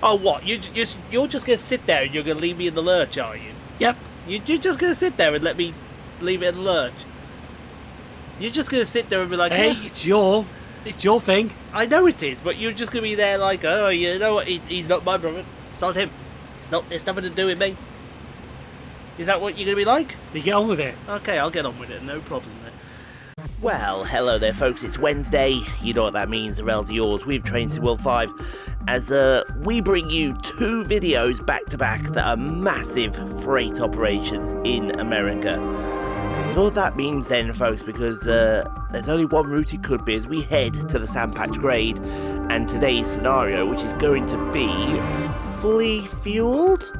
Oh, what? You're just gonna sit there and you're gonna leave me in the lurch, are you? Yep. You're just gonna sit there and let me leave it in the lurch. You're just gonna sit there and be like, Hey, yeah. it's your thing. I know it is, but you're just gonna be there like, oh, you know what? He's not my brother. It's not him. It's nothing to do with me. Is that what you're gonna be like? You get on with it. Okay, I'll get on with it. No problem then. Well, hello there, folks. It's Wednesday. You know what that means. The rails are yours. We've trained to World 5 as we bring you 2 videos back to back that are massive freight operations in America. You know what that means then, folks, because there's only one route it could be as we head to the Sandpatch Grade, and today's scenario, which is going to be fully fueled?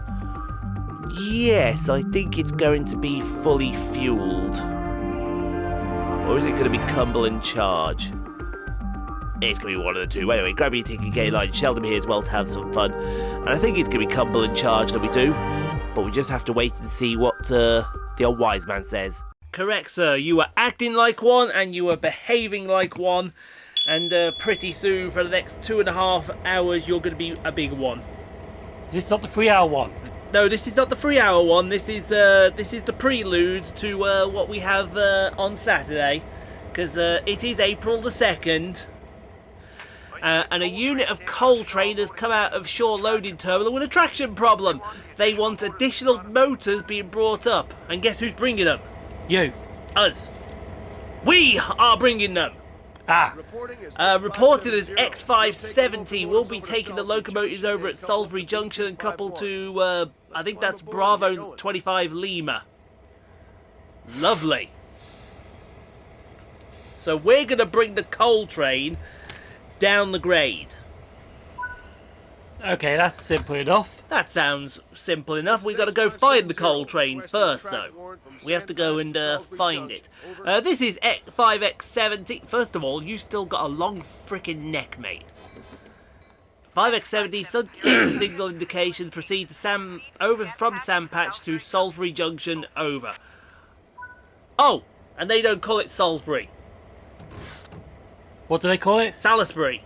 Yes, I think it's going to be fully fueled. Or is it going to be Cumberland Charge? It's going to be one of the two. Anyway, grab your ticket, gate line. Sheldon here as well to have some fun. And I think it's going to be Cumberland Charge that we do. But we just have to wait and see what the old wise man says. Correct, sir. You were acting like one and you were behaving like one. And pretty soon, for the next 2.5 hours, you're going to be a big one. Is this not the 3-hour one? No, this is not the 3-hour one. This is the prelude to what we have on Saturday, because it is April the 2nd, and a unit of coal train has come out of shore loading terminal with a traction problem. They want additional motors being brought up, and guess who's bringing them? You. Us. We are bringing them. Reported as X570 will be taking the locomotives over at Salisbury Junction and coupled to, I think that's Bravo 25 Lima. Lovely. So we're going to bring the coal train down the grade. Okay, that's simple enough. That sounds simple enough. We've got to go find the coal train first, though. We have to go and find it. This is 5X70. First of all, you still got a long frickin' neck, mate. 5X70, subject to signal indications, proceed to over from Sandpatch to Salisbury Junction, over. Oh, and they don't call it Salisbury. What do they call it? Salisbury.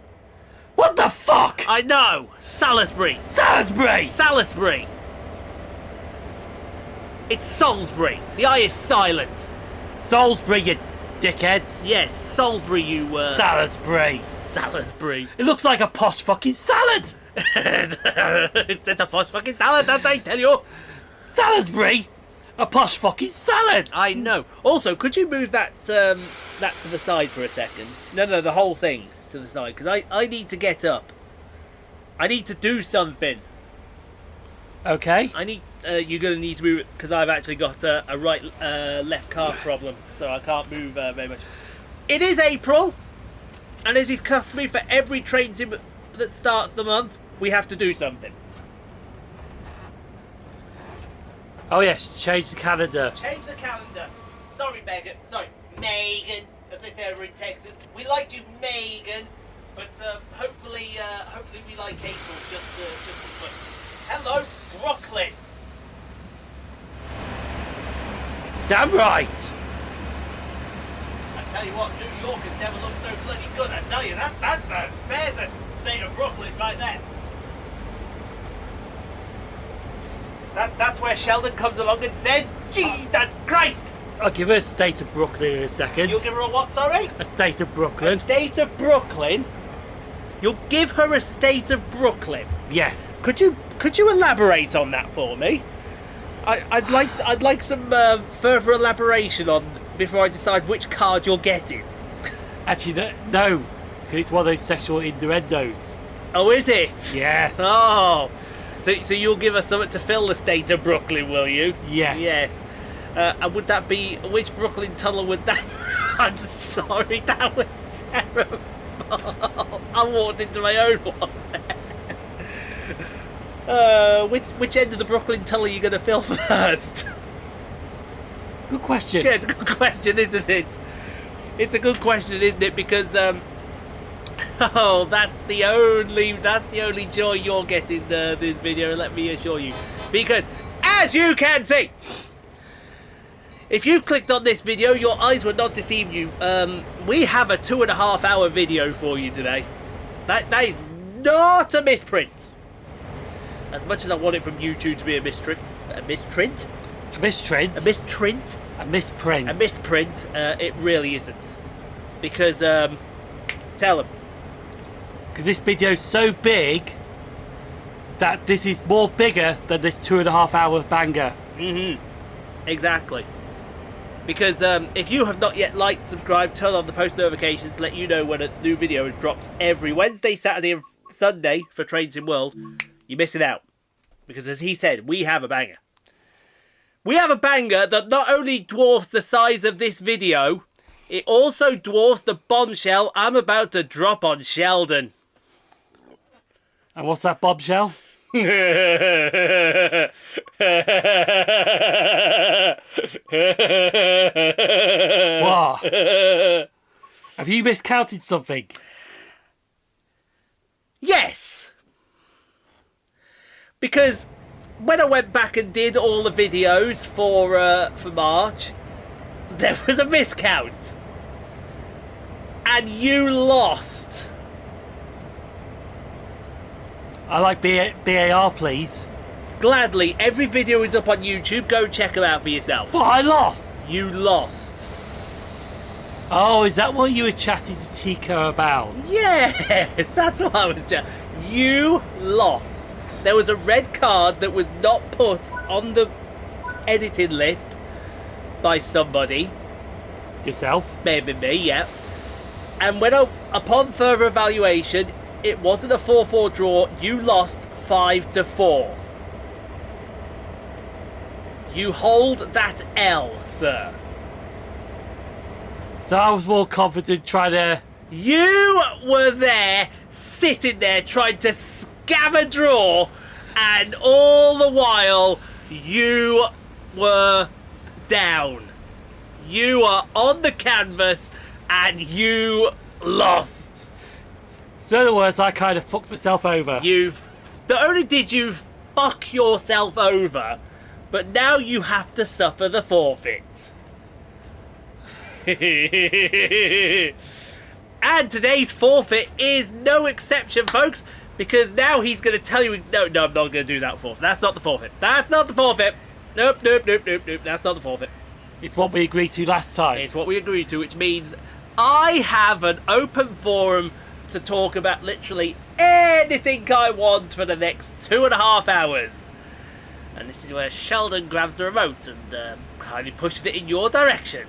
What the fuck? I know! Salisbury! Salisbury! Salisbury! It's Salisbury. The I is silent. Salisbury, you dickheads. Yes, Salisbury, you Salisbury. Salisbury. It looks like a posh fucking salad. It's a posh fucking salad, that's I tell you. Salisbury? A posh fucking salad. I know. Also, could you move that to the side for a second? No, the whole thing to the side, because I need to get up. I need to do something. Okay. You're going to need to move it, because I've actually got a left calf problem, so I can't move very much. It is April, and as is customary for every train sim that starts the month, we have to do something. Oh yes, change the calendar. Change the calendar. Sorry, Megan. Sorry, Megan, as they say over in Texas. We liked you, Megan, but hopefully we like April just as much. Hello, Brooklyn. Damn right. I tell you what, New York has never looked so bloody good. I tell you there's a state of Brooklyn right there. That's where Sheldon comes along and says, Jesus Christ! I'll give her a state of Brooklyn in a second. You'll give her a what, sorry? A state of Brooklyn. A state of Brooklyn? You'll give her a state of Brooklyn? Yes. Could you elaborate on that for me? I'd like some further elaboration on before I decide which card you're getting. Actually, no, because it's one of those sexual innuendos. Oh, is it? Yes. Oh. So you'll give us something to fill the state of Brooklyn, will you? Yes. Yes. And would that be, which Brooklyn tunnel would that I'm sorry, that was terrible. I walked into my own one there. Which end of the Brooklyn tunnel are you going to fill first? Good question. Yeah, it's a good question, isn't it? It's a good question, isn't it? Because oh, that's the only joy you're getting this video, let me assure you. Because, as you can see, if you clicked on this video, your eyes would not deceive you. We have a 2.5 hour video for you today. That is not a misprint. As much as I want it from YouTube to be a mistrint, A mistrint? A misprint. It really isn't. Because, tell them. Because this video's so big that this is more bigger than this 2.5 hour banger. Exactly. Because if you have not yet liked, subscribed, turn on the post notifications to let you know when a new video is dropped every Wednesday, Saturday and Sunday for Trains in World, you're missing out. Because as he said, we have a banger. We have a banger that not only dwarfs the size of this video, it also dwarfs the bombshell I'm about to drop on Sheldon. And what's that bombshell? What? Have you miscounted something? Yes. Because when I went back and did all the videos for March, there was a miscount. And you lost. I like BAR, please. Gladly. Every video is up on YouTube. Go check them out for yourself. What? I lost? You lost. Oh, is that what you were chatting to Tika about? Yes, that's what I was chatting. You lost. There was a red card that was not put on the editing list by somebody. Yourself? Maybe me, yeah. And when upon further evaluation, it wasn't a 4-4 draw. You lost 5-4. You hold that L, sir. So I was more confident trying to... You were there, sitting there, trying to scam a draw, and all the while, you were down. You were on the canvas, and you lost. So in other words, I kind of fucked myself over. Not only did you fuck yourself over, but now you have to suffer the forfeit. And today's forfeit is no exception, folks, because now he's going to tell you, no, I'm not going to do that forfeit. That's not the forfeit. That's not the forfeit. Nope. That's not the forfeit. It's what we agreed to last time. It's what we agreed to, which means I have an open forum to talk about literally anything I want for the next 2.5 hours. And this is where Sheldon grabs the remote and kindly pushes it in your direction.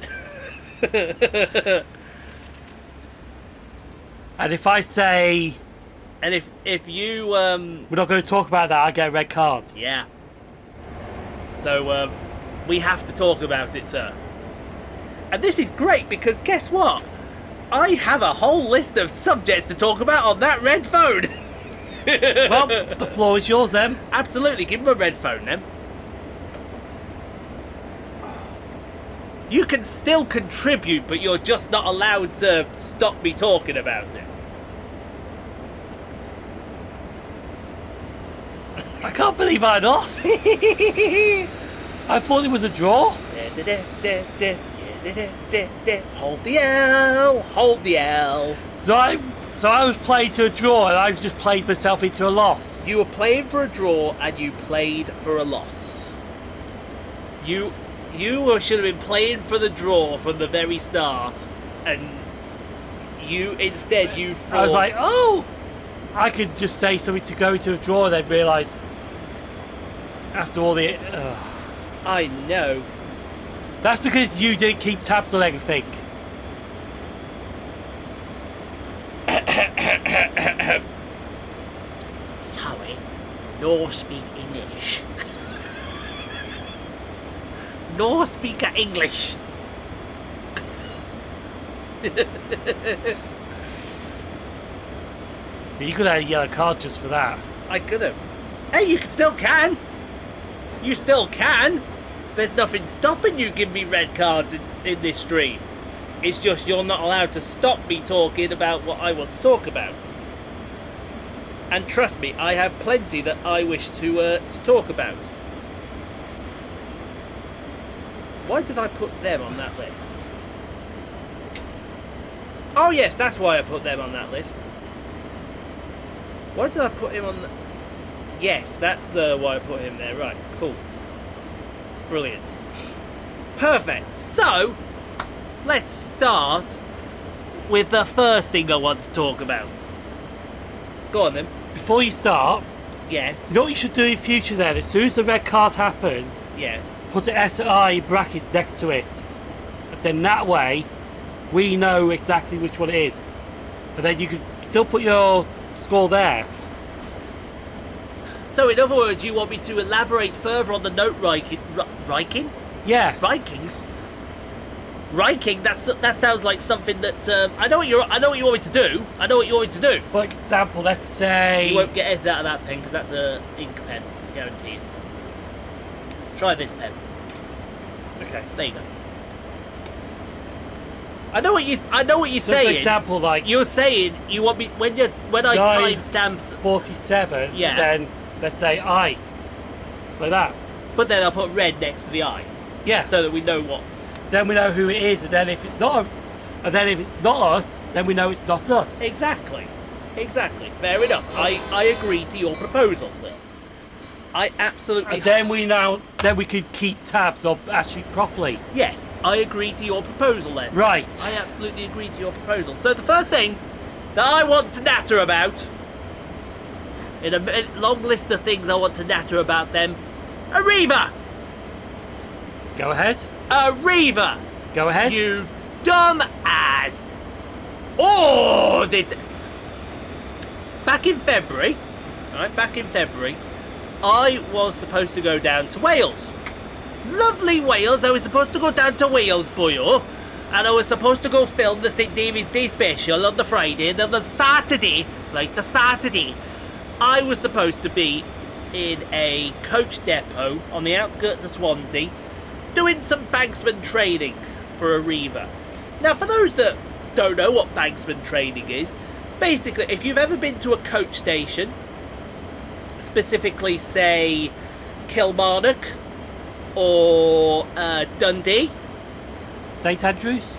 And if I say... And if you... We're not going to talk about that, I get a red card. Yeah. So, we have to talk about it, sir. And this is great because guess what? I have a whole list of subjects to talk about on that red phone. Well, the floor is yours then. Absolutely, give him a red phone then. You can still contribute, but you're just not allowed to stop me talking about it. I can't believe I lost. I thought it was a draw. Hold the L, hold the L. So I was playing to a draw and I just played myself into a loss. You were playing for a draw and you played for a loss. You should have been playing for the draw from the very start, and instead you thought... I was like, oh, I could just say something to go into a draw and then realise after all the... I know. That's because you didn't keep tabs on everything. Sorry, no speak English. No speak English. So you could have a yellow card just for that. I could have. Hey, you still can. You still can. There's nothing stopping you giving me red cards in this stream. It's just you're not allowed to stop me talking about what I want to talk about. And trust me, I have plenty that I wish to talk about. Why did I put them on that list? Oh yes, that's why I put them on that list. Why did I put him on the... Yes, that's why I put him there. Right, cool. Brilliant. Perfect. So, let's start with the first thing I want to talk about. Go on then. Before you start, Yes. you know what you should do in future then? As soon as the red card happens, Yes. put an S and I in brackets next to it. And then that way, we know exactly which one it is. And then you can still put your score there. So, in other words, you want me to elaborate further on the note Riking? Yeah. Riking? Riking? That sounds like something that I know what you want me to do. I know what you want me to do. For example, let's say... You won't get anything out of that pen because that's a ink pen, I guarantee you. Try this pen. Okay. There you go. I know what you're So saying. for example, like... You're saying you want me when I 9, timestamp 47, Yeah. then let's say I. Like that. but then I'll put red next to the I. Yeah. So that we know what. Then we know who it is, and then if it's not us, then we know it's not us. Exactly. Fair enough. I agree to your proposal, sir. I absolutely. And then we could keep tabs of actually properly. Yes, I agree to your proposal, Les. Right. I absolutely agree to your proposal. So the first thing that I want to natter about, in a long list of things I want to natter about them, Arriva! Go ahead. Arriva! Go ahead. You dumb ass! Oh, back in February, I was supposed to go down to Wales. Lovely Wales. I was supposed to go down to Wales, boyo. And I was supposed to go film the St. David's Day special on the Friday. And then the Saturday, I was supposed to be in a coach depot on the outskirts of Swansea doing some banksman training for Arriva. Now, for those that don't know what banksman training is, basically, if you've ever been to a coach station, specifically, say, Kilmarnock or Dundee. St Andrews?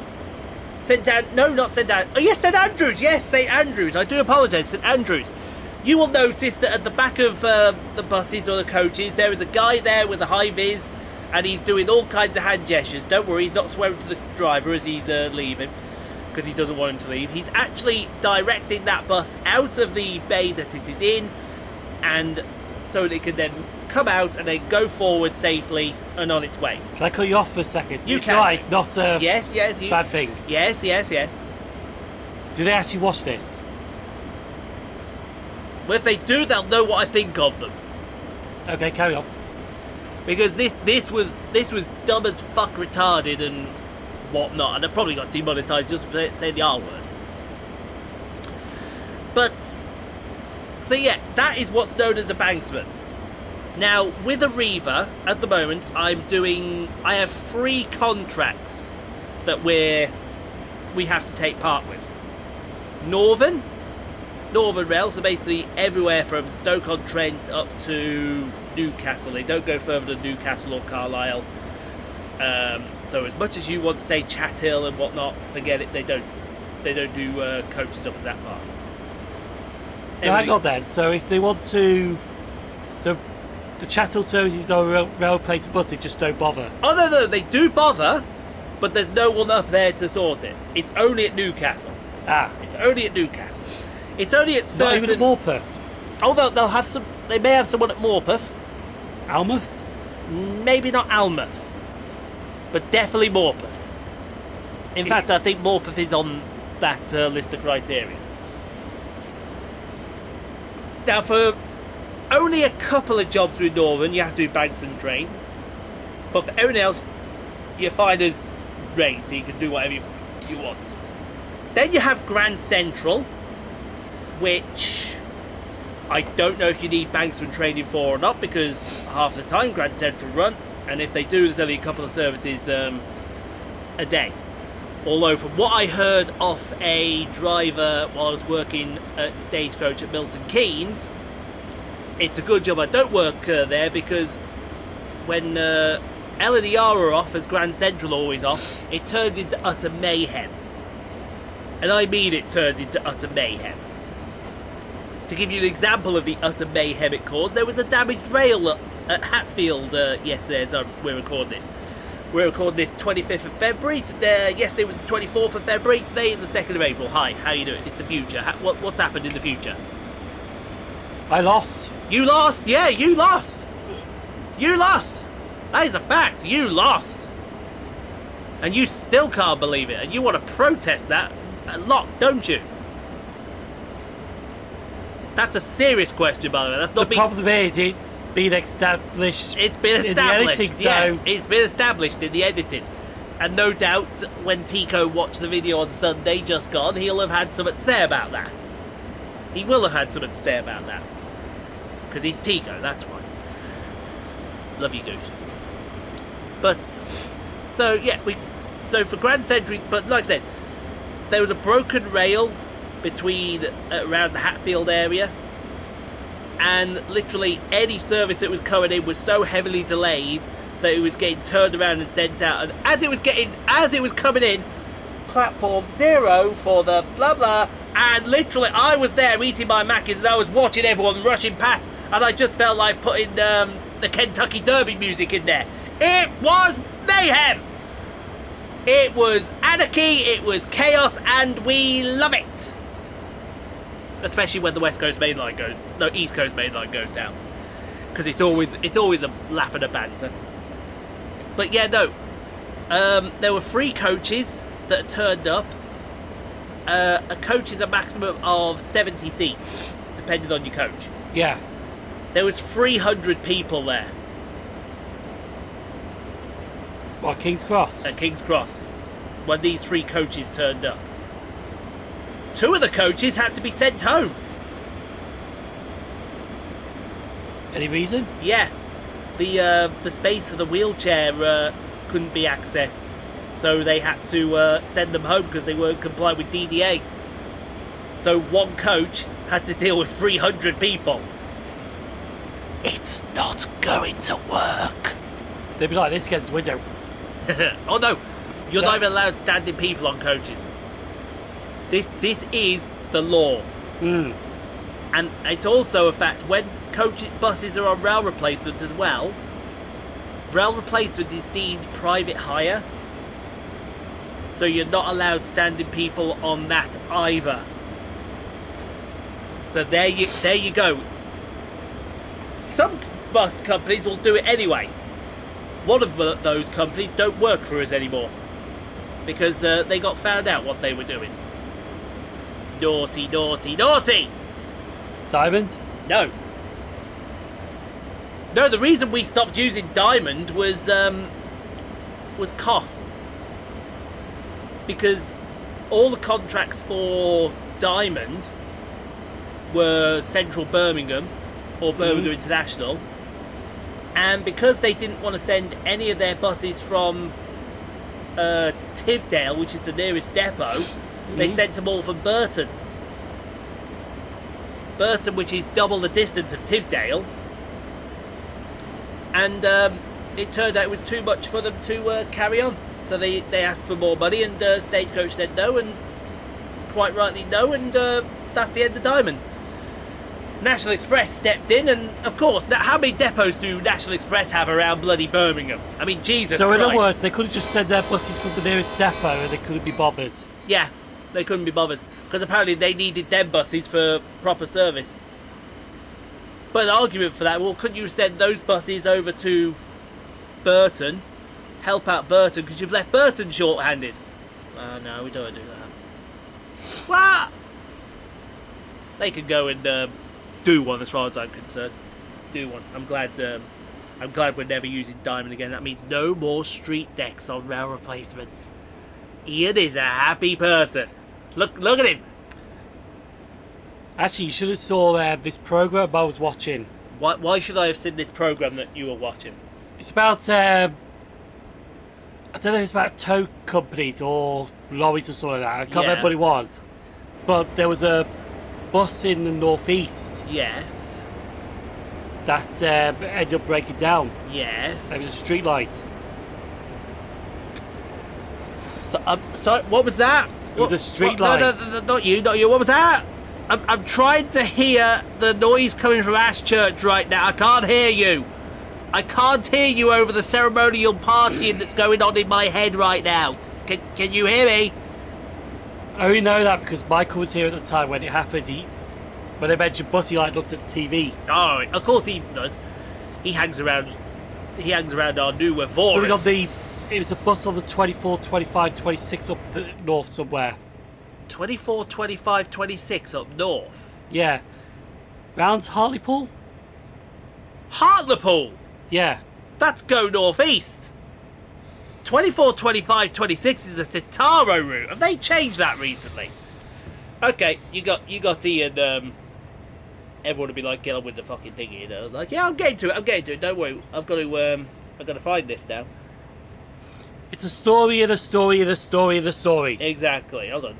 Not St Andrews. Oh, yes, St Andrews. Yes, St Andrews. I do apologise, St Andrews. You will notice that at the back of the buses or the coaches, there is a guy there with a high vis, and he's doing all kinds of hand gestures. Don't worry, he's not swearing to the driver as he's leaving, because he doesn't want him to leave. He's actually directing that bus out of the bay that it is in, and so that it can then come out and then go forward safely and on its way. Can I cut you off for a second? You it's can. Right, it's not a bad thing. Yes. Do they actually watch this? Well, if they do, they'll know what I think of them. Okay, carry on. Because this was dumb as fuck, retarded and whatnot, and I probably got demonetised just for saying the R word. But so yeah, that is what's known as a banksman. Now with Arriva at the moment, I have 3 contracts that we have to take part with. Northern Rail, so basically everywhere from Stoke-on-Trent up to Newcastle. They don't go further than Newcastle or Carlisle. So as much as you want to say Chat Hill and whatnot, forget it. They don't do coaches up to that far. So hang on then. So if they want to, so the Chat Hill services or rail place bus, they just don't bother. Oh no, they do bother, but there's no one up there to sort it. It's only at Newcastle. It's only at Newcastle. It's only at certain. Not even at Morpeth. Oh, they'll have some. They may have someone at Morpeth. Almouth? Maybe not Almouth, but definitely Morpeth. In fact, I think Morpeth is on that list of criteria. Now, for only a couple of jobs with Northern, you have to be banksman trained. But for everything else, you're fine as rain, so you can do whatever you want. Then you have Grand Central, which I don't know if you need banksman training for or not, because half the time Grand Central run, and if they do, there's only a couple of services a day. Although from what I heard off a driver while I was working at Stagecoach at Milton Keynes, it's a good job I don't work there, because when L and the R are off, as Grand Central always off, it turns into utter mayhem. And I mean it turns into utter mayhem. To give you an example of the utter mayhem it caused, there was a damaged rail at Hatfield yesterday as we're recording this. We're recording this 25th of February. Today, yesterday was the 24th of February. Today is the 2nd of April. Hi, how you doing? It's the future. What's happened in the future? I lost. You lost? Yeah, you lost. You lost. That is a fact. You lost. And you still can't believe it. And you want to protest that a lot, don't you? That's a serious question, by the way. That's not the problem is it's been established. It's been established. In the editing, yeah, it's been established in the editing. And no doubt, when Tico watched the video on Sunday just gone, he'll have had something to say about that. He will have had something to say about that. Because he's Tico, that's why. Love you, Goose. But, so, yeah, so for Grand Century, but like I said, there was a broken rail between around the Hatfield area, and literally any service that was coming in was so heavily delayed that it was getting turned around and sent out. And as it was coming in, platform 0 for the blah blah, and literally I was there eating my Mackies and I was watching everyone rushing past, and I just felt like putting the Kentucky Derby music in there. It was mayhem. It was anarchy. It was chaos, and we love it. Especially when the East Coast main line goes down, because it's always a laugh and a banter. But yeah, no, there were 3 coaches that turned up. A coach is a maximum of 70 seats, depending on your coach. Yeah. There was 300 people there. What, King's Cross? At King's Cross, when these 3 coaches turned up. 2 of the coaches had to be sent home. Any reason? Yeah, the space for the wheelchair couldn't be accessed, so they had to send them home because they weren't compliant with DDA. So 1 coach had to deal with 300 people. It's not going to work. They'd be like this against the window. Oh no, you're not even allowed standing people on coaches. This is the law. Mm. And it's also a fact when buses are on rail replacement as well. Rail replacement is deemed private hire, so you're not allowed standing people on that either. So there you go. Some bus companies will do it anyway. One of those companies don't work for us anymore because they got found out what they were doing. Naughty, naughty, naughty! Diamond? No. No, the reason we stopped using Diamond was cost. Because all the contracts for Diamond were Central Birmingham or Birmingham International, and because they didn't want to send any of their buses from Tivedale, which is the nearest depot, they sent them all from Burton. Burton, which is double the distance of Tivedale. And it turned out it was too much for them to carry on. So they asked for more money, and Stagecoach said no, and quite rightly no, and that's the end of Diamond. National Express stepped in, and of course, how many depots do National Express have around bloody Birmingham? I mean, Jesus Christ. So in other words, they could have just sent their buses from the nearest depot and they couldn't be bothered. Yeah, they couldn't be bothered. Because apparently they needed them buses for proper service. But an argument for that, well, couldn't you send those buses over to Burton, help out Burton, because you've left Burton short-handed? No, we don't do that. What? They could go and do one, as far as I'm concerned. Do one. I'm glad we're never using Diamond again. That means no more street decks on rail replacements. Ian is a happy person. Look at him. Actually, you should have saw this program I was watching. Why should I have seen this program that you were watching? It's about I don't know if it's about tow companies or lorries or something like that. I can't remember what it was. But there was a bus in the northeast. Yes. That ended up breaking down. Yes. It was a street light. So, sorry, what was that? It was a street light. No, not you. What was that? I'm trying to hear the noise coming from Ashchurch right now. I can't hear you. I can't hear you over the ceremonial partying that's going on in my head right now. Can you hear me? I only know that because Michael was here at the time when it happened. When they mentioned bus, he looked at the TV. Oh, of course he does. He hangs around. He hangs around our new Evorus. So we got it was a bus on the 24, 25, 26 up the north somewhere. 24, 25, 26 up north. Yeah. Round Hartlepool? Hartlepool? Yeah. That's go northeast. 24, 25, 26 is a Citaro route. Have they changed that recently? Okay, you got Ian. Everyone would be like, get on with the fucking thing, you know. Like, yeah, I'm getting to it. Don't worry. I've got to find this now. It's a story and a story and a story and a story. Exactly. Hold on.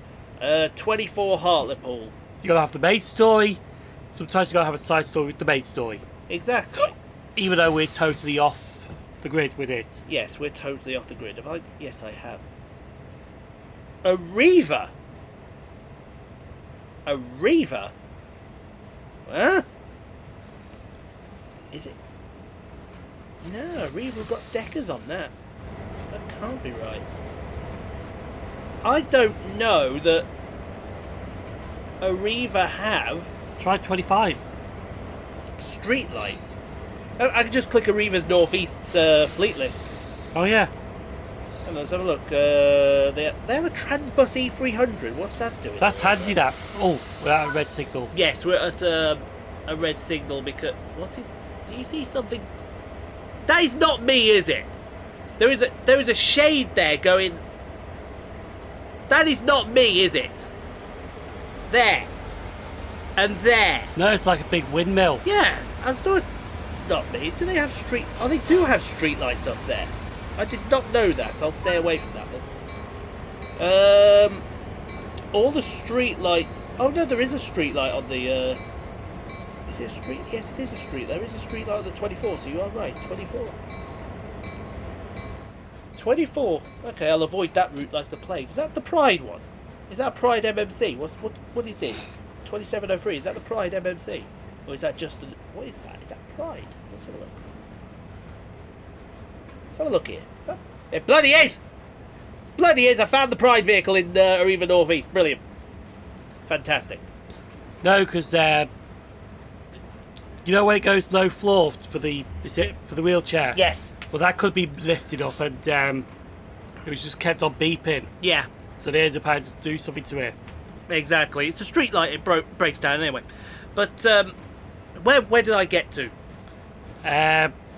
24 Hartlepool. You gotta have the main story. Sometimes you gotta have a side story with the main story. Exactly. Even though we're totally off the grid with it. Yes, we're totally off the grid. Yes, I have. Arriva. Arriva? Huh? Is it? No, Arriva got deckers on that. That can't be right. I don't know that Arriva have Try 25. street lights. Oh, I can just click Arriva's Northeast's fleet list. Oh yeah. And let's have a look. They have a Transbus E300. What's that doing? That's handy that. Oh, we're at a red signal. Yes, we're at a red signal because... What is... Do you see something? That is not me, is it? There is a shade there going... That is not me, is it? There. And there. No, it's like a big windmill. Yeah, I'm sort of... Not me. Do they have street... Oh, they do have street lights up there. I did not know that. I'll stay away from that then. All the street lights... Oh, no, there is a street light on the... Is it a street? Yes, it is a street. There is a street light on the 24, so you are right. 24. 24. Okay, I'll avoid that route like the plague. Is that the Pride one? Is that Pride MMC? What is this? 2703. Is that the Pride MMC? Or is that just... What is that? Is that Pride? Let's have a look. Let's have a look here. Is that... It bloody is! Bloody is! I found the Pride vehicle in Arriva Northeast. Brilliant. Fantastic. No, because you know when it goes low floor for the wheelchair? Yes. Well, that could be lifted up and it was just kept on beeping. Yeah. So they ended up having to do something to it. Exactly. It's a street light. It breaks down anyway. But where did I get to?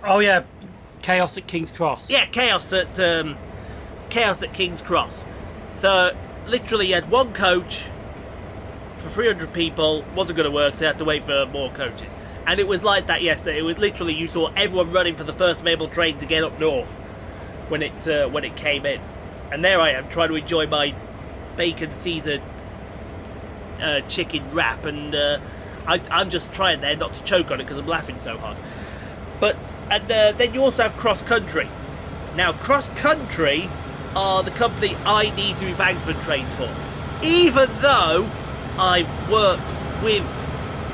Oh yeah, Chaos at King's Cross. Yeah, Chaos at King's Cross. So literally, you had one coach for 300 people. Wasn't going to work, so you had to wait for more coaches. And it was like that yesterday. It was literally, you saw everyone running for the first available train to get up north when it came in. And there I am trying to enjoy my bacon Caesar chicken wrap, and I'm just trying there not to choke on it because I'm laughing so hard. But then you also have Cross Country. Now Cross Country are the company I need to be banksman trained for, even though I've worked with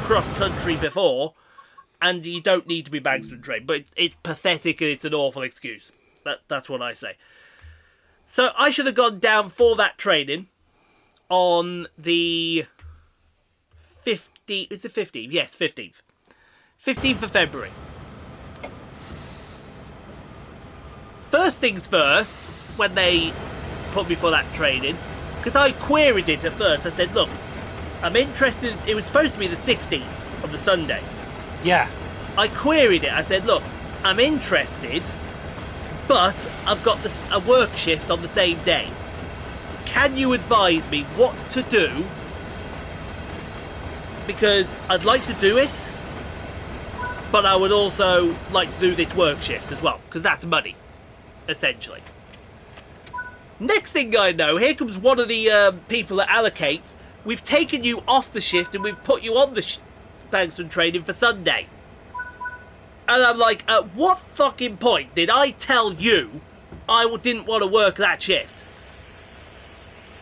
Cross Country before, and you don't need to be banksman trained. But it's pathetic and it's an awful excuse. That's what I say. So I should have gone down for that training on the 15th. Is it 15th? Yes, 15th. 15th of February. First things first, when they put me for that training, because I queried it at first. I said, look, I'm interested. It was supposed to be the 16th on the Sunday. Yeah. I queried it. I said, look, I'm interested, but I've got a work shift on the same day. Can you advise me what to do? Because I'd like to do it, but I would also like to do this work shift as well, because that's money, essentially. Next thing I know, here comes one of the people that allocates. We've taken you off the shift and we've put you on the banksman training for Sunday. And I'm like, at what fucking point did I tell you I didn't want to work that shift?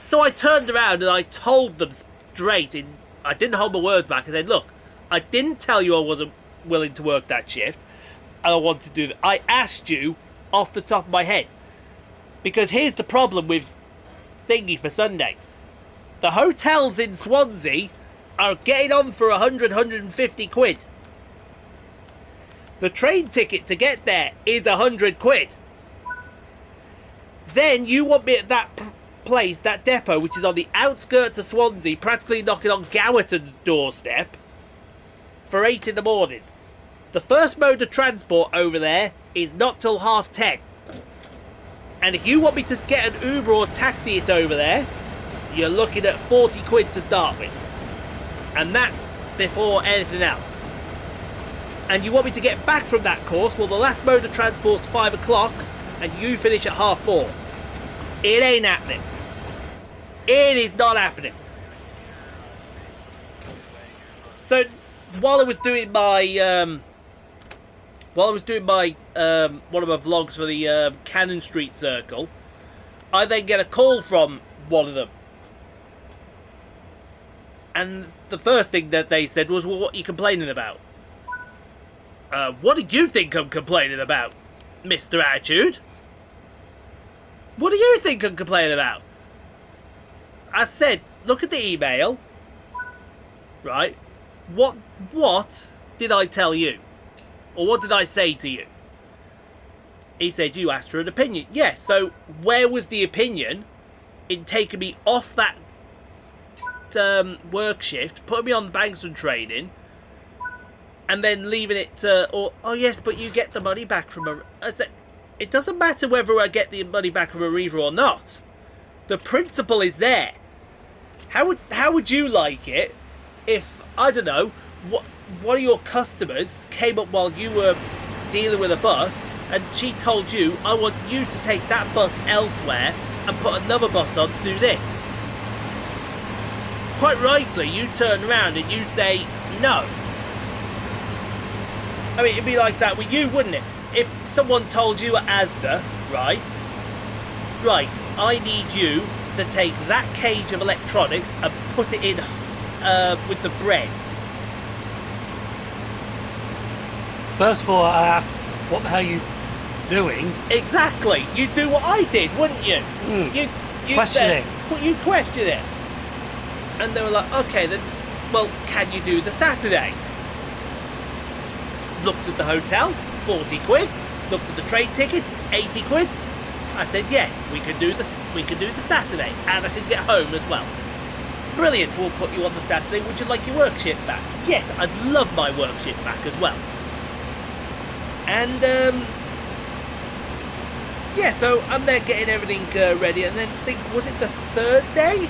So I turned around and I told them straight in I didn't hold my words back. I said, look, I didn't tell you I wasn't willing to work that shift, and I wanted to do that. I asked you off the top of my head. Because here's the problem with thingy for Sunday. The hotels in Swansea are getting on for 100, 150 quid. The train ticket to get there is 100 quid. Then you want me at that place, that depot, which is on the outskirts of Swansea, practically knocking on Gowerton's doorstep, for 8 in the morning. The first mode of transport over there is not till 10:30. And if you want me to get an Uber or taxi it over there, you're looking at 40 quid to start with. And that's before anything else. And you want me to get back from that course, well, the last mode of transport's 5 o'clock, and you finish at 4:30. It ain't happening. It is not happening. So, while I was doing my one of my vlogs for the Cannon Street Circle, I then get a call from one of them. And the first thing that they said was, well, what are you complaining about? What do you think I'm complaining about, Mr. Attitude? What do you think I'm complaining about? I said, look at the email. Right? What did I tell you? Or what did I say to you? He said you asked for an opinion. Yeah, so where was the opinion in taking me off that work shift, putting me on Bankston training, and then leaving it to, oh yes, but you get the money back from a... I said, it doesn't matter whether I get the money back from Arriva or not. The principle is there. How would you like it if, I don't know, one of your customers came up while you were dealing with a bus and she told you, I want you to take that bus elsewhere and put another bus on to do this. Quite rightly, you turn around and you say, no. I mean, it'd be like that with you, wouldn't it? If someone told you at Asda, right, I need you to take that cage of electronics and put it in with the bread. First of all, I asked, what the hell are you doing? Exactly. You'd do what I did, wouldn't you? You question said, it. You question it. And they were like, okay, then, well, can you do the Saturday? Looked at the hotel, 40 quid. Looked at the train tickets, 80 quid. I said, yes, we can do the Saturday, and I can get home as well. Brilliant, we'll put you on the Saturday. Would you like your work shift back? Yes, I'd love my work shift back as well. And, yeah, so I'm there getting everything ready, and then was it the Thursday?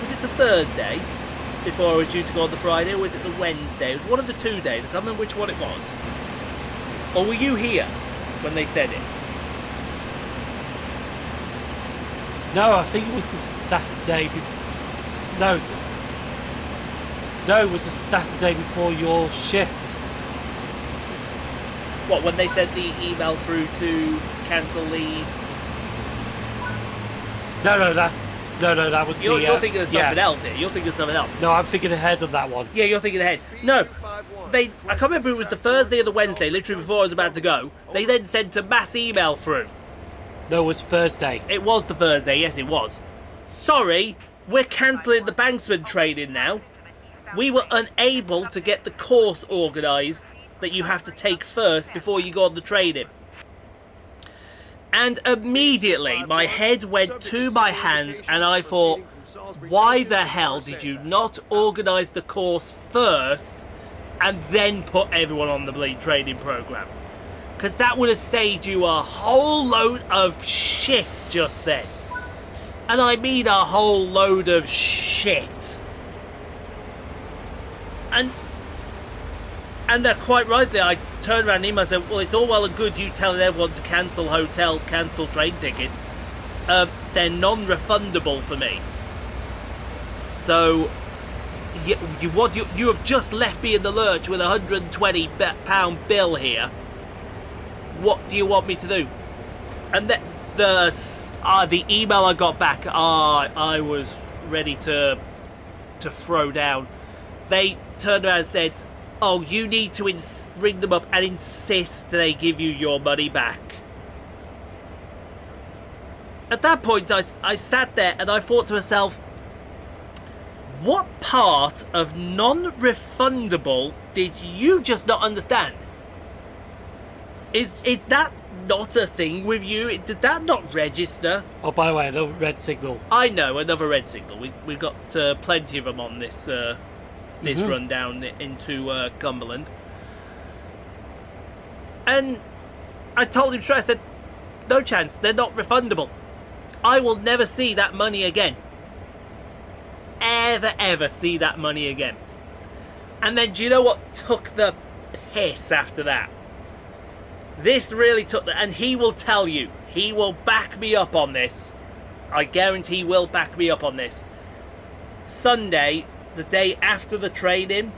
Was it the Thursday before I was due to go on the Friday, or was it the Wednesday? It was one of the 2 days. I can't remember which one it was. Or were you here when they said it? No, I think it was the Saturday before. No, it was the Saturday before your shift. What, when they sent the email through to cancel the... No, that was You're thinking of something else here. You're thinking of something else. No, I'm thinking ahead on that one. Yeah, you're thinking ahead. No, I can't remember if it was the Thursday or the Wednesday, literally before I was about to go. They then sent a mass email through. No, it was Thursday. It was the Thursday, yes it was. Sorry, we're cancelling the Banksman training now. We were unable to get the course organised that you have to take first before you go on the training. And immediately my head went to my hands and I thought, why the hell did you not organise the course first and then put everyone on the bleed training programme? Because that would have saved you a whole load of shit just then. And I mean a whole load of shit. And quite rightly, I turned around to him and said, well, it's all well and good you telling everyone to cancel hotels, cancel train tickets. They're non-refundable for me. You have just left me in the lurch with a £120 bill here. What do you want me to do? And the email I got back, I was ready to to throw down. They turned around and said, oh, you need to ring them up and insist they give you your money back. At that point, I sat there and I thought to myself, what part of non-refundable did you just not understand? Is that not a thing with you? Does that not register? Oh, by the way, another red signal. I know, another red signal. We've got plenty of them on this run down into Cumberland. And I told him straight, I said, no chance, they're not refundable. I will never see that money again. Ever see that money again. And then do you know what took the piss after that? This really took the... And he will tell you, he will back me up on this. I guarantee he will back me up on this. Sunday, the day after the training,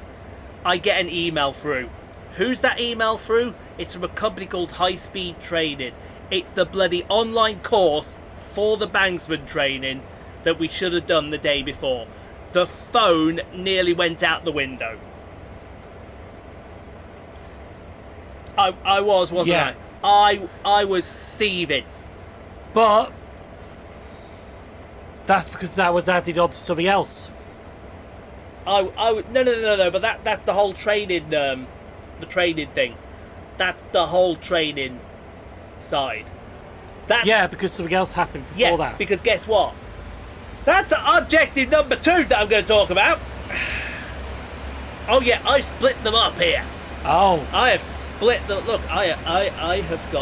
I get an email through. Who's that email through? It's from a company called High Speed Trading. It's the bloody online course for the banksman training that we should have done the day before. The phone nearly went out the window. I was, wasn't Yeah. I was seething. But that's because that was added on to something else. No, but that's the whole training, the training thing. That's the whole training side. Yeah, because something else happened before that. Because guess what? That's objective number 2 that I'm going to talk about. Oh yeah, I split them up here. Oh. I have split the... Look, I have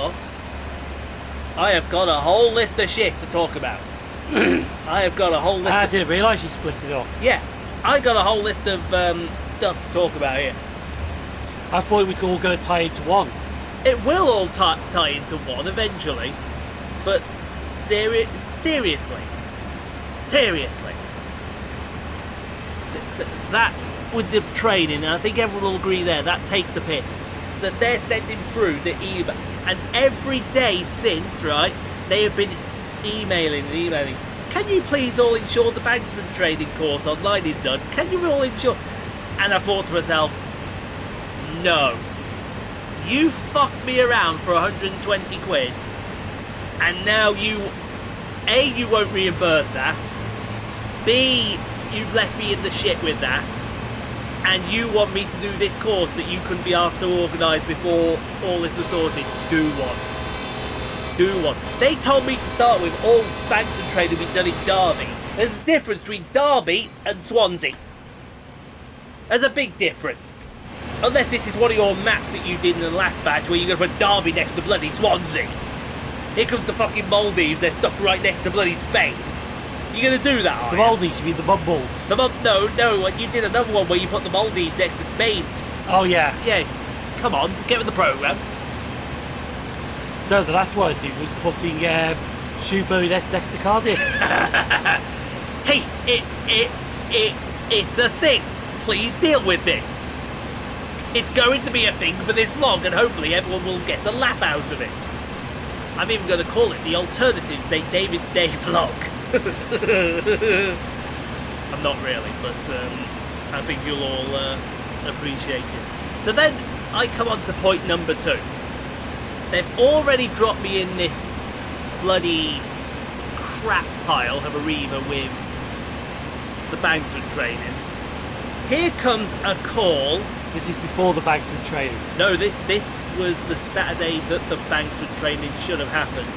got a whole list of shit to talk about. I have got a whole list I didn't realise you split it up. Yeah, I got a whole list of stuff to talk about here. I thought it was all going to tie into one. It will all tie into one eventually. But seriously, that with the training, and I think everyone will agree there, that takes the piss. That they're sending through the email, and every day since, right, they have been emailing. Can you please all ensure the banksman training course online is done? Can you all ensure? And I thought to myself, no, you fucked me around for 120 quid, and now you won't reimburse that. B, you've left me in the shit with that. And you want me to do this course that you couldn't be asked to organise before all this was sorted. Do one. They told me to start with all banksman training we've done in Derby. There's a difference between Derby and Swansea. There's a big difference. Unless this is one of your maps that you did in the last batch where you're going to put Derby next to bloody Swansea. Here comes the fucking Maldives, they're stuck right next to bloody Spain. You're going to do that, are The you? Maldives, you mean the Mumbles? No, you did another one where you put the Maldives next to Spain. Oh, yeah. Yeah, come on, get with the programme. No, the last one I did was putting Shoebury next to Cardiff. Hey, it's a thing. Please deal with this. It's going to be a thing for this vlog, and hopefully everyone will get a laugh out of it. I'm even going to call it the alternative St. David's Day vlog. I'm not really, but I think you'll all appreciate it. So then I come on to point number 2. They've already dropped me in this bloody crap pile of a reaver with the banksman training. Here comes a call. This is before the banksman training. No, this was the Saturday that the banksman training should have happened.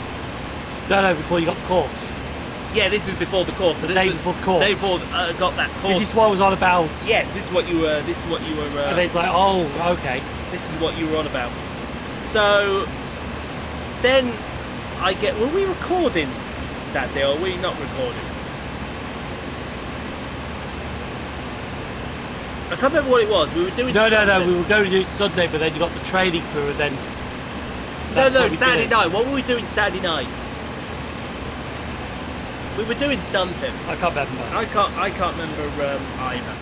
No, before you got the course. Yeah, this is before the course. So The day before the course. Day before got that course. This is what I was on about. Yes, this is what you were. And it's like, oh, okay. This is what you were on about. So then I get. Were we recording that day, or were we not recording? I can't remember what it was. We were doing. No. We were going to do it Sunday, but then you got the training through, and then. No, Saturday night. What were we doing Saturday night? We were doing something. I can't remember. I can't remember either.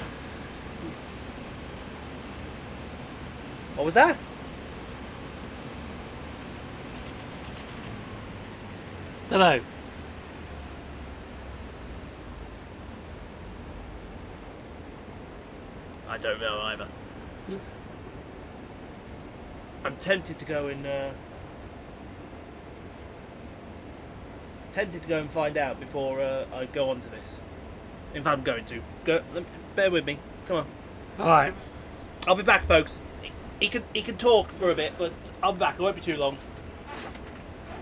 What was that? Dunno. don't know either. I'm tempted to go and find out before I go on to this. In fact, I'm going to. Bear with me. Come on. Alright. I'll be back, folks. He can talk for a bit, but I'll be back. I won't be too long.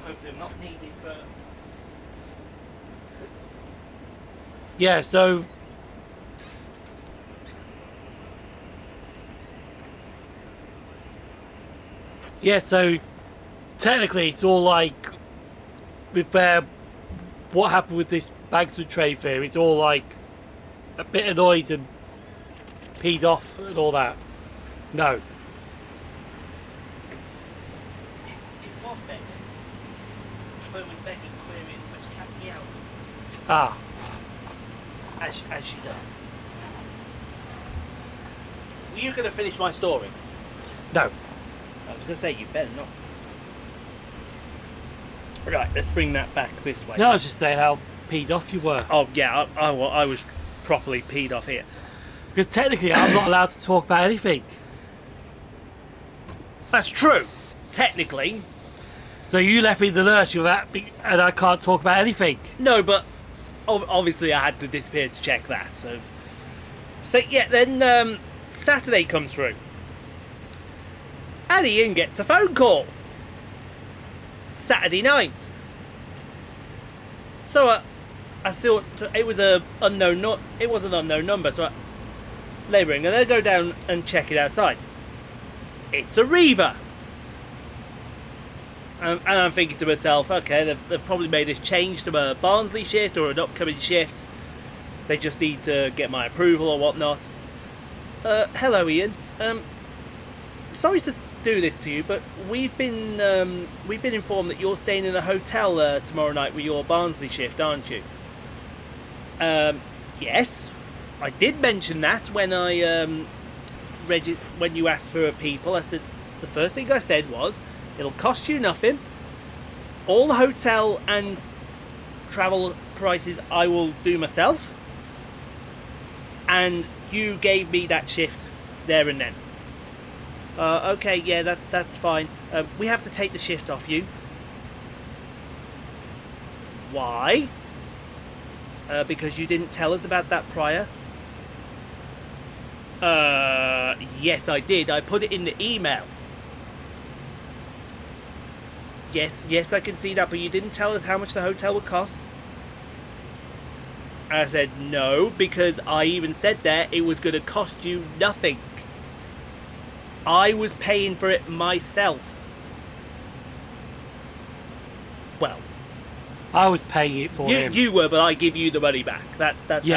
Hopefully I'm not needed for... Yeah, so... Yeah, so... Technically, it's all like... With what happened with this Bagswood trade fair, it's all like... A bit annoyed and... peed off and all that. No. It was begging. But it was begging, querying, which cats me out. Ah. As she does. Were you going to finish my story? No. I was going to say, you better not. Right, let's bring that back this way. No, I was just saying how peed off you were. Oh, yeah, I was properly peed off here. Because technically, I'm not allowed to talk about anything. That's true, technically. So you left me in the lurch with that, and I can't talk about anything. No, but obviously I had to disappear to check that. So yeah, then Saturday comes through, and Ian gets a phone call. Saturday night. So I saw it was an unknown number. So I labouring, and then go down and check it outside. It's a Reaver. And I'm thinking to myself, okay, they've probably made this change to a Barnsley shift or an upcoming shift. They just need to get my approval or whatnot. Hello, Ian. Sorry to do this to you, but we've been informed that you're staying in a hotel tomorrow night with your Barnsley shift, aren't you? Yes, I did mention that when when you asked for people. I said the first thing I said was, it'll cost you nothing. All the hotel and travel prices I will do myself. And you gave me that shift there and then. Okay, yeah, that's fine. We have to take the shift off you. Why? Because you didn't tell us about that prior. Yes, I did. I put it in the email. Yes, I can see that, but you didn't tell us how much the hotel would cost. I said no, because I even said there it was going to cost you nothing. I was paying for it myself. Well, I was paying it for him. You were, but I give you the money back. That's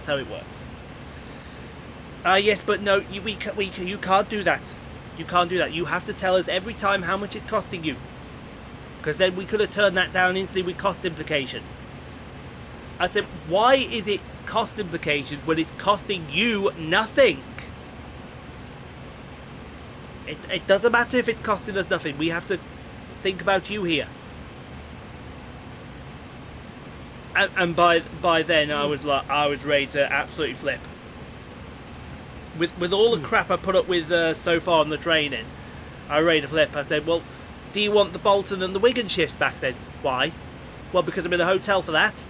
how it works. Yes, but no, you can't do that. You can't do that. You have to tell us every time how much it's costing you. Because then we could have turned that down instantly with cost implication. I said, why is it cost implications when it's costing you nothing? It doesn't matter if it's costing us nothing. We have to think about you here. And by then I was ready to absolutely flip. With all the crap I put up with so far on the training, I was ready to flip. I said, well, do you want the Bolton and the Wigan shifts back then? Why? Well, because I'm in a hotel for that.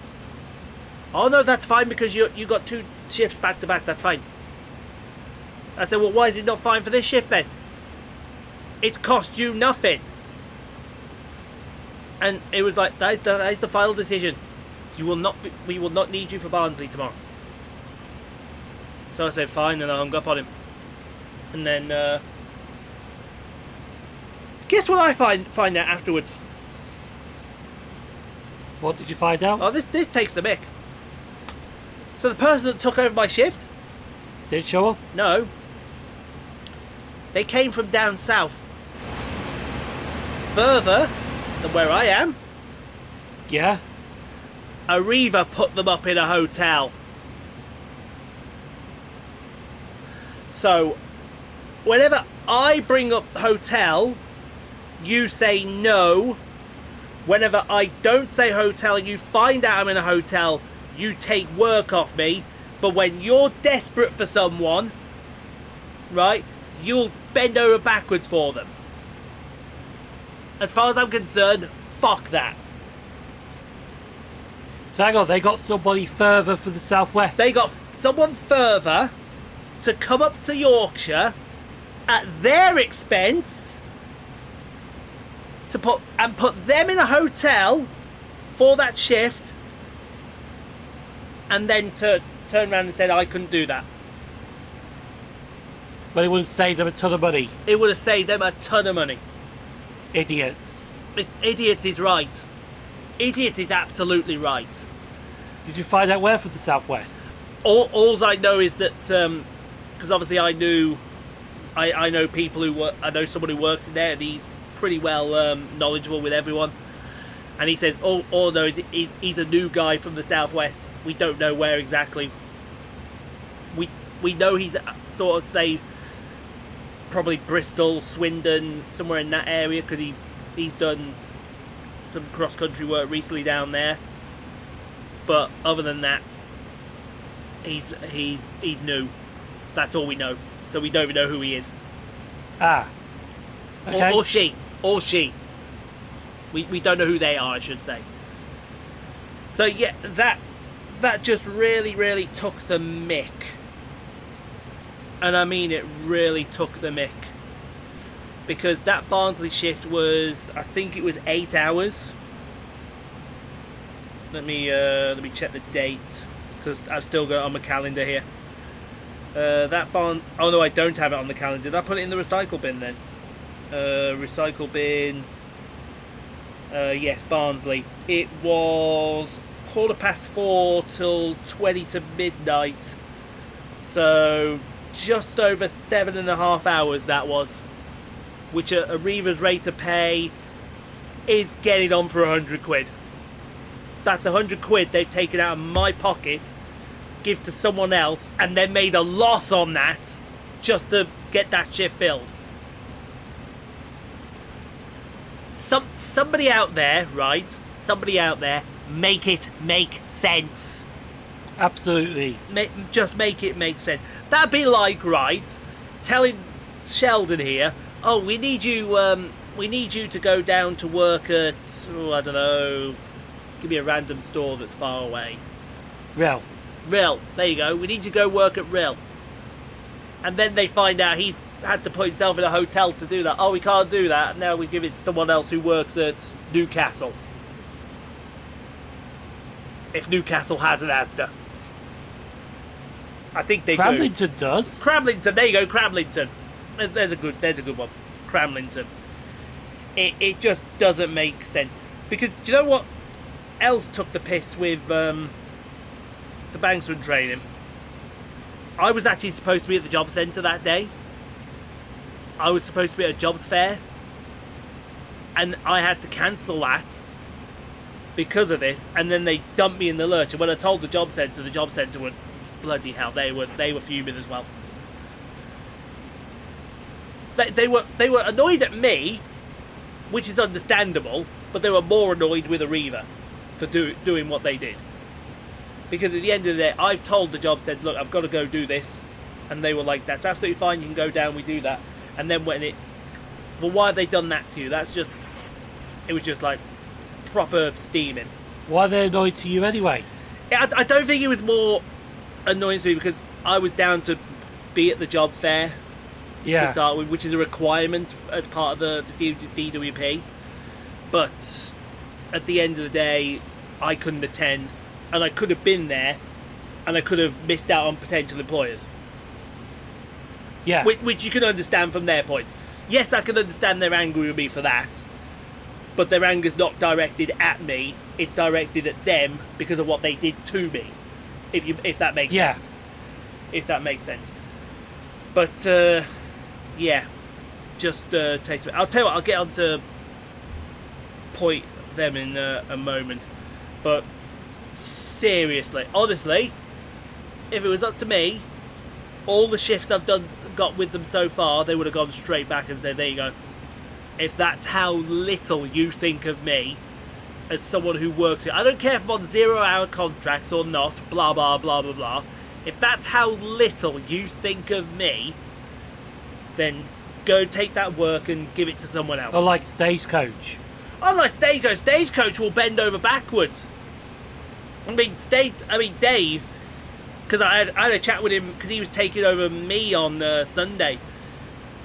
Oh no, that's fine, because you got 2 shifts back to back. That's fine. I said, well, why is it not fine for this shift then? It's cost you nothing. And it was like, that is the final decision. We will not need you for Barnsley tomorrow. So I said fine, and I hung up on him. And then guess what I find out afterwards? What did you find out? Oh, this takes the mick. So the person that took over my shift, Did it show up? no, they came from down south, further than where I am. Yeah. A Reaver put them up in a hotel. So whenever I bring up hotel, you say no. Whenever I don't say hotel and you find out I'm in a hotel, you take work off me. But when you're desperate for someone, right, you'll bend over backwards for them. As far as I'm concerned, fuck that. So hang on, they got somebody further for the southwest. They got someone further to come up to Yorkshire at their expense to put them in a hotel for that shift, and then to turn around and said I couldn't do that. But it would save them a ton of money. It would have saved them a ton of money. Idiots. Idiots is right. Idiots is absolutely right. Did you find out where for the southwest? All I know is that because obviously I know people who work. I know someone who works in there, and he's pretty well knowledgeable with everyone. And he says all I know is he's a new guy from the southwest. We don't know where exactly. We know he's sort of say probably Bristol, Swindon, somewhere in that area, because he's done some cross country work recently down there. But other than that, he's new. That's all we know. So we don't even know who he is. Ah. Okay. Or she. We don't know who they are, I should say. So yeah, that just really took the mick. And I mean it really took the mick. Because that Barnsley shift was, I think it was 8 hours. Let me check the date, because I've still got it on my calendar here. Oh no, I don't have it on the calendar. Did I put it in the recycle bin then? Recycle bin. Yes, Barnsley. It was 4:15 till 20 to midnight. So just over 7.5 hours that was. Which a Reaver's rate of pay is getting on for 100 quid. That's 100 quid they've taken out of my pocket, give to someone else, and then made a loss on that just to get that shift filled. Somebody out there, right? Somebody out there, make it make sense. Absolutely. Just make it make sense. That'd be like, right, telling Sheldon here, oh, we need you to go down to work at, I don't know, give me a random store that's far away. Rill, there you go. We need you to go work at Rill. And then they find out he's had to put himself in a hotel to do that. Oh, we can't do that. Now we give it to someone else who works at Newcastle. If Newcastle has an Asda. I think they Cramlington does. Cramlington, there you go, Cramlington. There's a good one. Cramlington. It just doesn't make sense. Because do you know what else took the piss with the Banksman training? I was actually supposed to be at the job centre that day. I was supposed to be at a jobs fair, and I had to cancel that because of this, and then they dumped me in the lurch. And when I told the job centre went, bloody hell, they were fuming as well. They were annoyed at me, which is understandable, but they were more annoyed with Arriva for doing what they did. Because at the end of the day, I've told the job centre, look, I've got to go do this, and they were like, that's absolutely fine, you can go down, we do that. And then well, why have they done that to you? It was just like proper steaming. Why are they annoyed to you anyway? I don't think it was more annoying to me because I was down to be at the job fair to start with, which is a requirement as part of the DWP. But at the end of the day, I couldn't attend, and I could have been there, and I could have missed out on potential employers. Yeah. Which you can understand from their point. Yes, I can understand they're angry with me for that, but their anger's not directed at me, it's directed at them because of what they did to me. If that makes sense. If that makes sense. But, yeah. Just takes me. I'll tell you what, I'll get on to point them in a moment. But, seriously, honestly, if it was up to me, all the shifts I've got with them so far, they would have gone straight back and said, there you go. If that's how little you think of me as someone who works here, I don't care if I'm on 0-hour contracts or not, blah blah blah blah blah. If that's how little you think of me then go take that work and give it to someone else. Or like Stagecoach. Unlike Stagecoach will bend over backwards. I mean, Dave, because I had a chat with him because he was taking over me on Sunday.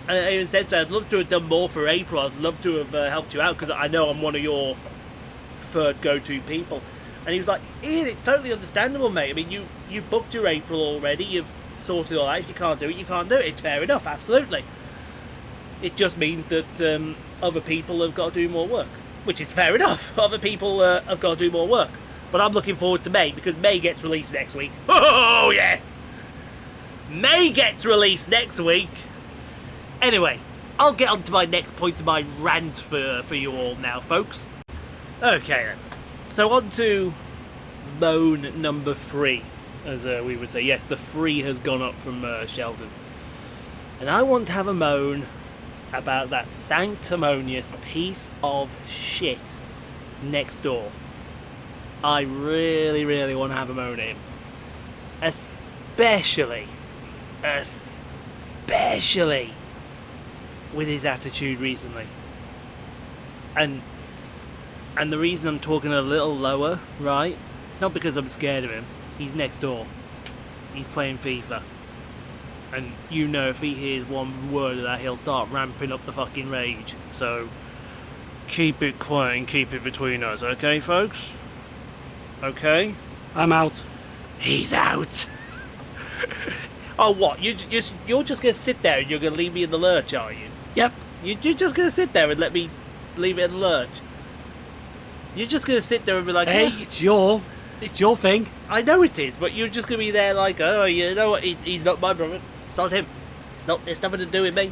And I even said, so I'd love to have done more for April. I'd love to have helped you out because I know I'm one of your preferred go-to people. And he was like, Ian, it's totally understandable, mate. I mean, you've booked your April already. You've sorted all out. If you can't do it, you can't do it. It's fair enough, absolutely. It just means that other people have got to do more work, which is fair enough. Other people have got to do more work. But I'm looking forward to May because May gets released next week. Oh, yes! May gets released next week. Anyway, I'll get on to my next point of my rant for you all now, folks. Okay, then. So on to moan number 3, as we would say. Yes, the 3 has gone up from Sheldon. And I want to have a moan about that sanctimonious piece of shit next door. I really, really want to have a moan at him. Especially with his attitude recently. And the reason I'm talking a little lower, right? It's not because I'm scared of him. He's next door. He's playing FIFA. And you know if he hears one word of that, he'll start ramping up the fucking rage. So, keep it quiet and keep it between us, okay, folks? Okay? I'm out. He's out! Oh, what? You're just going to sit there and you're going to leave me in the lurch, are you? Yep. You're just going to sit there and let me leave it in the lurch? You're just going to sit there and be like, hey, yeah. it's your thing. I know it is, but you're just going to be there like, oh, you know what, he's not my brother. It's not him. It's nothing to do with me.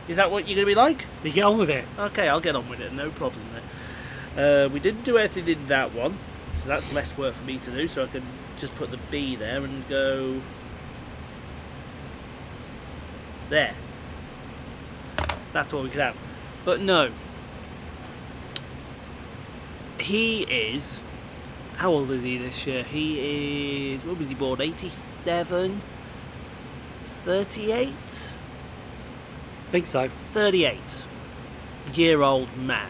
Is that what you're going to be like? You get on with it. Okay, I'll get on with it, no problem then. We didn't do anything in that one, so that's less work for me to do, so I can just put the B there and go... there. That's what we could have. But no. He is... how old is he this year? He is... when was he born? 87? 38? Think so. 38-year-old man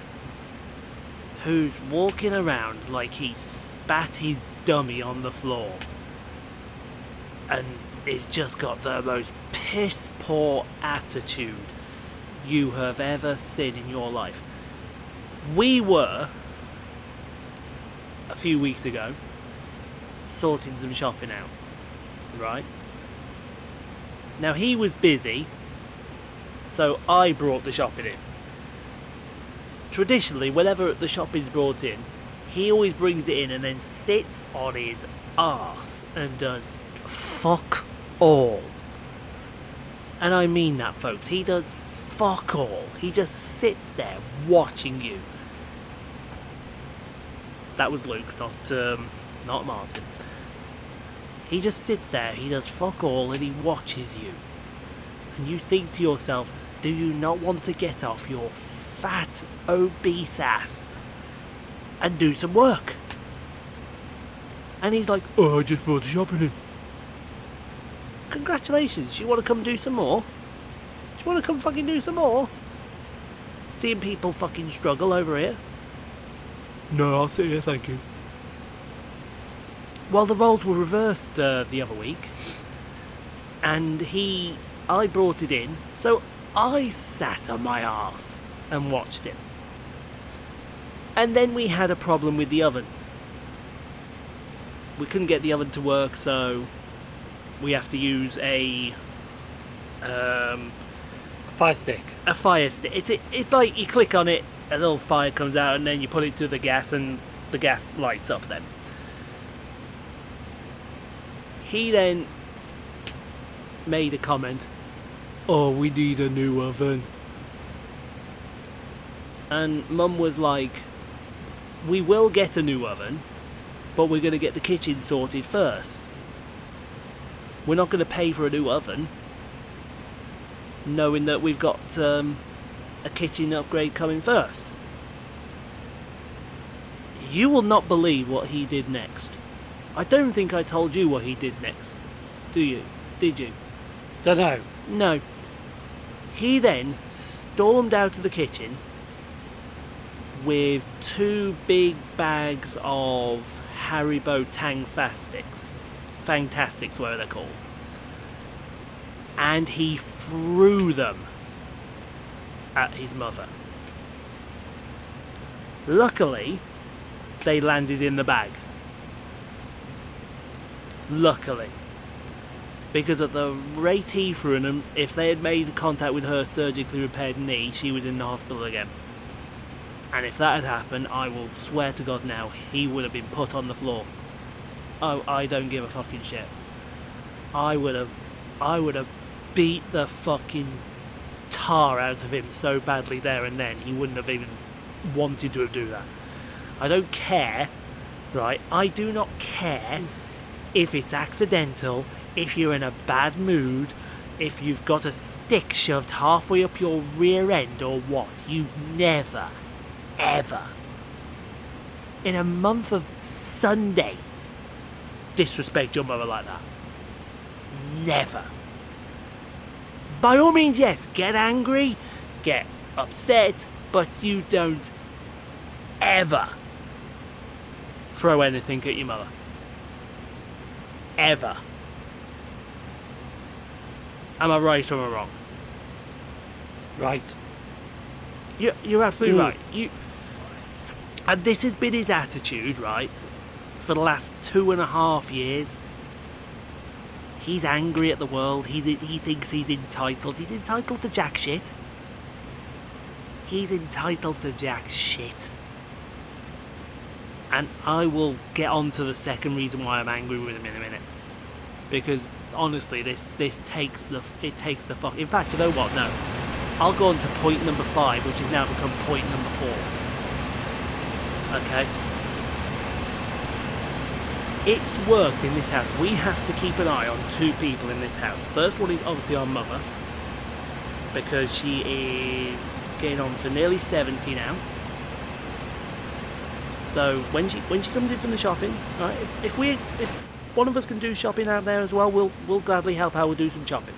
who's walking around like he spat his dummy on the floor and he's just got the most piss poor attitude you have ever seen in your life. We were a few weeks ago sorting some shopping out, right? Now he was busy, so I brought the shopping in. Traditionally, whenever the shopping's brought in, he always brings it in and then sits on his arse and does fuck all. And I mean that, folks. He does fuck all. He just sits there watching you. That was Luke, not Martin. He just sits there, he does fuck all, and he watches you. And you think to yourself, do you not want to get off your fat, obese ass and do some work? And he's like, oh, I just brought the shopping in. Congratulations, you want to come do some more? Do you want to come fucking do some more? Seeing people fucking struggle over here? No, I'll sit here, thank you. Well, the roles were reversed the other week. And I brought it in, so I sat on my arse and watched it. And then we had a problem with the oven. We couldn't get the oven to work, so we have to use a fire stick. A fire stick. It's like you click on it, a little fire comes out, and then you put it to the gas, and the gas lights up then. He then made a comment, oh, we need a new oven. And Mum was like, we will get a new oven, but we're going to get the kitchen sorted first. We're not going to pay for a new oven, knowing that we've got a kitchen upgrade coming first. You will not believe what he did next. I don't think I told you what he did next. Do you? Did you? Don't know. No. He then stormed out of the kitchen with 2 big bags of Haribo Fantastics, whatever they're called, and he threw them at his mother. Luckily, they landed in the bag. Luckily. Because at the rate he threw them, if they had made contact with her surgically repaired knee, she was in the hospital again. And if that had happened, I will swear to God now, he would have been put on the floor. Oh, I don't give a fucking shit. I would have beat the fucking tar out of him so badly there and then, he wouldn't have even wanted to do that. I don't care, right? I do not care if it's accidental, if you're in a bad mood, if you've got a stick shoved halfway up your rear end or what. You never, ever, in a month of Sundays, disrespect your mother like that. Never. By all means, yes, get angry, get upset, but you don't ever throw anything at your mother. Ever. Am I right or am I wrong? Right. You're absolutely right. And this has been his attitude, right, for the last 2.5 years. He's angry at the world. He thinks he's entitled. He's entitled to jack shit. He's entitled to jack shit. And I will get on to the second reason why I'm angry with him in a minute. Because honestly, this takes the fuck. In fact, you know what? No, I'll go on to point number 5, which has now become point number 4. Okay. It's worked in this house. We have to keep an eye on 2 people in this house. First one is obviously our mother, because she is getting on for nearly 70 now. So when she comes in from the shopping, right? If one of us can do shopping out there as well, we'll gladly help her. We'll do some shopping.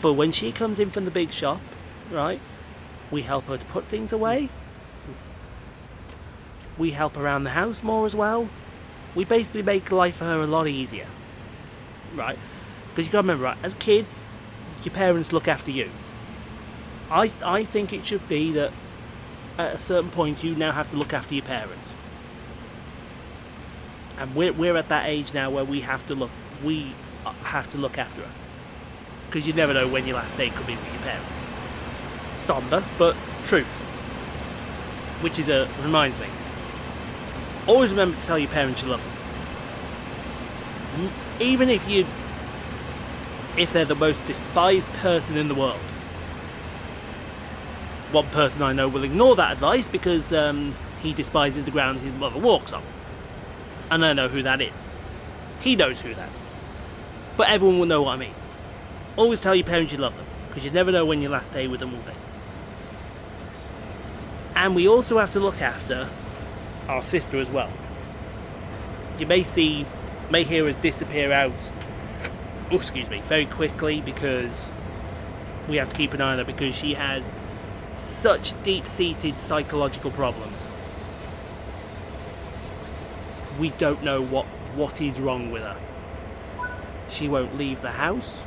But when she comes in from the big shop, right, we help her to put things away. We help around the house more as well. We basically make life for her a lot easier, right? Because you got to remember, right, as kids, your parents look after you. I think it should be that at a certain point you now have to look after your parents. And we're at that age now where we have to look after her. Because you never know when your last day could be with your parents. Somber, but truth. Which reminds me. Always remember to tell your parents you love them. Even if they're the most despised person in the world. One person I know will ignore that advice because he despises the grounds his mother walks on. And I know who that is. He knows who that is. But everyone will know what I mean. Always tell your parents you love them, because you never know when your last day with them will be. And we also have to look after our sister as well. You may hear us disappear out, very quickly, because we have to keep an eye on her, because she has such deep-seated psychological problems. We don't know what is wrong with her. She won't leave the house.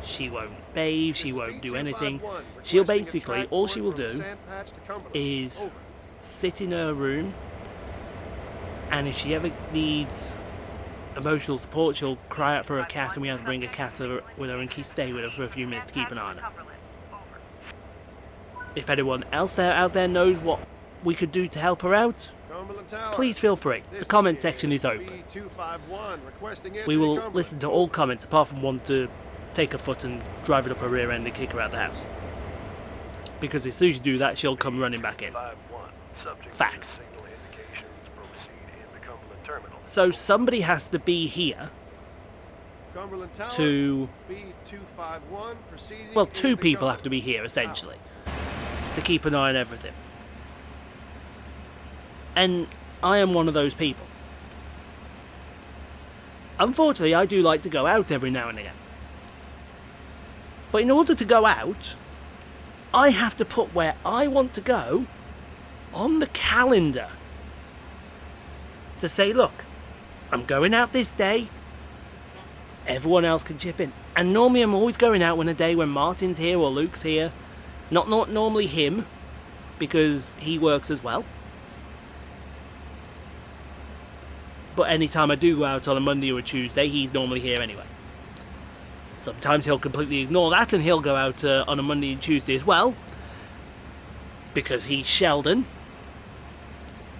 She won't bathe. She won't do anything. She'll basically, all she will do is sit in her room, and if she ever needs emotional support, she'll cry out for her cat, and we have to bring a cat with her and stay with her for a few minutes to keep an eye on her. If anyone else out there knows what we could do to help her out, please feel free. The comment section is open. We will listen to all comments apart from one to take her foot and drive it up her rear end and kick her out of the house. Because as soon as you do that, she'll come running back in. Fact. So somebody has to be here to... Well, 2 people have to be here, essentially, to keep an eye on everything. And I am one of those people. Unfortunately, I do like to go out every now and again. But in order to go out, I have to put where I want to go on the calendar. To say, look, I'm going out this day. Everyone else can chip in. And normally I'm always going out on a day when Martin's here or Luke's here. Not normally him, because he works as well. But anytime I do go out on a Monday or a Tuesday, he's normally here anyway. Sometimes he'll completely ignore that and he'll go out on a Monday and Tuesday as well. Because he's Sheldon.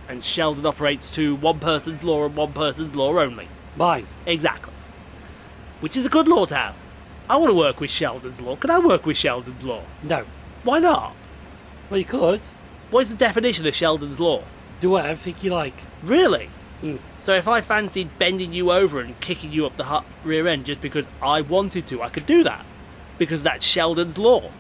And Sheldon operates to one person's law and one person's law only. Mine. Exactly. Which is a good law to have. I want to work with Sheldon's law. Can I work with Sheldon's law? No. Why not? Well, you could. What is the definition of Sheldon's law? Do whatever you like. Really? Mm. So if I fancied bending you over and kicking you up the rear end just because I wanted to, I could do that. Because that's Sheldon's law.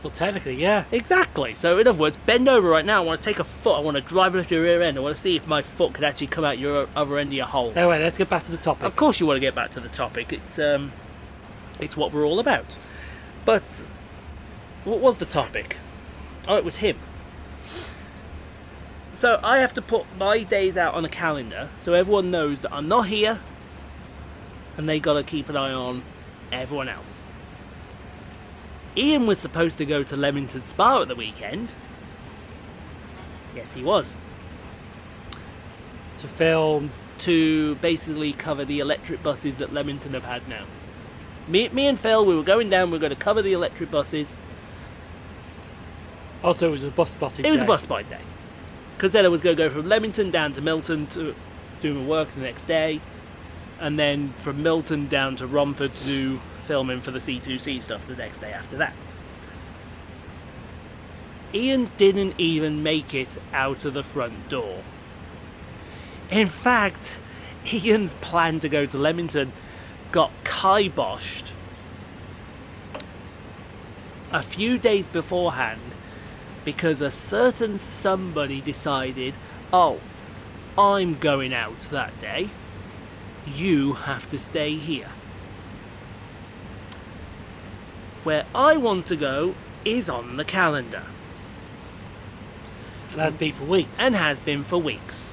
Well, technically, yeah. Exactly. So in other words, bend over right now. I want to take a foot. I want to drive it up your rear end. I want to see if my foot can actually come out your other end of your hole. Anyway, let's get back to the topic. Of course you want to get back to the topic. It's what we're all about. But what was the topic? Oh, it was him. So I have to put my days out on a calendar so everyone knows that I'm not here and they got to keep an eye on everyone else. Ian was supposed to go to Leamington Spa at the weekend. Yes, he was. To film. To basically cover the electric buses that Leamington have had now. Me and Phil, we were going down, we were going to cover the electric buses. Also, it was a bus spotting day. It was day. A bus spotting day. Because then I was going to go from Leamington down to Milton to do my work the next day. And then from Milton down to Romford to do filming for the C2C stuff the next day after that. Ian didn't even make it out of the front door. In fact, Ian's plan to go to Leamington got kiboshed a few days beforehand because a certain somebody decided, oh, I'm going out that day, you have to stay here. Where I want to go is on the calendar. And has been for weeks. And has been for weeks.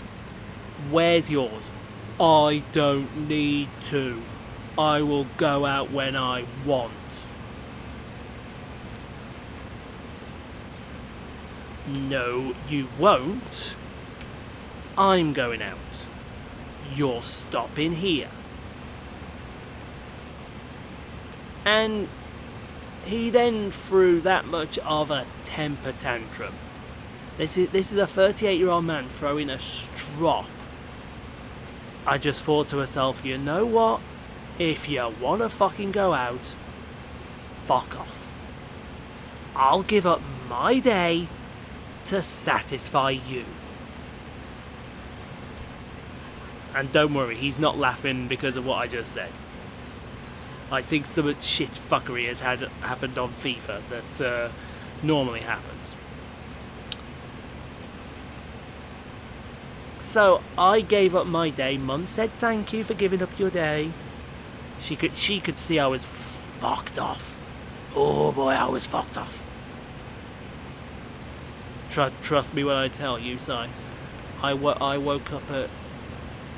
Where's yours? I don't need to. I will go out when I want. No, you won't. I'm going out. You're stopping here. And he then threw that much of a temper tantrum. This is a 38-year-old man throwing a strop. I just thought to myself, you know what? If you want to fucking go out, fuck off. I'll give up my day to satisfy you. And don't worry, he's not laughing because of what I just said. I think some shit fuckery has happened on FIFA that normally happens. So I gave up my day. Mum said thank you for giving up your day. She could see I was fucked off. Oh boy, I was fucked off. Trust me when I tell you, Si. I woke up at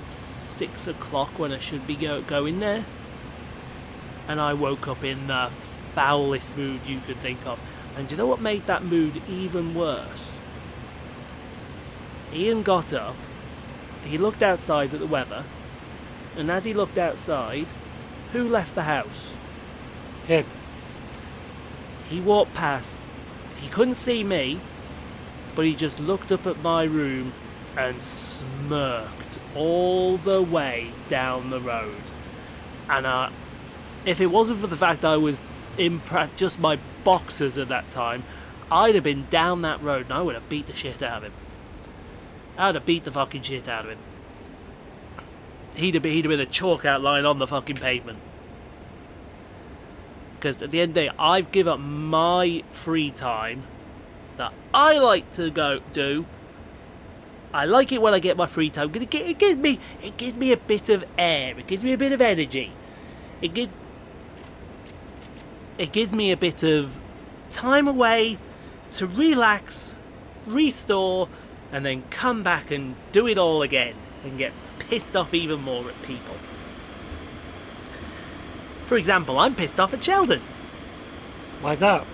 6 o'clock when I should be going there. And I woke up in the foulest mood you could think of. And do you know what made that mood even worse? Ian got up, he looked outside at the weather, and as he looked outside, who left the house? Him. He walked past, he couldn't see me, but he just looked up at my room and smirked all the way down the road. And if it wasn't for the fact I was in just my boxers at that time, I'd have been down that road and I would have beat the shit out of him. I'd have beat the fucking shit out of him. He'd have been a chalk outline on the fucking pavement. Because at the end of the day, I've given up my free time that I like to go do. I like it when I get my free time because it gives me a bit of air. It gives me a bit of energy. it gives me a bit of time away to relax, restore, and then come back and do it all again and get pissed off even more at people. For example, I'm pissed off at Sheldon. Why's that?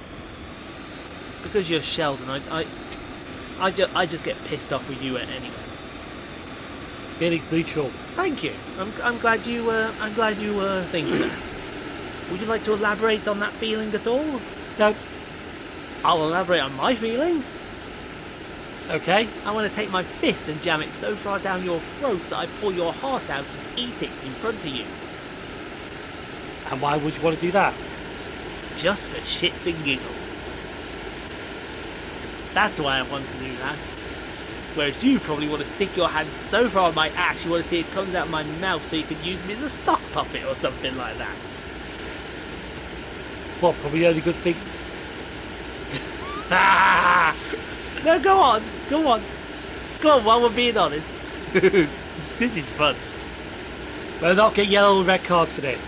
Because you're Sheldon. I just get pissed off with you anyway. Feelings mutual. Thank you. I'm glad you think that. Would you like to elaborate on that feeling at all? No. I'll elaborate on my feeling. Okay. I want to take my fist and jam it so far down your throat that I pull your heart out and eat it in front of you. And why would you want to do that? Just for shits and giggles. That's why I want to do that. Whereas you probably want to stick your hand so far on my ass you want to see it comes out of my mouth so you can use me as a sock puppet or something like that. Well, probably the only good thing. No, go on. Go on while we're being honest. This is fun. We'll not get yellow or red cards for this.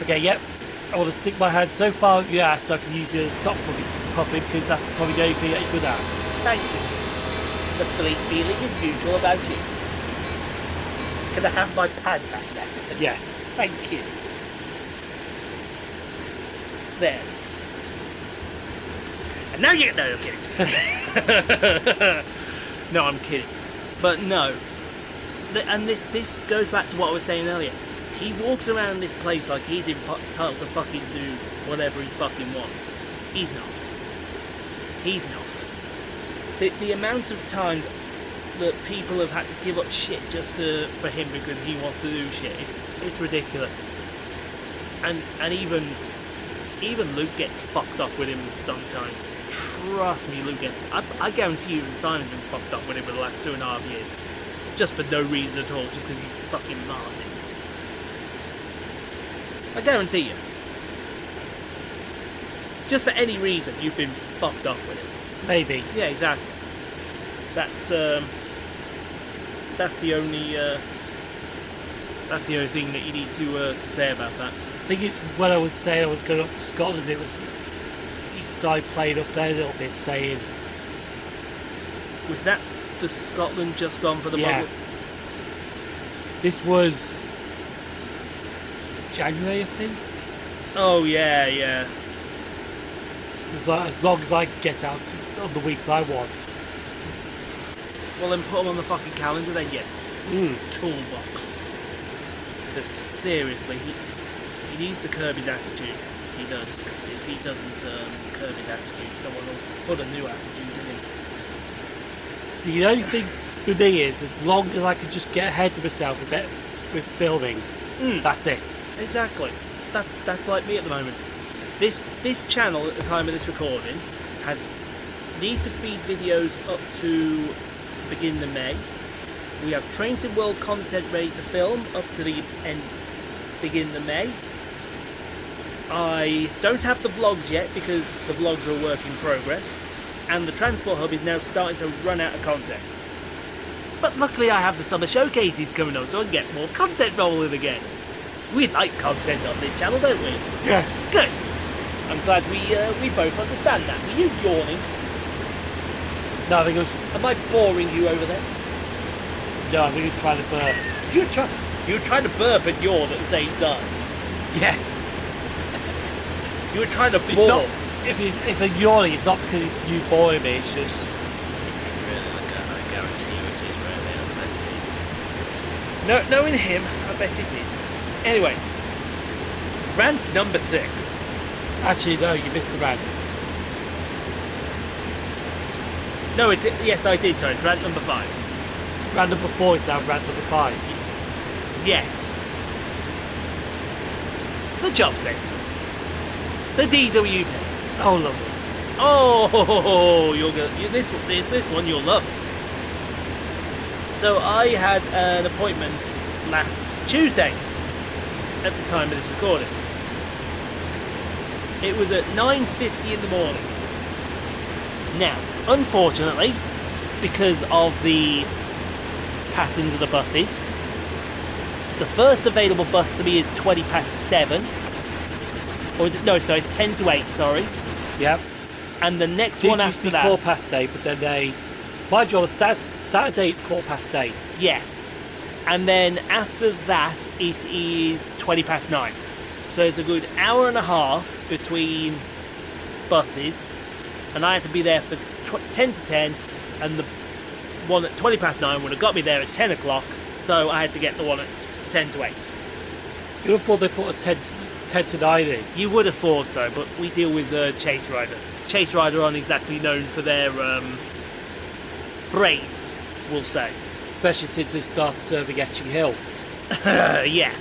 Okay, yep. I want to stick my hand so far up your ass so I can use your sock puppet because that's probably the only thing that you're good at. Thank you. The feeling is mutual about you. Can I have my pad back then? Yes. Thank you. There. And now you... No, I'm kidding. No, I'm kidding. But no. And this goes back to what I was saying earlier. He walks around this place like he's entitled to fucking do whatever he fucking wants. He's not. He's not. The amount of times that people have had to give up shit just for him because he wants to do shit, it's ridiculous. And even Luke gets fucked off with him sometimes. Trust me, Luke gets... I guarantee you Simon's been fucked up with him for the last 2.5 years. Just for no reason at all, just because he's fucking Martin. I guarantee you. Just for any reason, you've been fucked off with him. Maybe. Yeah, exactly. That's the only thing that you need to say about that. I think it's when I was saying I was going up to Scotland, it was he started playing up there a little bit, saying. Was that the Scotland just gone for the bubble? This was January, I think. Oh yeah. It was like as long as I could get out on the weeks I want. Well, then put him on the fucking calendar then, yeah. Toolbox. Because seriously, he needs to curb his attitude. He does. Because if he doesn't curb his attitude, someone will put a new attitude in him. See, the only thing with me is, as long as I can just get ahead of myself a bit with filming, that's it. Exactly. That's like me at the moment. This channel at the time of this recording has Need for Speed videos up to the beginning of May. We have Train Sim World content ready to film up to the beginning of May. I don't have the vlogs yet because the vlogs are a work in progress, and the Transport Hub is now starting to run out of content. But luckily I have the summer showcases coming up so I can get more content rolling again. We like content on this channel, don't we? Yes. Good. I'm glad we both understand that. Were you yawning? No, I think it was. Am I boring you over there? No, I think he was trying to burp. You were trying to burp and yawn at the same time. Yes. You were trying to It's bore. not, if I'm yawning, it's not because you boring me, it's just... It is really, I guarantee you it is really, I bet it is. Knowing him, I bet it is. Anyway, rant number 6. Actually, no, you missed the rant. No, yes I did, sorry, it's rant number 5. Rant number 4 is now rant number 5. Yes. The job centre. The DWP. Oh, lovely. Oh, this one you'll love. So I had an appointment last Tuesday at the time of this recording. It was at 9:50 in the morning. Now, unfortunately, because of the patterns of the buses. The first available bus to me is 7:20. Or is it? No, sorry, it's 10 to 8, sorry. Yep. And the next It one used to after be that... 8:15, but then they... Mind you, on a Saturday it's 8:15. Yeah. And then after that, it is 9:20. So it's a good hour and a half between buses. And I had to be there for 10 to 10. And the one at 9:20 would have got me there at 10 o'clock. So I had to get the one at 10 to 8. You would have thought they put a 10 to 9 in. You would have thought so, but we deal with Chase Rider. Chase Rider aren't exactly known for their brains, we'll say. Especially since they started serving Etching Hill. Yeah,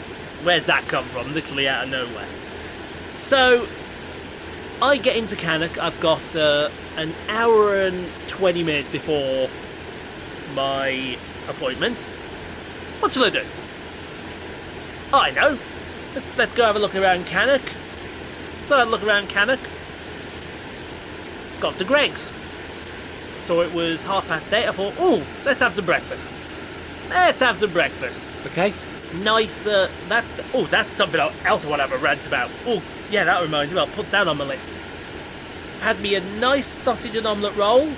where's that come from? Literally out of nowhere. So, I get into Cannock. I've got an hour and 20 minutes before my appointment. What shall I do? I know. Let's go have a look around Cannock. So I had a look around Cannock. Got to Greg's. So it was 8:30. I thought, oh, let's have some breakfast. Let's have some breakfast. Okay. Nice, that's something else I want to have a rant about. Oh, yeah, that reminds me. I'll put that on my list. Had me a nice sausage and omelette roll.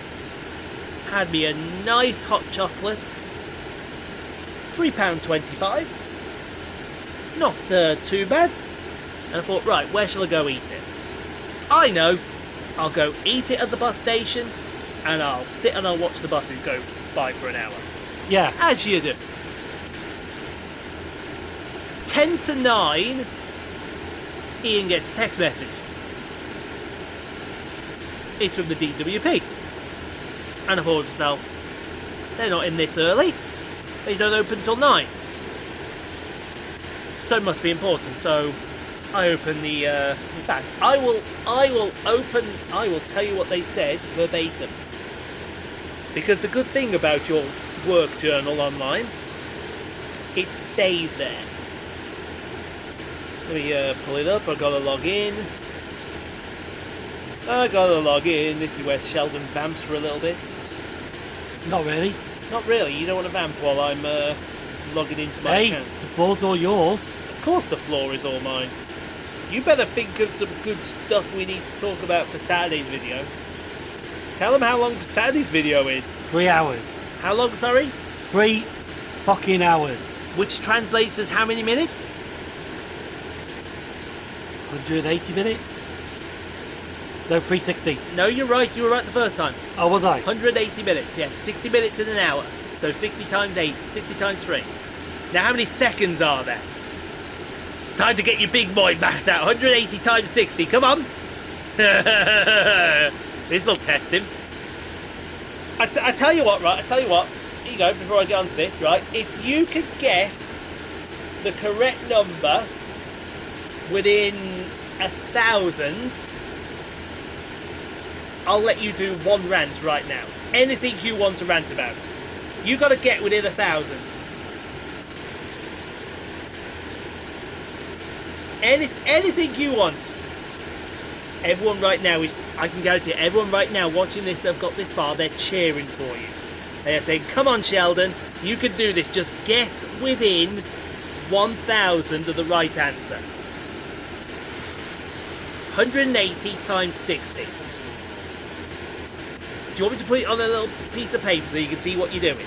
Had me a nice hot chocolate. £3.25. Not too bad. And I thought, right, where shall I go eat it? I know. I'll go eat it at the bus station, and I'll sit and I'll watch the buses go by for an hour. Yeah. As you do. 10 to 9, Ian gets a text message. It's from the DWP. And I thought to myself, they're not in this early. They don't open till 9. So it must be important. So I open the in fact I will tell you what they said verbatim. Because the good thing about your work journal online, it stays there. Let me pull it up. I've got to log in. This is where Sheldon vamps for a little bit. Not really. Not really. You don't want to vamp while I'm logging into my account. The floor's all yours. Of course the floor is all mine. You better think of some good stuff we need to talk about for Saturday's video. Tell them how long Saturday's video is. 3 hours. How long, sorry? 3 fucking hours. Which translates as how many minutes? 180 minutes? No, 360. No, you're right. You were right the first time. Oh, was I? 180 minutes, yes. 60 minutes in an hour. So 60 times 8, 60 times 3. Now, how many seconds are there? It's time to get your big boy maths out. 180 times 60. Come on. This'll test him. I tell you what, right? I tell you what. Here you go, before I get onto this, right? If you could guess the correct number within 1,000... I'll let you do one rant right now. Anything you want to rant about. You got to get within 1,000. Anything you want. Everyone right now is, I can guarantee it, everyone right now watching this that have got this far, they're cheering for you. They're saying, come on Sheldon, you can do this. Just get within 1,000 of the right answer. 180 times 60. Do you want me to put it on a little piece of paper so you can see what you're doing?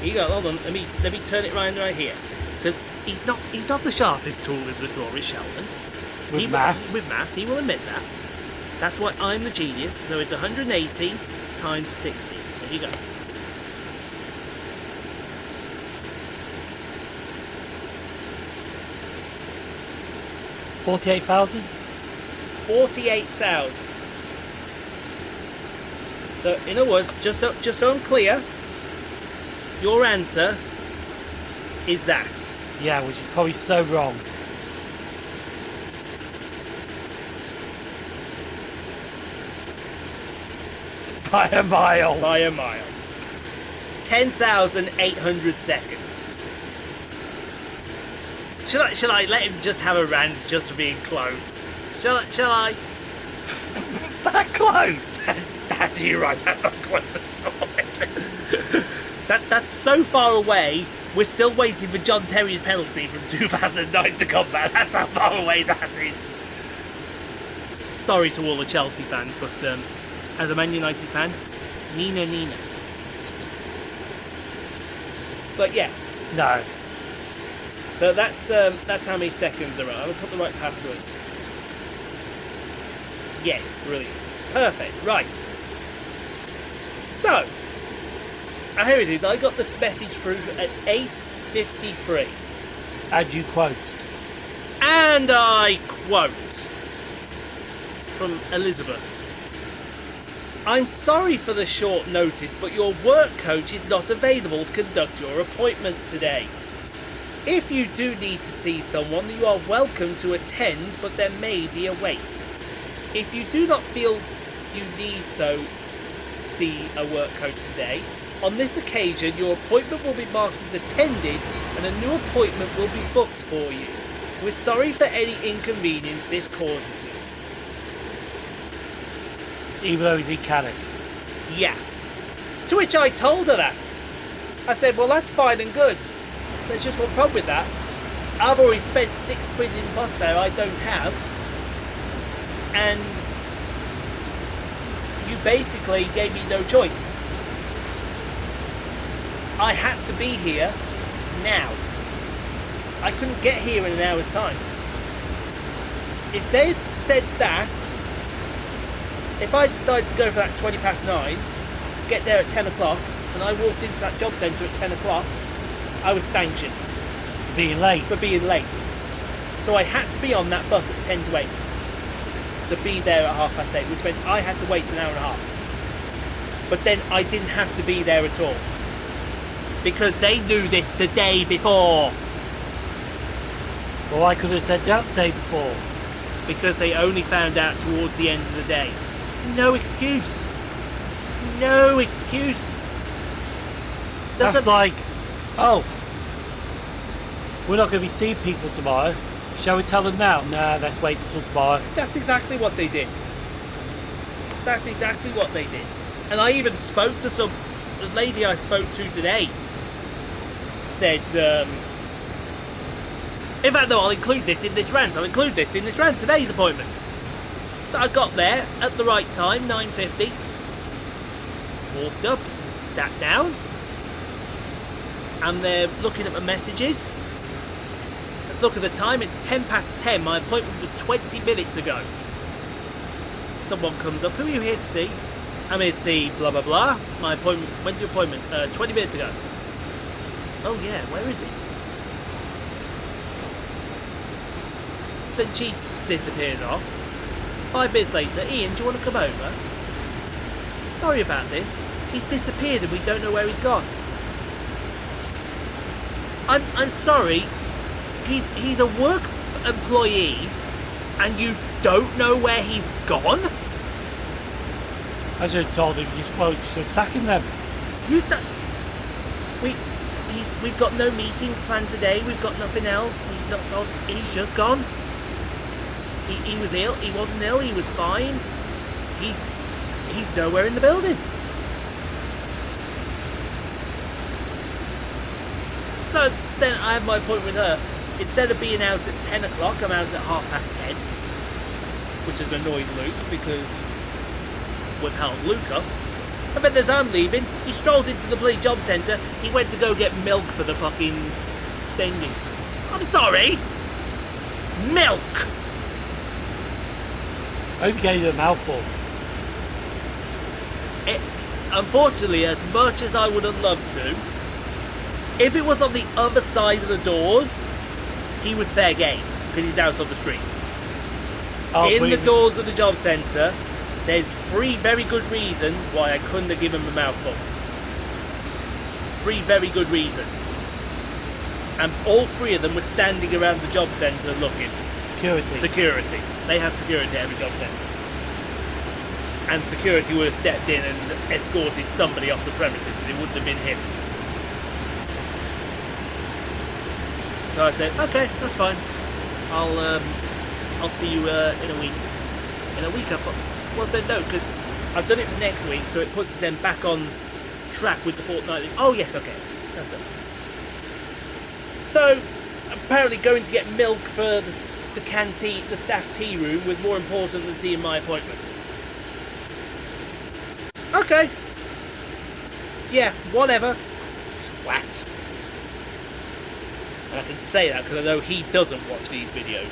Here you go, hold on, let me turn it right here. Because he's not the sharpest tool in the drawer, is Sheldon. With maths? With maths, he will admit that. That's why I'm the genius. So it's 180 times 60. There you go. $48,000? 48,000. So, in other words, just so I'm clear, your answer is that. Yeah, which is probably so wrong. By a mile. By a mile. 10,800 seconds. Shall I let him just have a rant just for being close? Shall I? That close? That's you right, that's not close at all, is it? That's so far away. We're still waiting for John Terry's penalty from 2009 to come back. That's how far away that is. Sorry to all the Chelsea fans, but as a Man United fan, Nina. But yeah, No. so that's how many seconds there are. I'm gonna put the right password. Yes, brilliant, perfect. Right. So, here it is. I got the message through at 8:53, And you quote. and I quote from Elizabeth. I'm sorry for the short notice, but your work coach is not available to conduct your appointment today. If you do need to see someone, you are welcome to attend, but there may be a wait. If you do not feel you need so see a work coach today, on this occasion your appointment will be marked as attended and a new appointment will be booked for you. We're sorry for any inconvenience this causes you. Even though he's Icanic. Yeah. To which I told her that. I said, well, that's fine and good. There's just one problem with that. I've already spent £6 in bus fare I don't have. And you basically gave me no choice. I had to be here now. I couldn't get here in an hour's time. If they had said that, if I decided to go for that 9:20, get there at 10 o'clock, and I walked into that job centre at 10 o'clock, I was sanctioned For being late. for being late. So I had to be on that bus at 10 to 8 to be there at 8:30, which meant I had to wait an hour and a half. But then I didn't have to be there at all, because they knew this the day before. Well, I could have said that the day before. Because they only found out towards the end of the day. No excuse. No excuse. That's like, oh, we're not going to be seeing people tomorrow. Shall we tell them now? Nah, let's wait until tomorrow. That's exactly what they did. That's exactly what they did. And I even spoke to the lady I spoke to today. Said, in fact, no, I'll include this in this rant. Today's appointment. So I got there at the right time, 9:50. Walked up, sat down. And they're looking at my messages. Let's look at the time. It's 10:10. My appointment was 20 minutes ago. Someone comes up. Who are you here to see? I'm here to see blah blah blah. My appointment. When's your appointment? 20 minutes ago. Oh yeah, where is it? Then she disappeared off. 5 minutes later, Ian, do you want to come over? Sorry about this. He's disappeared and we don't know where he's gone. I'm sorry. He's a work employee and you don't know where he's gone? I should have told him you should sack him then. You don't... We've got no meetings planned today. We've got nothing else. He's not gone. He's just gone. He was ill. He wasn't ill. He was fine. He's nowhere in the building. So then I have my appointment with her. Instead of being out at 10 o'clock, I'm out at 10:30, which has annoyed Luke because we've held Luke up. I bet as I'm leaving, he strolls into the bloody job centre. He went to go get milk for the fucking thingy. I'm sorry. Milk. I hope you gave him a mouthful. Unfortunately, as much as I would have loved to, if it was on the other side of the doors, he was fair game because he's out on the street. In the doors of the job centre, there's 3 very good reasons why I couldn't have given him a mouthful. 3 very good reasons. And all 3 of them were standing around the job centre looking. Security. They have security at every job centre. And security would have stepped in and escorted somebody off the premises and it wouldn't have been him. So I said, okay, that's fine. I'll see you in a week. In a week I thought, well, I said no, because I've done it for next week, so it puts us then back on track with the fortnightly. Oh yes, okay, that's it. So apparently, going to get milk for the canteen, the staff tea room, was more important than seeing my appointment. Okay. Yeah, whatever. Twat. And I can say that because I know he doesn't watch these videos.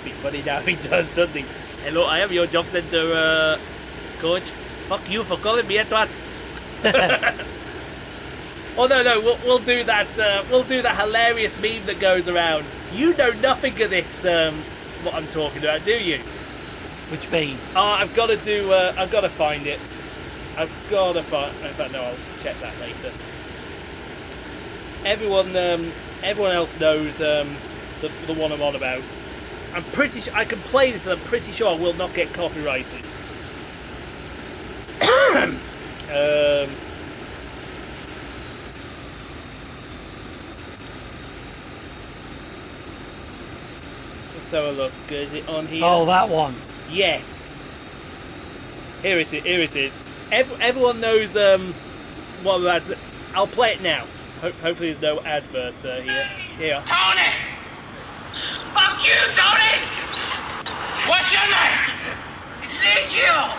Be funny now if he does, doesn't he? Hello, I am your job centre coach. Fuck you for calling me a twat. Oh no, we'll do that. We'll do that hilarious meme that goes around. You know nothing of this. What I'm talking about, do you? Which meme? Oh, I've got to do. I've got to find it. I've got to find. In fact, no, I'll check that later. Everyone else knows the one I'm on about. I'm pretty sure I can play this, and I'm pretty sure I will not get copyrighted. Let's have a look. Is it on here? Oh, that one. Yes. Here it is. Here it is. Everyone knows what I'm about to. I'll play it now. Hopefully there's no advert here. Here. Tony! Fuck you, Tony! What's your name? Ezekiel!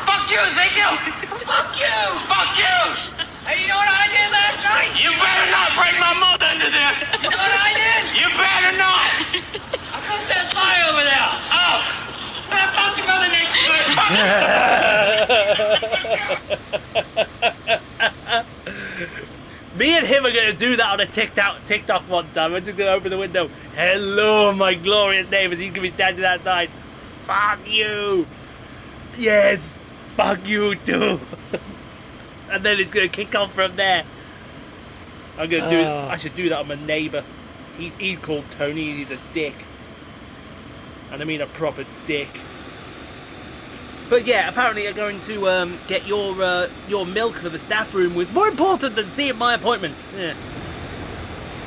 Fuck you, Ezekiel! Fuck you! Fuck you! Hey, you know what I did last night? You better not bring my mother into this! You know what I did? You better not! I put that fire over there! Oh! And I found some other next to it! Me and him are going to do that on a TikTok one time. I'm just going to open the window. Hello, my glorious neighbours. He's going to be standing outside. Fuck you. Yes. Fuck you too. And then it's going to kick off from there. I'm going to do it. I should do that on my neighbour. He's called Tony. He's a dick. And I mean a proper dick. But yeah, apparently you're going to get your milk for the staff room was more important than seeing my appointment. Yeah.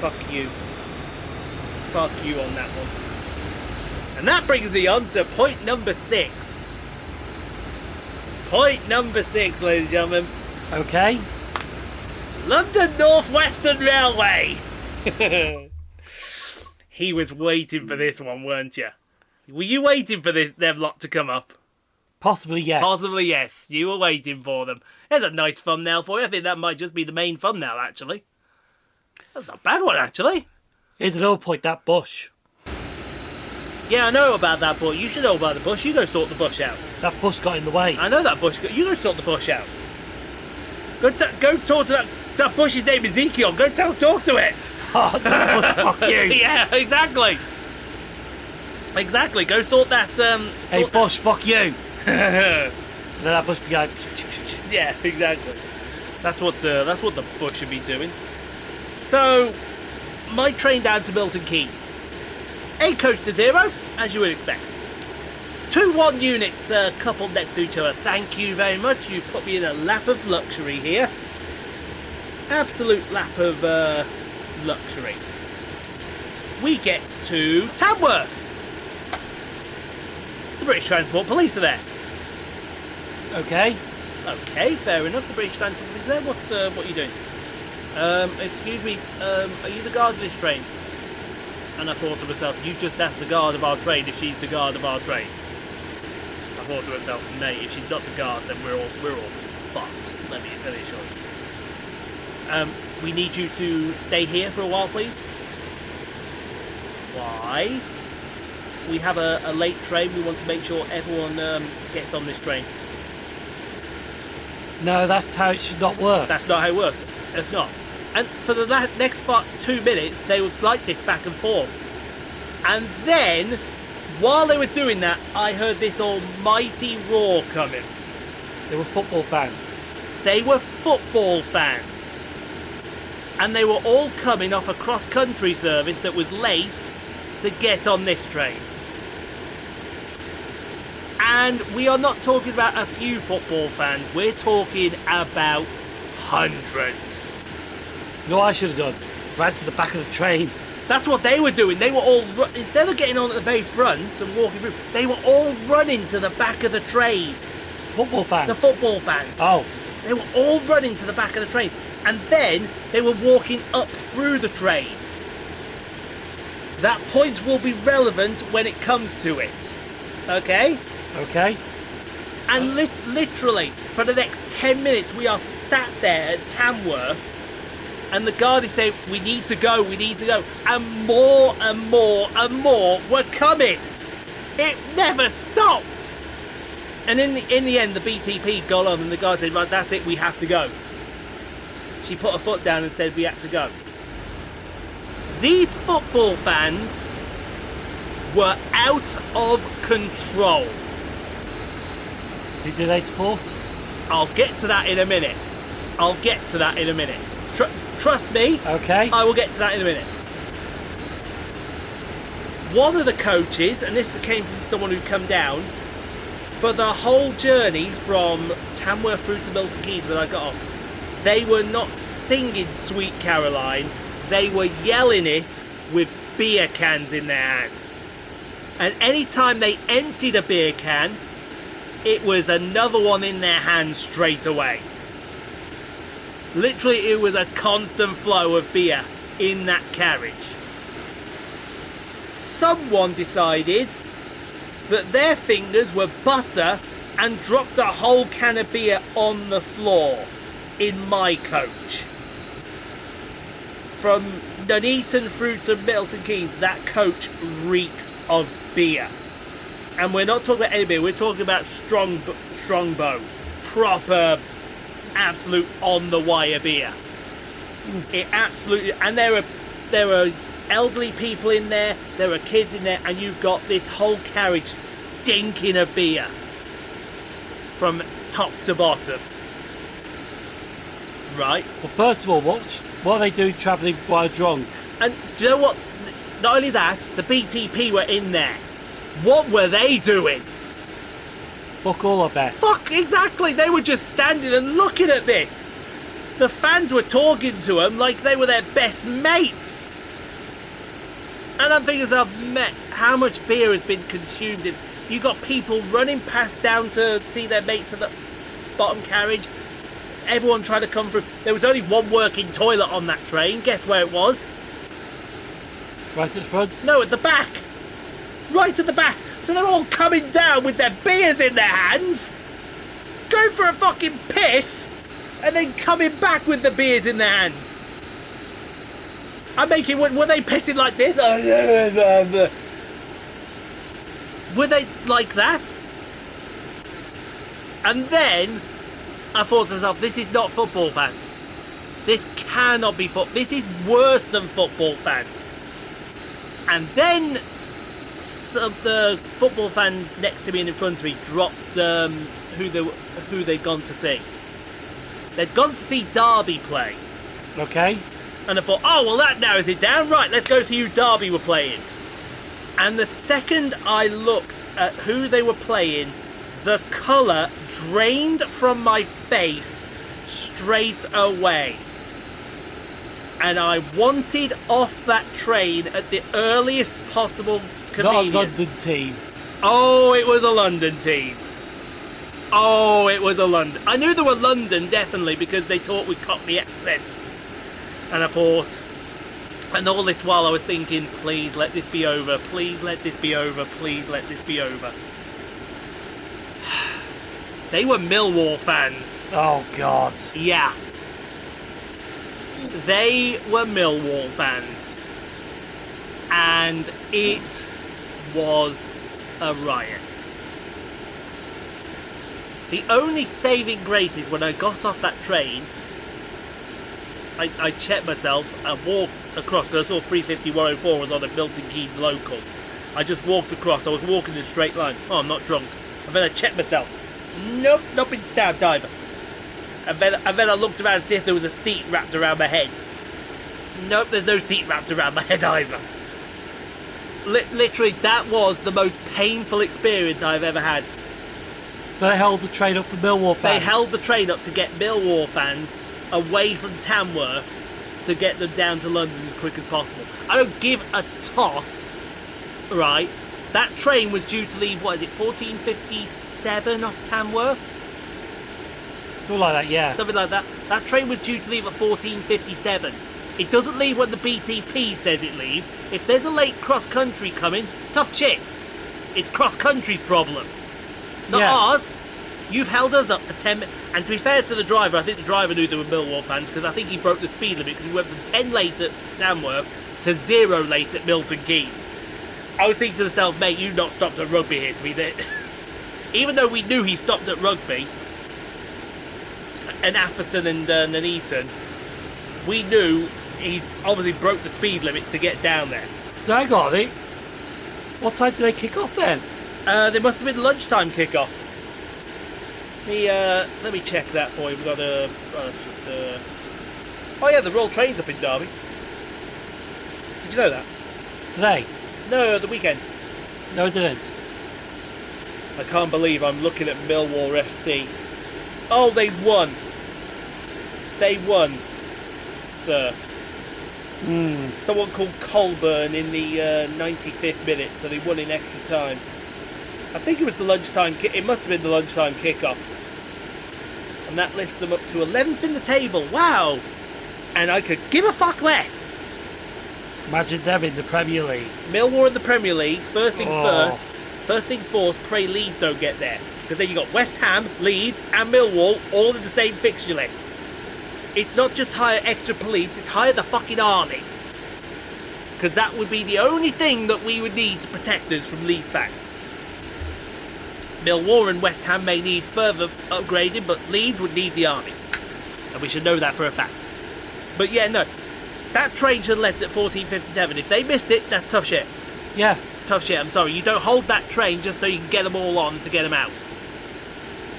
Fuck you. Fuck you on that one. And that brings me on to point number 6. Point number 6, ladies and gentlemen. Okay. London North Western Railway. He was waiting for this one, weren't you? Were you waiting for them lot to come up? Possibly yes. Possibly yes. You were waiting for them. There's a nice thumbnail for you. I think that might just be the main thumbnail, actually. That's not a bad one, actually. Here's another point, that bush. Yeah, I know about that bush. You should know about the bush. You go sort the bush out. That bush got in the way. I know that bush. You go sort the bush out. Go talk to that bush's name is Ezekiel. Go talk to it. Oh, no, fuck you. Yeah, exactly. Exactly. Go sort that. Hey, bush, fuck you. And then that bush began. Yeah, exactly. That's what the bush should be doing. So, my train down to Milton Keynes. A coach to 0, as you would expect. 2 1 units coupled next to each other. Thank you very much. You've put me in a lap of luxury here. Absolute lap of luxury. We get to Tamworth. The British Transport Police are there. Okay. Okay, fair enough. The British Transport Police are there. What are you doing? Excuse me. Are you the guard of this train? And I thought to myself, you just asked the guard of our train if she's the guard of our train. I thought to myself, mate, if she's not the guard, then we're all fucked. Let me assure you. We need you to stay here for a while, please. Why? We have a late train. We want to make sure everyone gets on this train. No, that's how it should not work. That's not how it works. It's not. And for the next 2 minutes, they would like this back and forth. And then, while they were doing that, I heard this almighty roar coming. They were football fans. They were football fans. And they were all coming off a cross-country service that was late to get on this train. And we are not talking about a few football fans. We're talking about hundreds. You know what I should have done? Ran to the back of the train. That's what they were doing. They were all, instead of getting on at the very front and walking through, they were all running to the back of the train. Football fans? The football fans. Oh. They were all running to the back of the train. And then they were walking up through the train. That point will be relevant when it comes to it. Okay? Okay. And literally, for the next 10 minutes, we are sat there at Tamworth, and the guard is saying, we need to go, we need to go. And more and more and more were coming. It never stopped. And in the end, the BTP got on, and the guard said, right, that's it, we have to go. She put her foot down and said we had to go. These football fans were out of control. Who do they support? I'll get to that in a minute. I'll get to that in a minute. Trust me. Okay. I will get to that in a minute. One of the coaches, and this came from someone who'd come down, for the whole journey from Tamworth through to Milton Keynes when I got off, they were not singing Sweet Caroline, they were yelling it with beer cans in their hands. And any time they emptied a beer can, it was another one in their hands straight away. Literally, it was a constant flow of beer in that carriage. Someone decided that their fingers were butter and dropped a whole can of beer on the floor in my coach. From Nuneaton through to Milton Keynes, that coach reeked of beer. And we're not talking about any beer, we're talking about Strongbow. Proper, absolute on-the-wire beer. It absolutely... And there are elderly people in there, there are kids in there, and you've got this whole carriage stinking of beer. From top to bottom. Right? Well, first of all, what are they doing travelling while drunk? And do you know what? Not only that, the BTP were in there. What were they doing? Fuck all, I bet. Fuck, exactly. They were just standing and looking at this. The fans were talking to them like they were their best mates. And I'm thinking to myself, how much beer has been consumed in... You got people running past down to see their mates at the bottom carriage. Everyone trying to come through. There was only one working toilet on that train. Guess where it was? Right at the front? No, at the back. Right at the back. So they're all coming down with their beers in their hands, going for a fucking piss, and then coming back with the beers in their hands. I'm making... Were they pissing like this? Were they like that? And then I thought to myself, this is not football fans. This cannot be football. This is worse than football fans. And then some of the football fans next to me and in front of me dropped who they'd gone to see. They'd gone to see Derby play. Okay. And I thought, oh, well, that narrows it down. Right, let's go see who Derby were playing. And the second I looked at who they were playing, the colour drained from my face straight away. And I wanted off that train at the earliest possible convenience. Not a London team. Oh, it was a London team. Oh, it was a London. I knew they were London, definitely, because they talked with Cockney accents. And I thought... And all this while I was thinking, please let this be over, please let this be over, please let this be over. They were Millwall fans. Oh, God. Yeah. They were Millwall fans. And it was a riot. The only saving grace is when I got off that train, I checked myself and walked across, because I saw 350 104 was on at Milton Keynes local. I just walked across, I was walking in a straight line. Oh, I'm not drunk. And then I checked myself. Nope, not been stabbed either. And then I looked around to see if there was a seat wrapped around my head. Nope, there's no seat wrapped around my head either. Literally, that was the most painful experience I've ever had. So they held the train up for Millwall fans? They held the train up to get Millwall fans away from Tamworth to get them down to London as quick as possible. I don't give a toss, right? That train was due to leave, what is it, 14:57 off Tamworth? Something like that, yeah. Something like that. That train was due to leave at 14:57. It doesn't leave when the BTP says it leaves. If there's a late cross-country coming, tough shit. It's cross-country's problem, not ours. You've held us up for 10 minutes. And to be fair to the driver, I think the driver knew they were Millwall fans because I think he broke the speed limit because he went from 10 late at Tamworth to 0 late at Milton Keynes. I was thinking to myself, mate, you've not stopped at rugby here to be there. Even though we knew he stopped at rugby and Atherstone and Nuneaton, we knew he obviously broke the speed limit to get down there. So I got it. What time did they kick off then? There must have been lunchtime kick-off. Let me check that for you. We've got a... Oh yeah, the Royal Train's up in Derby. Did you know that? Today? No, the weekend. No, I didn't. I can't believe I'm looking at Millwall FC. Oh, they won. They won, sir. Someone called Colburn in the 95th minute, so they won in extra time. I think it was the lunchtime it must have been the lunchtime kickoff. And that lifts them up to 11th in the table. Wow! And I could give a fuck less. Imagine them in the Premier League. Millwall in the Premier League, first things first. First things first, pray Leeds don't get there. Because then you got West Ham, Leeds and Millwall all in the same fixture list. It's not just hire extra police, it's hire the fucking army. Because that would be the only thing that we would need to protect us from Leeds fans. Millwall and West Ham may need further upgrading, but Leeds would need the army. And we should know that for a fact. But yeah, no. That train should have left at 14:57. If they missed it, that's tough shit. Yeah. Tough shit, I'm sorry. You don't hold that train just so you can get them all on to get them out.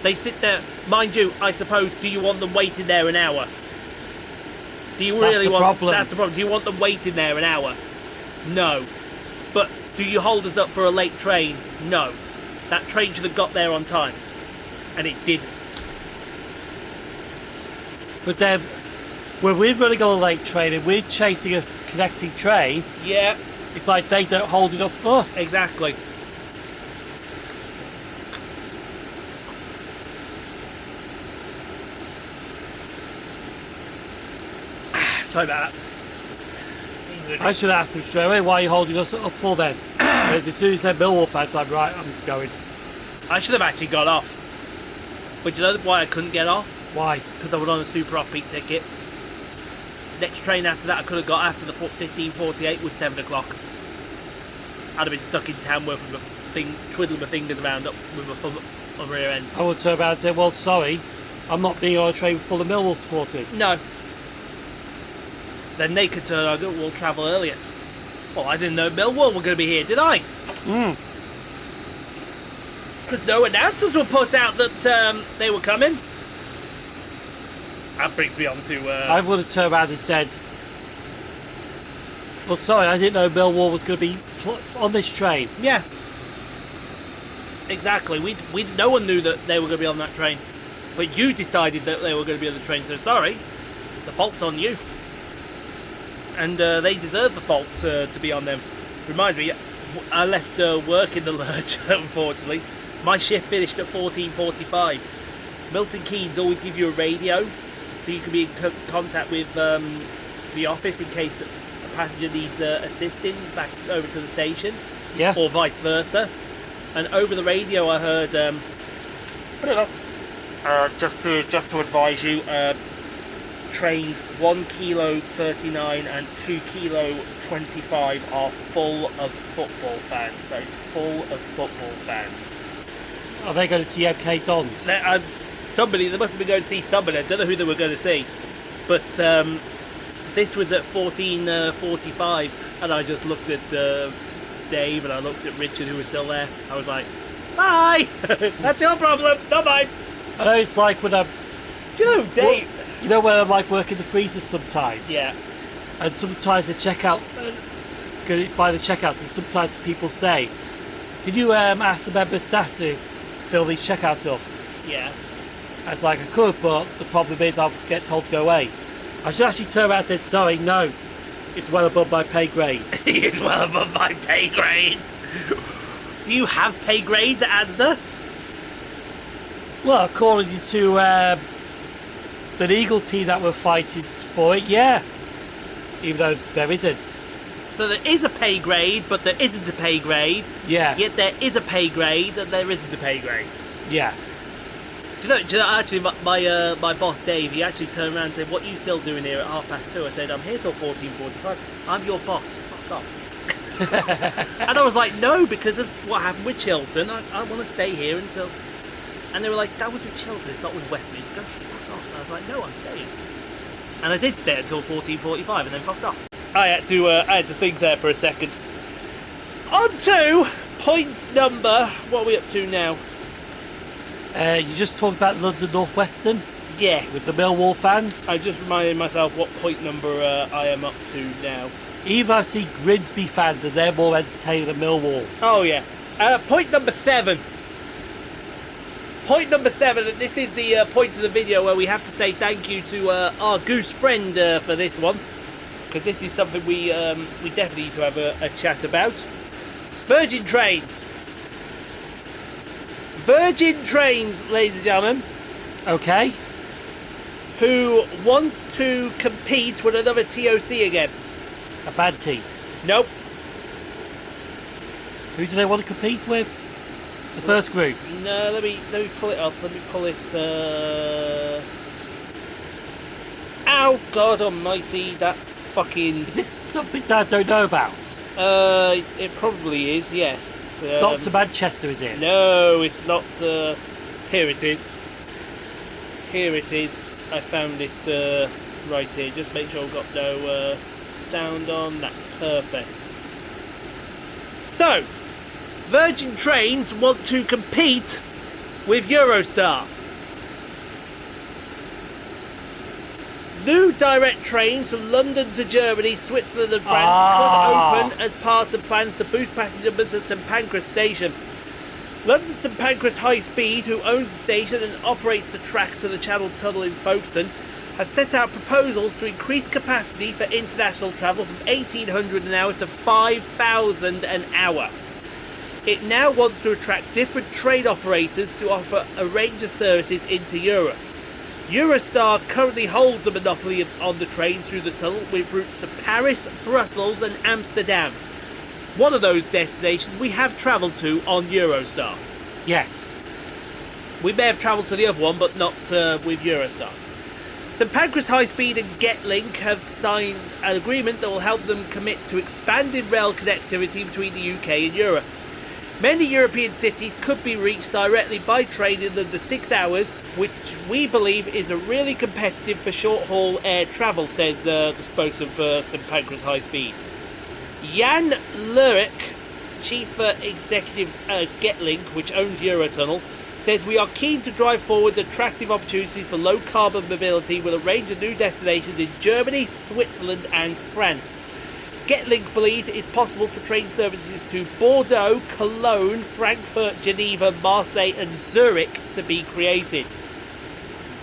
They sit there. Mind you, I suppose, do you want them waiting there an hour? Do you really want... Problem. That's the problem. Do you want them waiting there an hour? No. But do you hold us up for a late train? No. That train should have got there on time. And it didn't. But then, when we're running on a late train and we're chasing a connecting train, yeah, it's like they don't hold it up for us. Exactly. Sorry about that. I should ask them straight away, why are you holding us up for then? As soon as they're Millwall fans, I'm right, I'm going. I should have actually got off. But you know why I couldn't get off? Why? Because I was on a super off-peak ticket. Next train after that I could have got after the 15:48 was 7 o'clock. I'd have been stuck in Tamworth with twiddling my fingers around up with my thumb on my rear end. I would turn around and say, well, sorry, I'm not being on a train full of Millwall supporters. No. Then they could turn around and go, we'll travel earlier. Well, I didn't know Millwall were going to be here, did I? Because no announcements were put out that they were coming. That brings me on to... I would have turned around and said, well, sorry, I didn't know Millwall was going to be on this train. Yeah. Exactly. No one knew that they were going to be on that train. But you decided that they were going to be on the train, so sorry. The fault's on you. And they deserve the fault to be on them. Reminds me, I left work in the lurch, unfortunately. My shift finished at 14:45. Milton Keynes always give you a radio, so you can be in contact with the office in case a passenger needs assisting back over to the station. Yeah. Or vice versa. And over the radio I heard, just to advise you, trains 1 kilo 39 and 2 kilo 25 are full of football fans. So it's full of football fans. Are they going to see MK Dons? They must have been going to see somebody. I don't know who they were going to see. But this was at 14:45, and I just looked at Dave and I looked at Richard, who was still there. I was like, bye! That's your problem, not mine. I know it's like when I'm... Do you know, Dave... You know when I'm like working the freezers sometimes? Yeah. And sometimes the checkout... by the checkouts, and sometimes people say, can you ask the member staff to fill these checkouts up? Yeah. And it's like, I could, but the problem is I'll get told to go away. I should actually turn around and say, sorry, no. It's well above my pay grade. It's well above my pay grade. Do you have pay grades at Asda? Well, according to the legal team that were fighting for it, yeah. Even though there isn't. So there is a pay grade, but there isn't a pay grade. Yeah. Yet there is a pay grade, and there isn't a pay grade. Yeah. Do you know actually, my boss Dave, he actually turned around and said, "What are you still doing here at 2:30?" I said, "I'm here till 14:45. I'm your boss. Fuck off." And I was like, "No, because of what happened with Chilton, I want to stay here until." And they were like, "That was with Chilton. It's not with Westminster. Go fuck off." And I was like, "No, I'm staying." And I did stay until 14:45, and then fucked off. I had to think there for a second. On to point number. What are we up to now? You just talked about London North Western Yes. with the Millwall fans. I just reminded myself what point number I am up to now. Even I see Grimsby fans and they're more entertaining than Millwall. Oh yeah. Point number 7. Point number 7, and this is the point of the video where we have to say thank you to our goose friend for this one, because this is something we definitely need to have a chat about. Virgin Trains. Virgin Trains, ladies and gentlemen, Okay. who wants to compete with another TOC again. Avanti. Nope. Who do they want to compete with? The first group. No, let me pull it up. Let me pull it. Ow, God Almighty! That fucking. Is this something that I don't know about? It probably is. Yes. It's not to Manchester, is it? No, it's not. Here it is. Here it is. I found it right here. Just make sure I've got no sound on. That's perfect. So, Virgin Trains want to compete with Eurostar. New direct trains from London to Germany, Switzerland and France could open as part of plans to boost passenger numbers at St Pancras Station. London St Pancras High Speed, who owns the station and operates the track to the Channel Tunnel in Folkestone, has set out proposals to increase capacity for international travel from 1,800 an hour to 5,000 an hour. It now wants to attract different train operators to offer a range of services into Europe. Eurostar currently holds a monopoly on the trains through the tunnel, with routes to Paris, Brussels and Amsterdam. One of those destinations we have travelled to on Eurostar. Yes. We may have travelled to the other one, but not with Eurostar. St Pancras High Speed and Getlink have signed an agreement that will help them commit to expanded rail connectivity between the UK and Europe. Many European cities could be reached directly by train in under 6 hours, which we believe is a really competitive for short-haul air travel, says the spokesman for St Pancras High Speed. Jan Lurick, chief executive at Getlink, which owns Eurotunnel, says we are keen to drive forward attractive opportunities for low-carbon mobility with a range of new destinations in Germany, Switzerland and France. Getlink believes it is possible for train services to Bordeaux, Cologne, Frankfurt, Geneva, Marseille and Zurich to be created.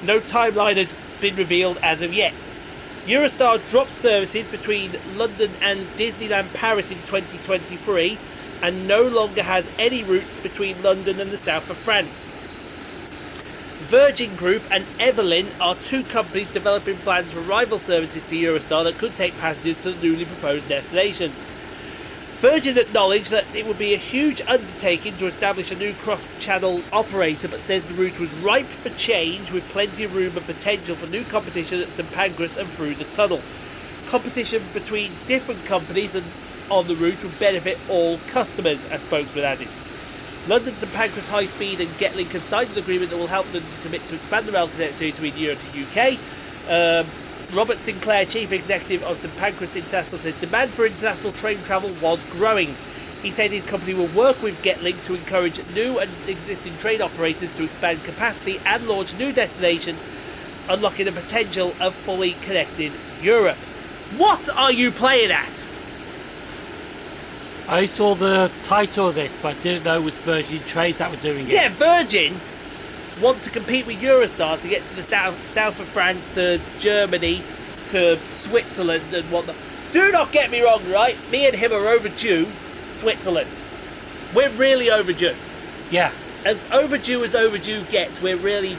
No timeline has been revealed as of yet. Eurostar dropped services between London and Disneyland Paris in 2023 and no longer has any routes between London and the south of France. Virgin Group and Evelyn are two companies developing plans for rival services to Eurostar that could take passengers to the newly proposed destinations. Virgin acknowledged that it would be a huge undertaking to establish a new cross-channel operator, but says the route was ripe for change with plenty of room and potential for new competition at St Pancras and through the tunnel. Competition between different companies and on the route would benefit all customers, a spokesman added. London St Pancras High Speed and Getlink have signed an agreement that will help them to commit to expand the rail connectivity between Europe and UK. Robert Sinclair, chief executive of St Pancras International, says demand for international train travel was growing. He said his company will work with Getlink to encourage new and existing train operators to expand capacity and launch new destinations, unlocking the potential of fully connected Europe. What are you playing at? I saw the title of this, but I didn't know it was Virgin Trains that were doing it. Yeah, Virgin want to compete with Eurostar to get to the south of France, to Germany, to Switzerland and whatnot. Do not get me wrong, right? Me and him are overdue Switzerland. We're really overdue. Yeah. As overdue gets, we're really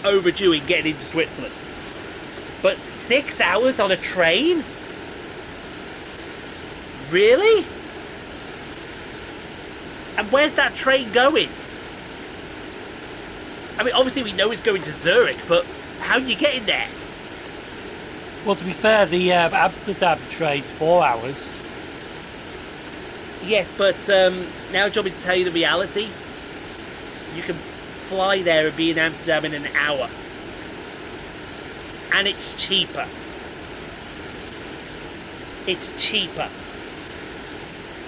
overdue in getting into Switzerland. But 6 hours on a train? Really? And where's that train going? I mean, obviously we know it's going to Zurich, but how are you getting there? Well, to be fair, the Amsterdam train's 4 hours. Yes, but now do you want me to tell you the reality? You can fly there and be in Amsterdam in an hour. And it's cheaper. It's cheaper.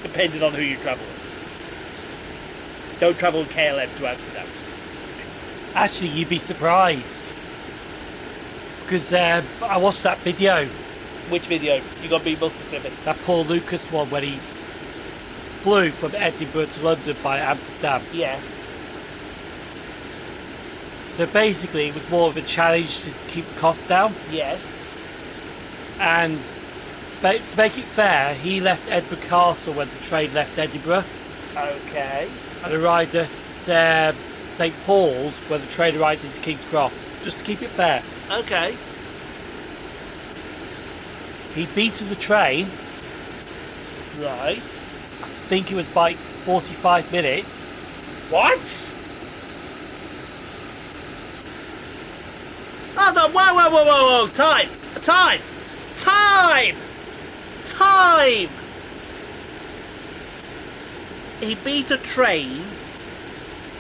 Depending on who you travel with. Don't travel with KLM to Amsterdam. Actually, you'd be surprised. Because I watched that video, Which video? You got to be more specific. that Paul Lucas one, when he flew from Edinburgh to London by Amsterdam. Yes. So basically, it was more of a challenge to keep the costs down. Yes. And to make it fair, he left Edinburgh Castle when the train left Edinburgh Okay. and arrived at St Paul's when the train arrived into King's Cross. Just to keep it fair. Okay. He beaten the train, Right. I think it was by 45 minutes. What? Hold on, whoa, time! He beat a train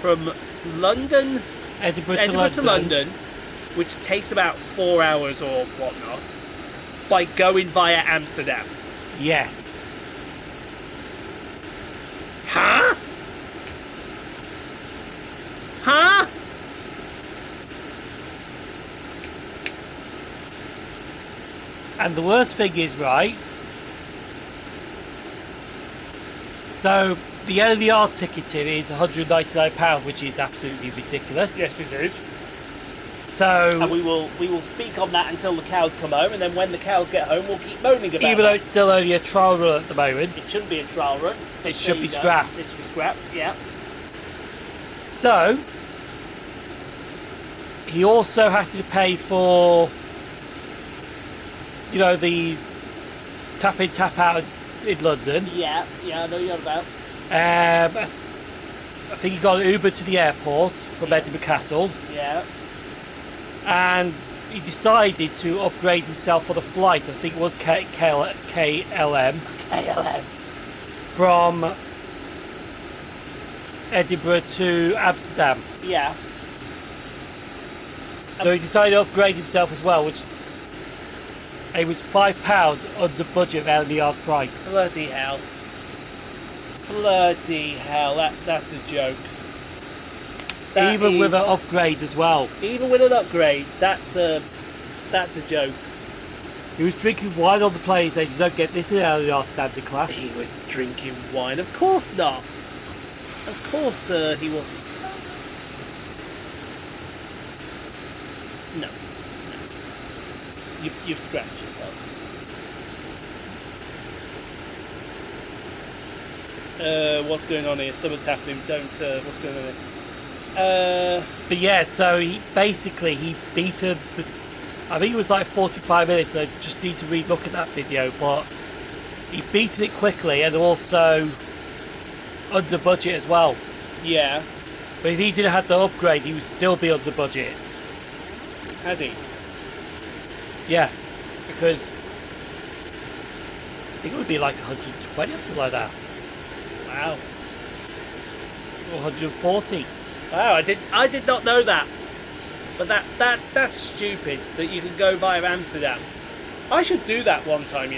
from London, Edinburgh to London, which takes about 4 hours or whatnot, by going via Amsterdam. Yes. Huh? Huh? And the worst thing is, right, so the LDR ticketing is £199, which is absolutely ridiculous. Yes, it is. So, And we will speak on that until the cows come home, and then when the cows get home, we'll keep moaning about even though it. it's still only a trial run at the moment, It shouldn't be a trial run. it should be There you go. scrapped. It should be scrapped, yeah. So, he also had to pay for, the tap in, tap out in London. Yeah, I know you're on about. I think he got an Uber to the airport from Edinburgh Castle, Yeah. and he decided to upgrade himself for the flight. I think it was KLM KLM. from Edinburgh to Amsterdam. Yeah. So he decided to upgrade himself as well, which it was £5 under budget of LDR's price. Bloody hell. Bloody hell. That's a joke. That Even with is- an upgrade as well. Even with an upgrade, that's a joke. He was drinking wine on the plane. He said, "You don't get this in LDR standard class." He was drinking wine. Of course not. Of course he wasn't. No. You've scratched yourself. What's going on here? Something's happening. What's going on here? But yeah, so he beaten the. I think it was like 45 minutes. So I just need to re-look at that video, but he beaten it quickly and also under budget as well. Yeah. But if he didn't have the upgrade, he would still be under budget. Had he? Yeah, because I think it would be like 120 or something like that, Wow. or 140. Wow, I did not know that. But that's stupid that you can go via Amsterdam. I should do that one time,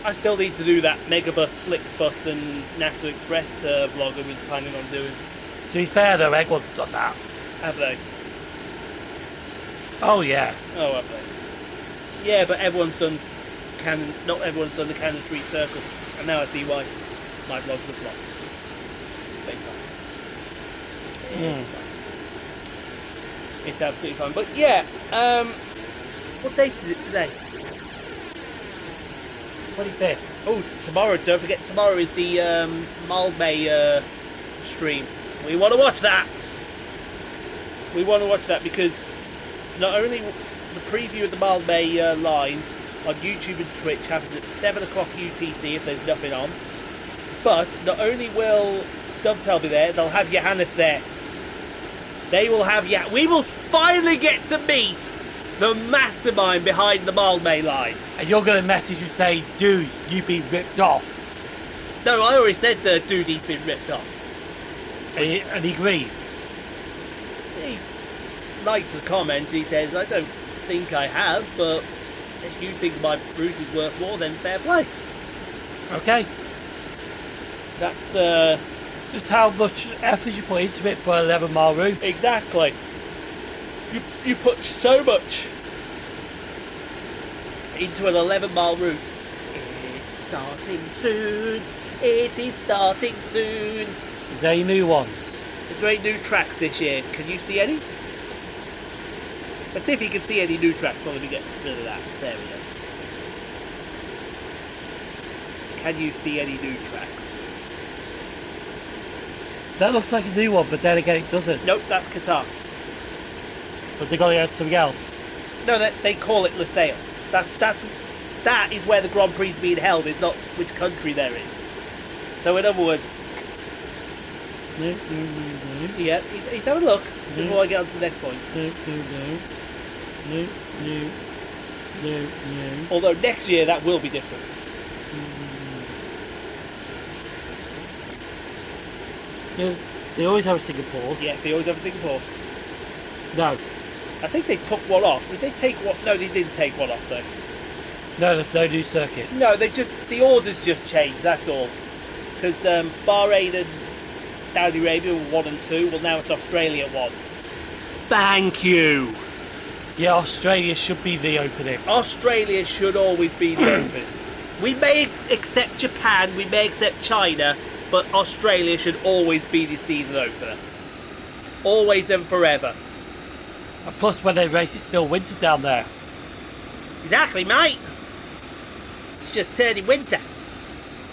I still need to do that Megabus, Flixbus and National Express vlog I was planning on doing. To be fair though, everyone's done that. Have they? Oh yeah. Oh, have they? Yeah, but not everyone's done the Cannon Street Circle. And now I see why my vlogs have flopped. But it's fine. It's fine. It's absolutely fine. But yeah, what date is it today? 25th. Oh, tomorrow, don't forget, tomorrow is the Maldmay stream. We want to watch that. We want to watch that because not only the preview of the Mildmay line on YouTube and Twitch happens at 7 o'clock UTC if there's nothing on, but not only will Dovetail be there, they'll have Johannes there. They will have we will finally get to meet the mastermind behind the Mildmay line. And you're going to message and say, dude, you've been ripped off. No, I already said, dude, he's been ripped off. And he agrees. He liked the comment. He says, I don't think I have, but if you think my route is worth more, then fair play. Okay. That's just how much effort you put into it for an 11-mile route. Exactly. You put so much into an 11-mile route. It's starting soon. It is starting soon. Is there any new ones? Is there any new tracks this year? Can you see any? Let's see if you can see any new tracks. Let me get rid of that. There we go. Can you see any new tracks? That looks like a new one, but then again it doesn't. Nope, that's Qatar. But they got to get something else. No, they call it Lusail. That is where the Grand Prix is being held. It's not which country they're in. So in other words, yeah, he's having a look before I get on to the next point. Although next year that will be different. They always have a Singapore. Yes, they always have a Singapore. No. I think they took one off. Did they take one? No, they didn't take one off, so. No, there's no new circuits. No, the orders just changed, that's all. Because Bahrain and Saudi Arabia were 1 and 2, well now it's Australia 1. Thank you! Yeah, Australia should be the opening. Australia should always be the opening. We may accept Japan, we may accept China, but Australia should always be the season opener. Always and forever. And plus when they race it's still winter down there. Exactly, mate. It's just turning winter.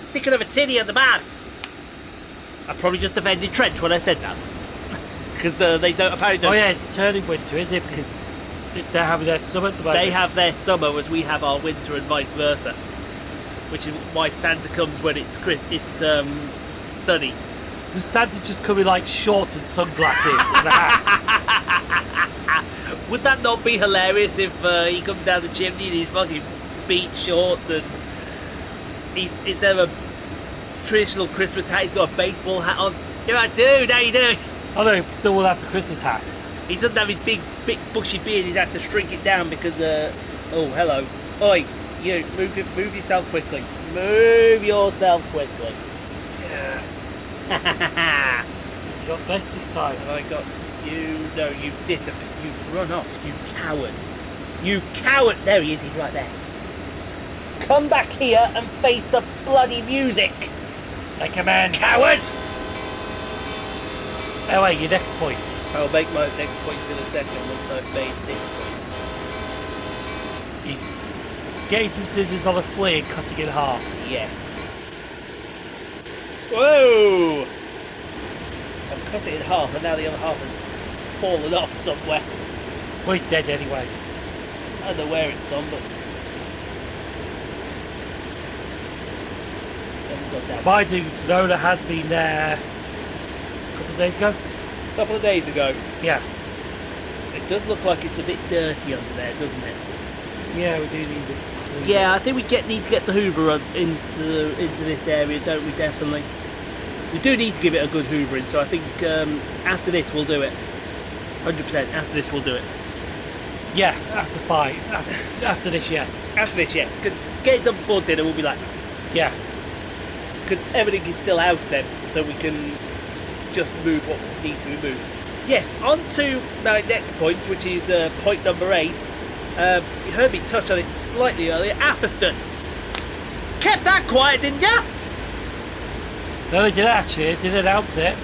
Sticking of a tinny on the man. I probably just offended Trent when I said that. Because they apparently don't... Oh yeah, it's turning winter, isn't it? Because they're having their summer at the moment. They have their summer as we have our winter and vice versa. Which is why Santa comes when it's sunny. Does Santa just come in like shorts and sunglasses and a hat? Would that not be hilarious if he comes down the chimney in his fucking beach shorts and instead of a traditional Christmas hat, he's got a baseball hat on? You're right, dude, how you doing? Oh no, still will have the Christmas hat. He doesn't have his big bushy beard, he's had to shrink it down because, oh, hello. Oi, you, move yourself quickly. Move yourself quickly. Yeah. You got best this time. Have I got you? No, you've disappeared. You've run off, you coward. You coward! There he is, he's right there. Come back here and face the bloody music! Like a man. Coward! Anyway, your next point. I'll make my next point in a second once I've made this point. He's getting some scissors on a flea and cutting it in half. Yes. Whoa! I've cut it in half and now the other half has fallen off somewhere. Well, he's dead anyway. I don't know where it's gone, but... Mind you, Lola has been there a couple of days ago. A couple of days ago. Yeah. It does look like it's a bit dirty under there, doesn't it? Yeah, we do need it. Yeah, I think we need to get the Hoover into this area, don't we? Definitely. We do need to give it a good hoovering, so I think after this we'll do it. 100%. After this we'll do it. Yeah, after 5. After this, yes. After this, yes. Because get it done before dinner, we'll be like, yeah. Because everything is still out then, so we can just move what needs to be moved. Yes, on to my next point, which is point number 8. You heard me touch on it slightly earlier. Atherstone. Kept that quiet, didn't ya? No, they did actually. They did announce it.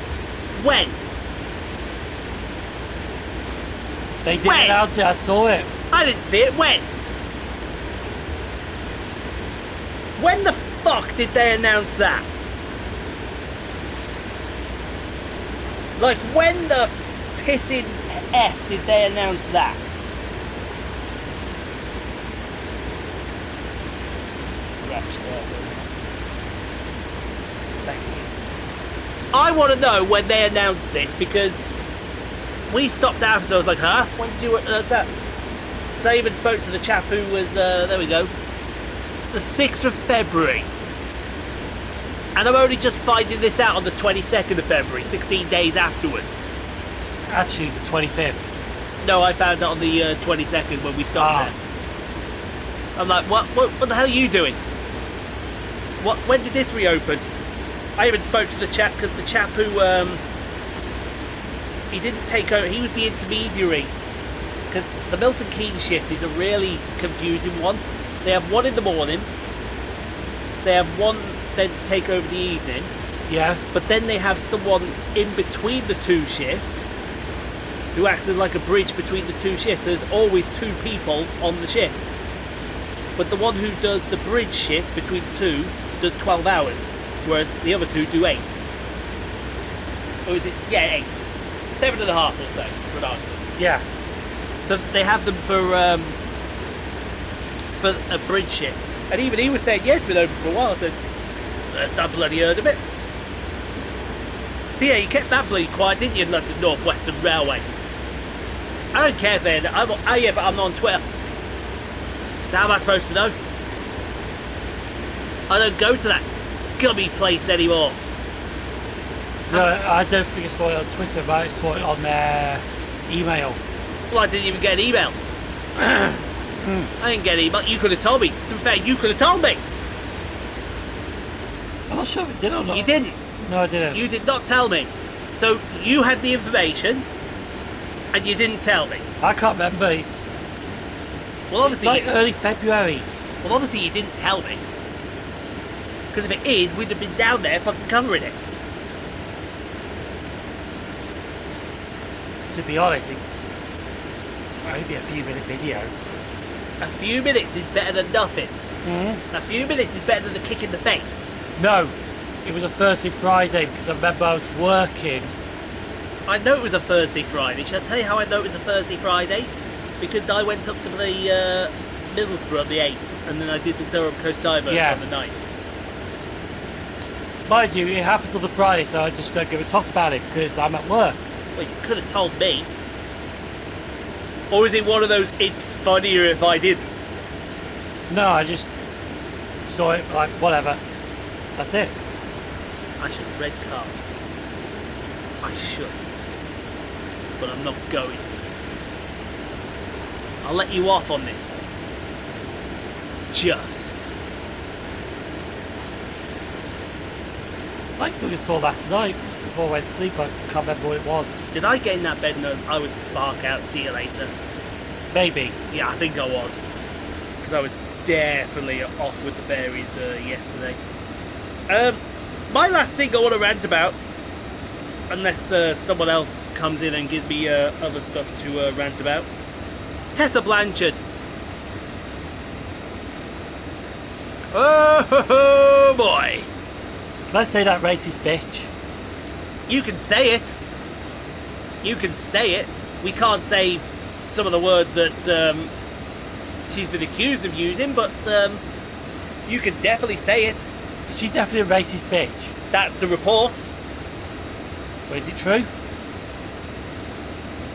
When? They did announce it. I saw it. I didn't see it. When? When the fuck did they announce that? Like, when the pissing F did they announce that? actually. Thank you. I want to know when they announced this, because we stopped after, so I was like, huh? When did you that? So I even spoke to the chap who was, there we go, the 6th of February. And I'm only just finding this out on the 22nd of February, 16 days afterwards. Actually, the 25th. No, I found it on the 22nd when we started. I'm like, what the hell are you doing? When did this reopen? I even spoke to the chap, because the chap who, he didn't take over, he was the intermediary. Because the Milton Keynes shift is a really confusing one. They have one in the morning, they have one then to take over the evening, Yeah. but then they have someone in between the two shifts who acts as like a bridge between the two shifts. There's always two people on the shift, but the one who does the bridge shift between the two does 12 hours, whereas the other two do 8. Or is it? Yeah, 8. 7.5 or so, for an argument. Yeah. So they have them for a bridge shift. And even he was saying, yeah, it's been open for a while. I said, first I bloody heard of it. So yeah, you kept that bloody quiet, didn't you, London North Western Railway? I don't care then. Oh yeah, but I'm on Twitter. So how am I supposed to know? I don't go to that scummy place anymore. No, I don't think I saw it on Twitter, but I saw it on their email. Well, I didn't even get an email. I didn't get an email. You could have told me. To be fair, you could have told me. I'm not sure if it did or not. You didn't. No, I didn't. You did not tell me. So you had the information, and you didn't tell me. I can't remember. Well, It's obviously, like early February. well, obviously you didn't tell me. Because if it is, we'd have been down there fucking covering it. To be honest, it might be a few minute video. A few minutes is better than nothing. Mm-hmm. A few minutes is better than a kick in the face. No, it was a Thursday, Friday, because I remember I was working. I know it was a Thursday, Friday. Shall I tell you how I know it was a Thursday, Friday? Because I went up to the Middlesbrough on the 8th, and then I did the Durham Coast Divers Yeah. on the 9th. Mind you, it happens on the Friday, so I just don't give a toss about it because I'm at work. Well, you could have told me. Or is it one of those, it's funnier if I didn't? No, I just saw it, like, whatever. That's it. I should red card. I should. But I'm not going to. I'll let you off on this one. Just. It's like something I saw last night before I went to sleep. I can't remember what it was. Did I get in that bed and I was spark out, see you later? Maybe. Yeah, I think I was. Because I was definitely off with the fairies yesterday. My last thing I want to rant about, unless someone else comes in and gives me other stuff to rant about. Tessa Blanchard. Oh boy. Can I say that racist bitch? You can say it. You can say it. We can't say some of the words that she's been accused of using, but you can definitely say it. She's definitely a racist bitch. That's the report. But is it true?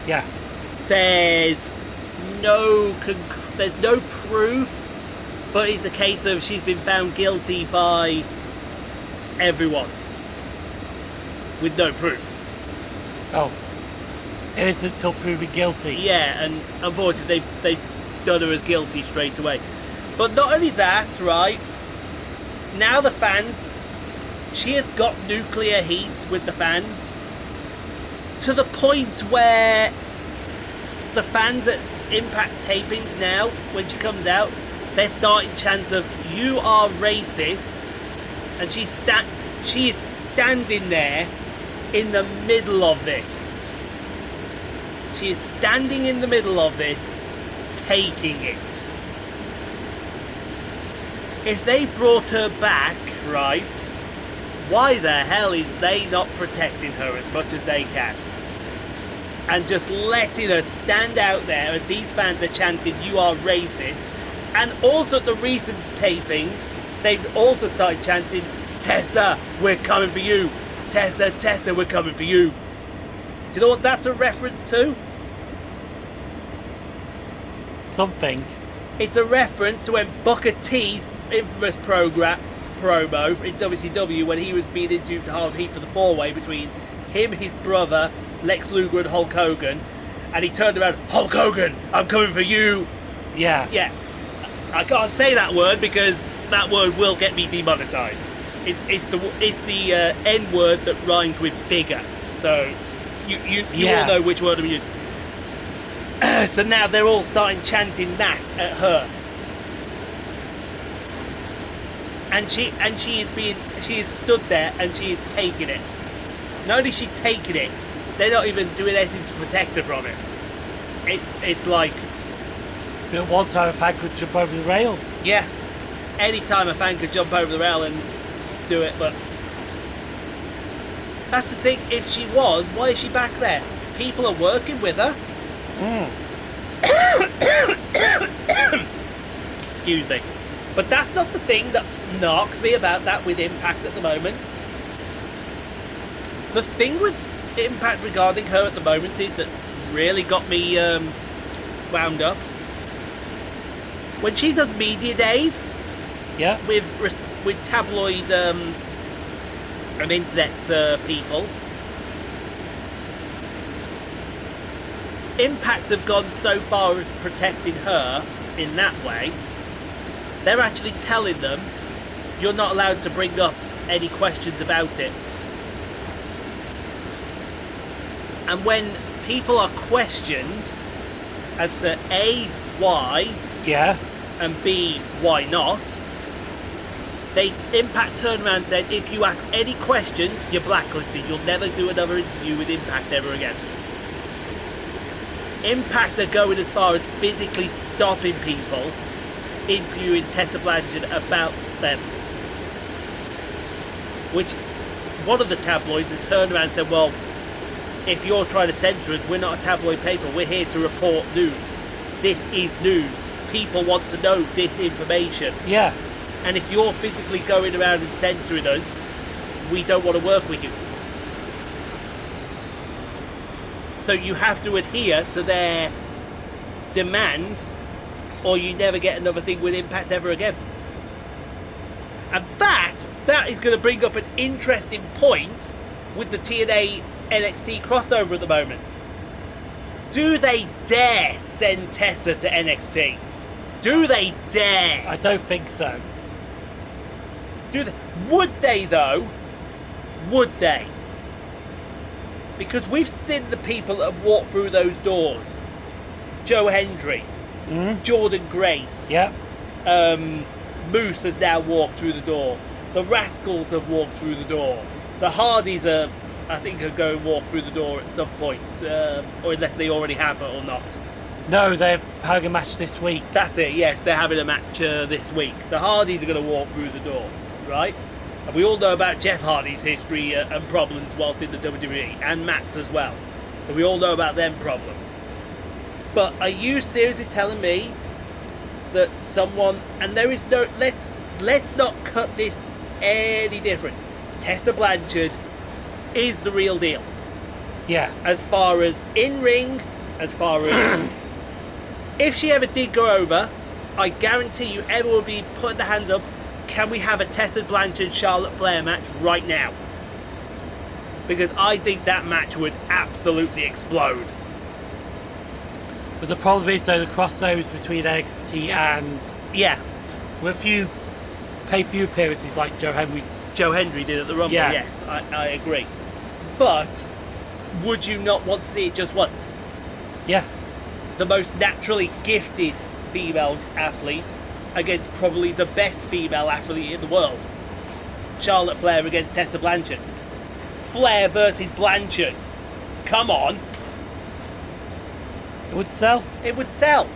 Yeah. There's no proof, but it's a case of she's been found guilty by everyone with no proof. Oh. Innocent till proven guilty. Yeah, and unfortunately they've done her as guilty straight away. But not only that, right? Now the fans, she has got nuclear heat with the fans to the point where the fans at Impact tapings now, when she comes out, they're starting chants of "You are racist," and she is standing there in the middle of this. She is standing in the middle of this, taking it. If they brought her back, right, why the hell is they not protecting her as much as they can? And just letting her stand out there as these fans are chanting, "You are racist." And also at the recent tapings, they've also started chanting, Tessa, we're coming for you. Tessa, Tessa, we're coming for you. Do you know what that's a reference to? Something. It's a reference to when Booker T's infamous promo in WCW when he was being interviewed to Hard Heat for the four-way between him, his brother, Lex Luger and Hulk Hogan, and he turned around, Hulk Hogan, I'm coming for you. Yeah. Yeah. I can't say that word because that word will get me demonetized. It's the N word that rhymes with bigger. So you all know which word I'm using. So now they're all starting chanting that at her. And she is stood there and she is taking it. Not only is she taking it, they're not even doing anything to protect her from it. It's like, At one time a fan could jump over the rail. yeah, anytime a fan could jump over the rail and do it, but that's the thing, if she was, why is she back there? People are working with her. Excuse me. But that's not the thing that knocks me about that with Impact at the moment. The thing with Impact regarding her at the moment is that's really got me wound up. When she does media days, Yeah. with tabloid and internet people, Impact have gone so far as protecting her in that way. They're actually telling them you're not allowed to bring up any questions about it. And when people are questioned as to A, why, Yeah. and B, why not, Impact turned around and said, if you ask any questions, you're blacklisted. You'll never do another interview with Impact ever again. Impact are going as far as physically stopping people interviewing Tessa Blanchard about them. Which one of the tabloids has turned around and said, well, if you're trying to censor us, we're not a tabloid paper. We're here to report news. This is news. People want to know this information. Yeah. And if you're physically going around and censoring us, we don't want to work with you. So you have to adhere to their demands, or you never get another thing with Impact ever again. And that is going to bring up an interesting point with the TNA NXT crossover at the moment. Do they dare send Tessa to NXT? Do they dare? I don't think so. Would they though? Would they? Because we've seen the people that have walked through those doors. Joe Hendry, Jordan Grace, Yeah. Moose has now walked through the door. The Rascals have walked through the door. The Hardys are going to walk through the door at some point, or unless they already have it or not. No, they're having a match this week. That's it, yes, they're having a match this week. The Hardys are going to walk through the door, right? And we all know about Jeff Hardy's history and problems whilst in the WWE, and Matt's as well. So we all know about them problems. But are you seriously telling me that someone, and there is no, let's not cut this any different. Tessa Blanchard is the real deal. Yeah. As far as in-ring, as far as if she ever did go over, I guarantee you everyone will be putting their hands up. Can we have a Tessa Blanchard Charlotte Flair match right now? Because I think that match would absolutely explode. But the problem is though the crossovers between NXT and Yeah, with a few pay-per-view appearances like Joe Hendry. Joe Hendry did at the Rumble, Yeah. yes, I agree. But would you not want to see it just once? Yeah. The most naturally gifted female athlete against probably the best female athlete in the world. Charlotte Flair against Tessa Blanchard. Flair versus Blanchard. Come on. It would sell. It would sell.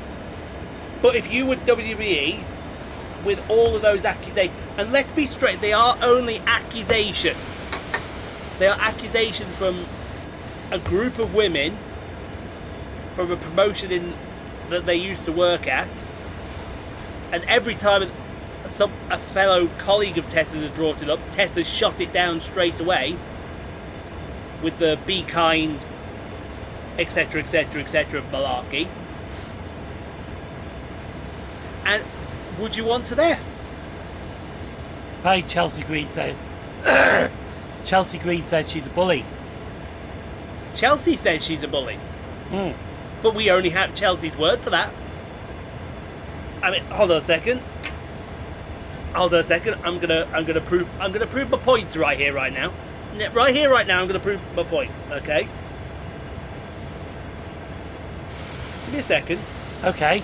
But if you were WWE with all of those accusations, and let's be straight, they are only accusations. They are accusations from a group of women from a promotion that they used to work at. And every time a fellow colleague of Tessa's has brought it up. Tessa shot it down straight away with the be kind, etc, etc, etc malarkey. And would you want to there? Hey, Chelsea Green says. Chelsea Green said she's a bully. Chelsea says she's a bully. Mm. But we only have Chelsea's word for that. I mean, hold on a second. I'm gonna prove my points right here, right now. Right here, right now, I'm gonna prove my points. Okay. Just give me a second. Okay.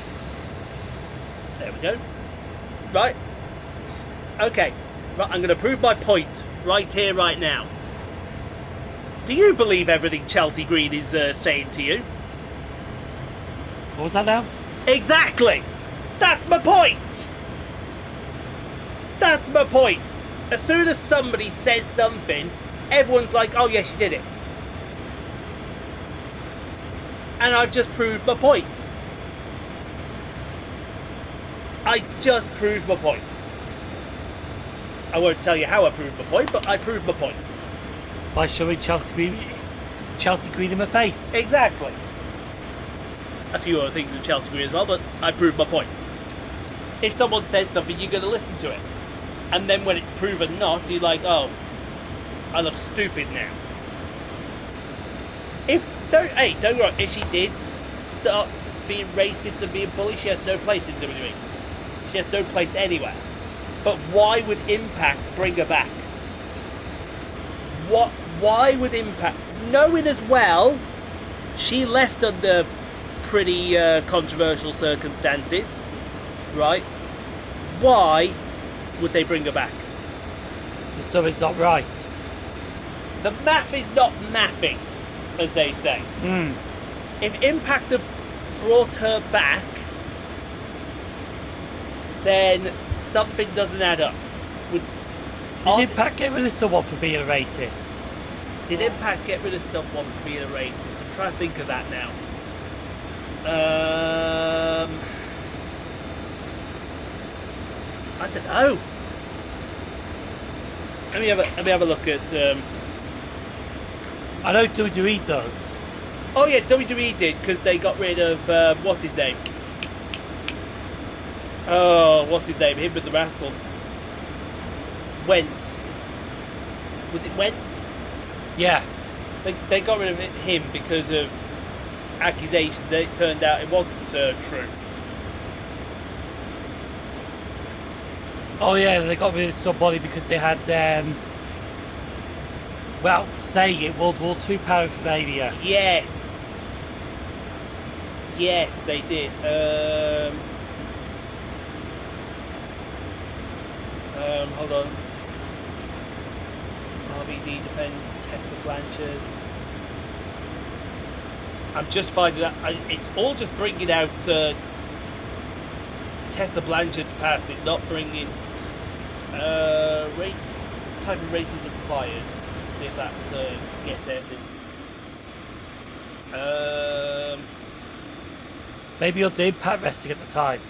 There we go. Right. Okay. Right, I'm gonna prove my point right here, right now. Do you believe everything Chelsea Green is saying to you? What was that now? Exactly! That's my point! That's my point! As soon as somebody says something, everyone's like, oh yes, she did it. And I've just proved my point. I just proved my point. I won't tell you how I proved my point, but I proved my point. By showing Chelsea Green in my face. Exactly. A few other things in Chelsea Green as well, but I proved my point. If someone says something, you're going to listen to it. And then when it's proven not, you're like, oh, I look stupid now. Don't get me wrong, if she did start being racist and being bully, she has no place in WWE. She has no place anywhere. But why would Impact bring her back? Why would Impact, knowing as well she left under pretty controversial circumstances, right? Why would they bring her back? So it's not right. The math is not mathing, as they say. Mm. If Impact had brought her back, then something doesn't add up. Did Impact get rid of someone for being a racist? Did Impact get rid of someone for being a racist? I'm trying to think of that now. I don't know. Let me have a look at. I know WWE does. Oh yeah, WWE did, because they got rid of what's his name? Oh, what's his name? Him with the Rascals. Wentz. Was it Wentz? Yeah. They got rid of him because of accusations that it turned out it wasn't true. Oh yeah, they got rid of somebody because they had, well, saying it, World War II paraphernalia. Yes. Yes, they did. Hold on. RVD defends Tessa Blanchard. I'm just finding out. It's all just bringing out Tessa Blanchard's past. It's not bringing type of racism fired. See if that gets anything. Maybe you're the Impact Wrestling at the time.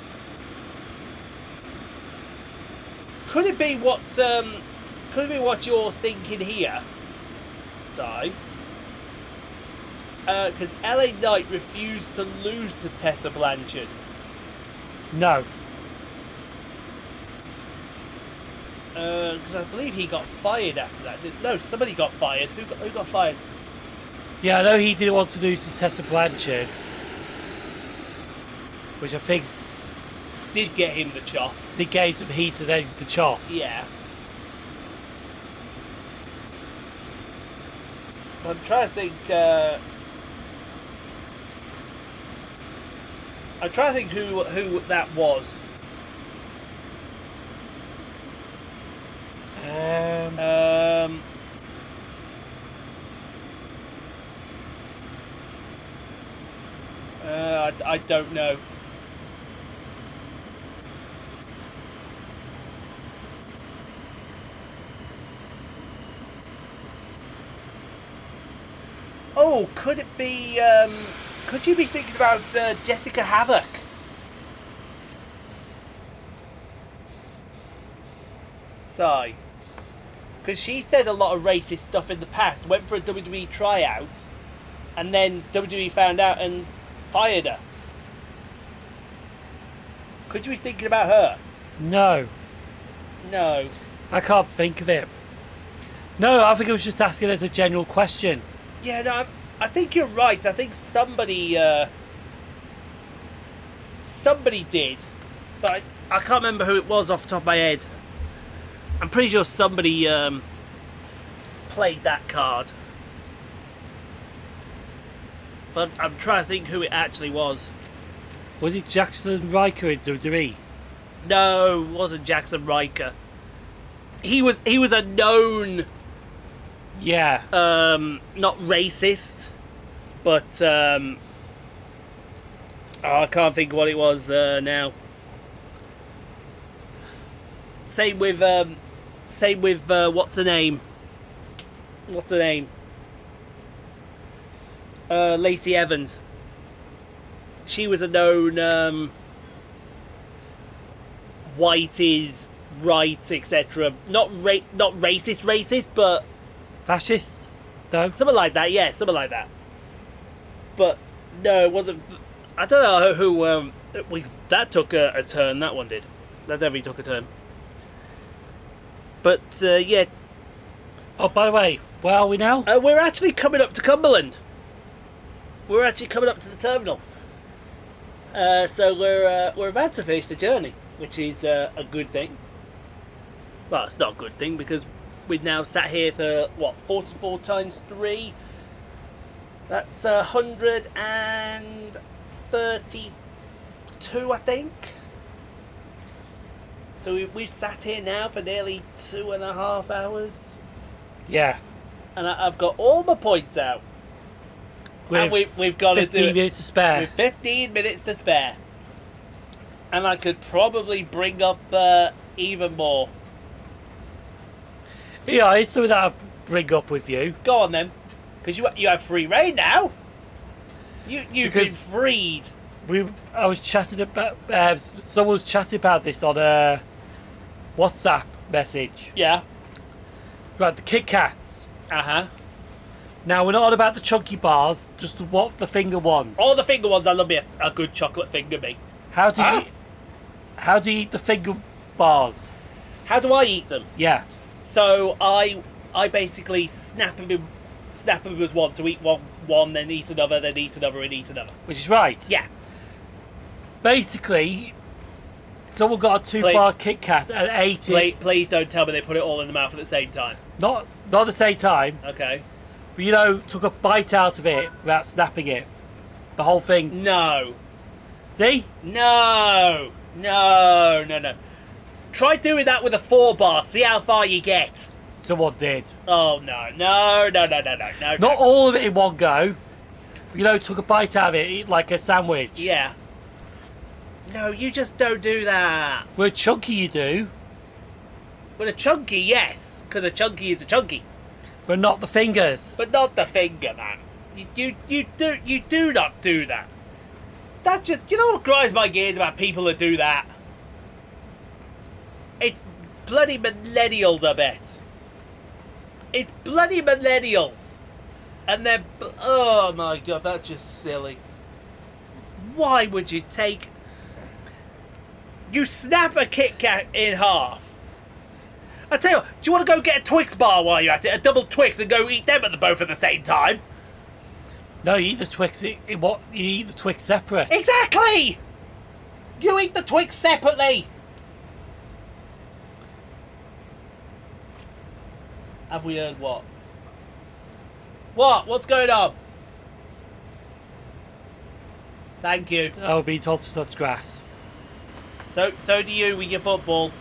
Could it be what? Could it be what you're thinking here, Si? Because LA Knight refused to lose to Tessa Blanchard. No. Because I believe he got fired after that. No, somebody got fired. Who got fired? Yeah, I know he didn't want to lose to Tessa Blanchard, which I think Did get him the chop. did get him some heat and then the chop. Yeah. I'm trying to think. I'm trying to think who that was. I don't know. Oh, could it be? Could you be thinking about Jessica Havoc? Sigh. Because she said a lot of racist stuff in the past, went for a WWE tryout, and then WWE found out and fired her. Could you be thinking about her? No. No. I can't think of it. No, I think I was just asking as a general question. Yeah, no, I think you're right. I think somebody did, but I can't remember who it was off the top of my head. I'm pretty sure somebody played that card, but I'm trying to think who it actually was. Was it Jackson Riker in WWE? No, it wasn't Jackson Riker. He was a known, Yeah. not racist, but I can't think of what it was now. Same with what's her name? What's her name? Lacey Evans. She was a known white is right, etc. Not racist, but Fascist? No. something like that. Yeah, something like that. But no, it wasn't. I don't know who. That took a turn. That one did. That definitely took a turn. But yeah. Oh, by the way, where are we now? We're actually coming up to Cumberland. We're actually coming up to the terminal. So we're about to finish the journey, which is a good thing. Well, it's not a good thing because we've now sat here for what, 44 times 3. That's 132, I think. So we've sat here now for nearly 2.5 hours. Yeah. And I've got all my points out. And we've got to do 15 it minutes to spare. with 15 minutes to spare. And I could probably bring up even more. Yeah, it's something that I'll bring up with you. Go on then, because you have free reign now. You've been Because- freed. I was chatting about... someone was chatting about this on a WhatsApp message. Yeah. Right, the Kit Kats. Uh-huh. Now, we're not on about the chunky bars, just the finger ones. All the finger ones, I love me a good chocolate finger me. How do you Huh? how do you eat the finger bars? How do I eat them? Yeah. So I basically snap them as one. So eat one, then eat another, then eat another, and eat another. Which is right. Yeah. Basically, someone got a 2-bar Kit Kat and ate it. Please don't tell me they put it all in the mouth at the same time. Not at the same time, Okay. but took a bite out of it without snapping it. The whole thing. No. See? No. Try doing that with a 4-bar. See how far you get. Someone did. Oh no. Not all of it in one go. Took a bite out of it, eat like a sandwich. Yeah. No, you just don't do that. With chunky you do, With a chunky, yes, because a chunky is a chunky, but not the fingers. but not the finger, man. You do not do that. That's just, you know what grinds my gears about people that do that? It's bloody millennials, I bet. It's bloody millennials. And they're, oh my god, that's just silly. Why would you take... You snap a Kit Kat in half. I tell you what, do you want to go get a Twix bar while you're at it? A double Twix and go eat them both at the same time? No, you eat the Twix. You eat the Twix separate. Exactly! You eat the Twix separately. Have we heard what? What? What's going on? Thank you. Oh, being told to touch grass. So do you with your football.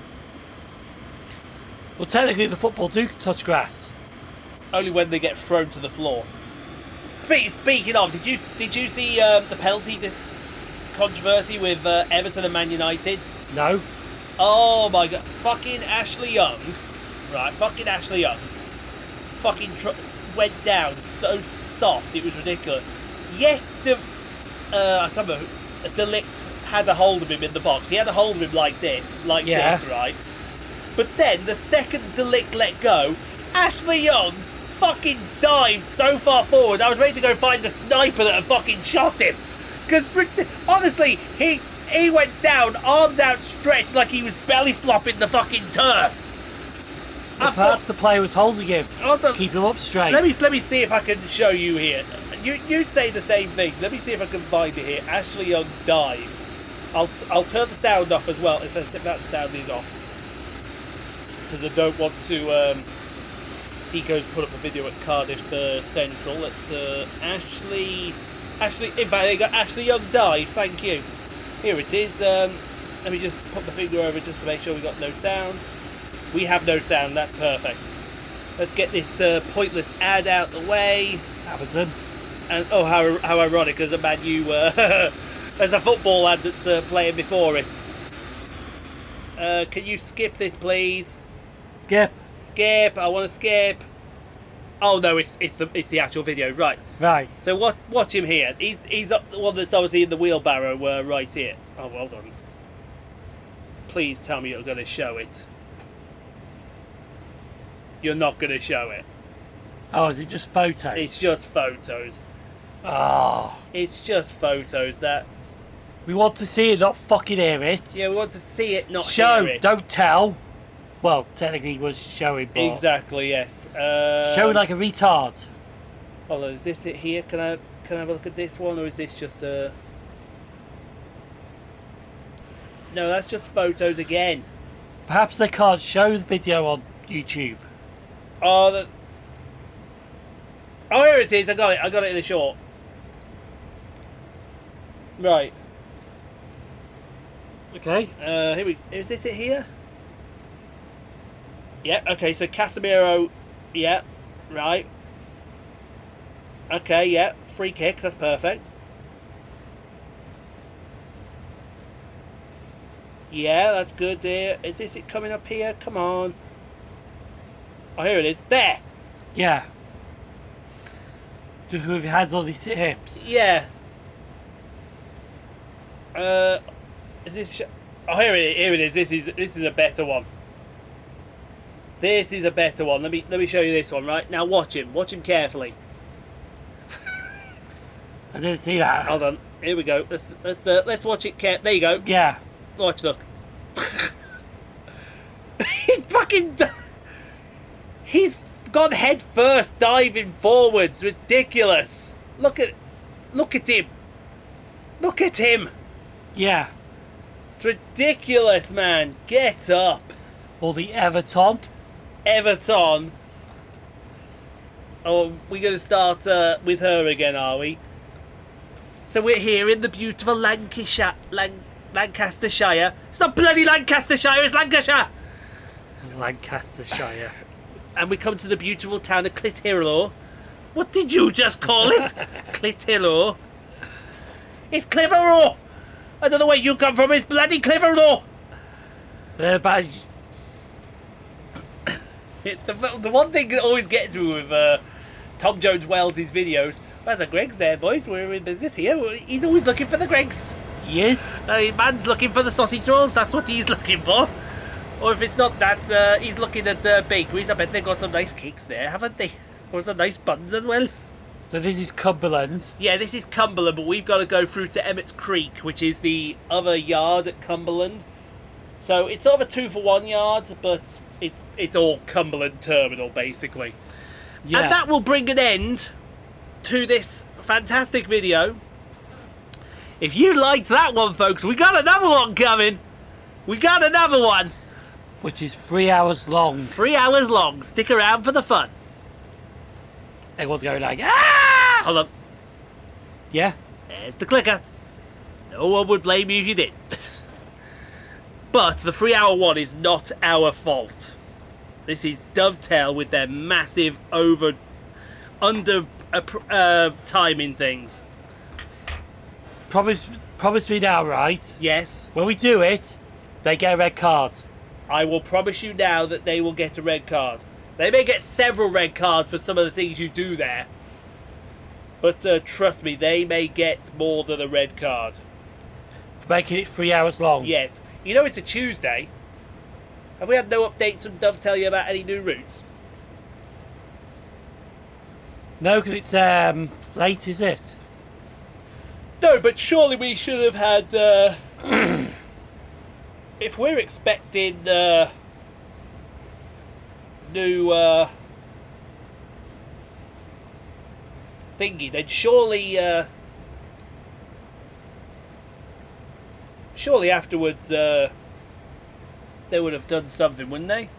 Well, technically, the football do touch grass. Only when they get thrown to the floor. Speaking of, did you see the penalty controversy with Everton and Man United? No. Oh my god, fucking Ashley Young, right? Fucking Ashley Young, went down so soft it was ridiculous. Yes, I can't remember. Delict had a hold of him in the box. He had a hold of him like this, Yeah. right? But then, the second Delict let go, Ashley Young fucking dived so far forward, I was ready to go find the sniper that had fucking shot him. Because, honestly, he went down, arms outstretched, like he was belly flopping the fucking turf. Well, perhaps the player was holding him. Keep him up straight. Let me see if I can show you here. You'd say the same thing. Let me see if I can find it here. Ashley Young dive. I'll turn the sound off as well. If that sound is off, because I don't want to. Tico's put up a video at Cardiff Central. It's Ashley. In fact, they got Ashley Young dive. Thank you. Here it is. Let me just put my finger over just to make sure we got no sound. We have no sound. That's perfect. Let's get this pointless ad out the way. Amazon. And oh, how ironic! As a Man U, there's a football ad that's playing before it. Can you skip this, please? Skip. Skip. I want to skip. Oh no, it's the actual video, right? Right. So watch him here. He's up the one that's obviously in the wheelbarrow right here. Oh, well done. Please tell me you're going to show it. You're not going to show it. Oh, is it just photos? It's just photos. Oh. It's just photos. That's. We want to see it, not fucking hear it. Yeah, we want to see it, not show, hear it. Don't tell. Well, technically he was showing, but... Exactly, yes. Showing like a retard. Hold on, is this it here? Can I have a look at this one, or is this just a... No, that's just photos again. Perhaps they can't show the video on YouTube. Oh, oh, here it is. I got it in the short. Right. Okay. Here we. Is this it here? Yeah. Okay. So Casemiro. Yeah. Right. Okay. Yeah. Free kick. That's perfect. Yeah, that's good there. Is this it coming up here? Come on. Oh, here it is. There. Yeah. Just with your hands on his hips. Yeah. Is this? Oh, here it is. This is a better one. This is a better one. Let me show you this one. Right now, watch him. Watch him carefully. I didn't see that. Hold on. Here we go. Let's watch it. There you go. Yeah. Watch. Look. He's fucking. He's gone head first, diving forwards. Ridiculous. Look at him. Look at him. Yeah. It's ridiculous, man. Get up. Or the Everton. Oh, we're going to start with her again, are we? So we're here in the beautiful Lancashire. It's not bloody Lancastershire, it's Lancashire. Lancastershire. And we come to the beautiful town of Clitheroe. What did you just call it? Clitheroe. It's Clitheroe. I don't know where you come from. It's bloody Clitheroe. It's the one thing that always gets me with Tom Jones Wells' videos. There's a Greg's there, boys. We're in business here. He's always looking for the Greg's. Yes. Man's looking for the sausage rolls. That's what he's looking for. Or if it's not that, he's looking at bakeries. I bet they've got some nice cakes there, haven't they? Or some nice buns as well. So this is Cumberland. Yeah, this is Cumberland, but we've got to go through to Emmett's Creek, which is the other yard at Cumberland. So it's sort of a 2-for-1 yard, but it's all Cumberland Terminal, basically. Yeah. And that will bring an end to this fantastic video. If you liked that one, folks, we got another one coming. We got another one. Which is 3 hours long. 3 hours long. Stick around for the fun. Everyone's going like, ah! Hold up. Yeah? There's the clicker. No one would blame you if you did. But the 3 hour one is not our fault. This is Dovetail with their massive under timing things. Promise me now, right? Yes. When we do it, they get a red card. I will promise you now that they will get a red card. They may get several red cards for some of the things you do there. But trust me, they may get more than a red card. For making it 3 hours long. Yes. You know it's a Tuesday. Have we had no updates from Dovetail you about any new routes? No, because it's late, is it? No, but surely we should have had... if we're expecting new thingy, then surely afterwards they would have done something, wouldn't they?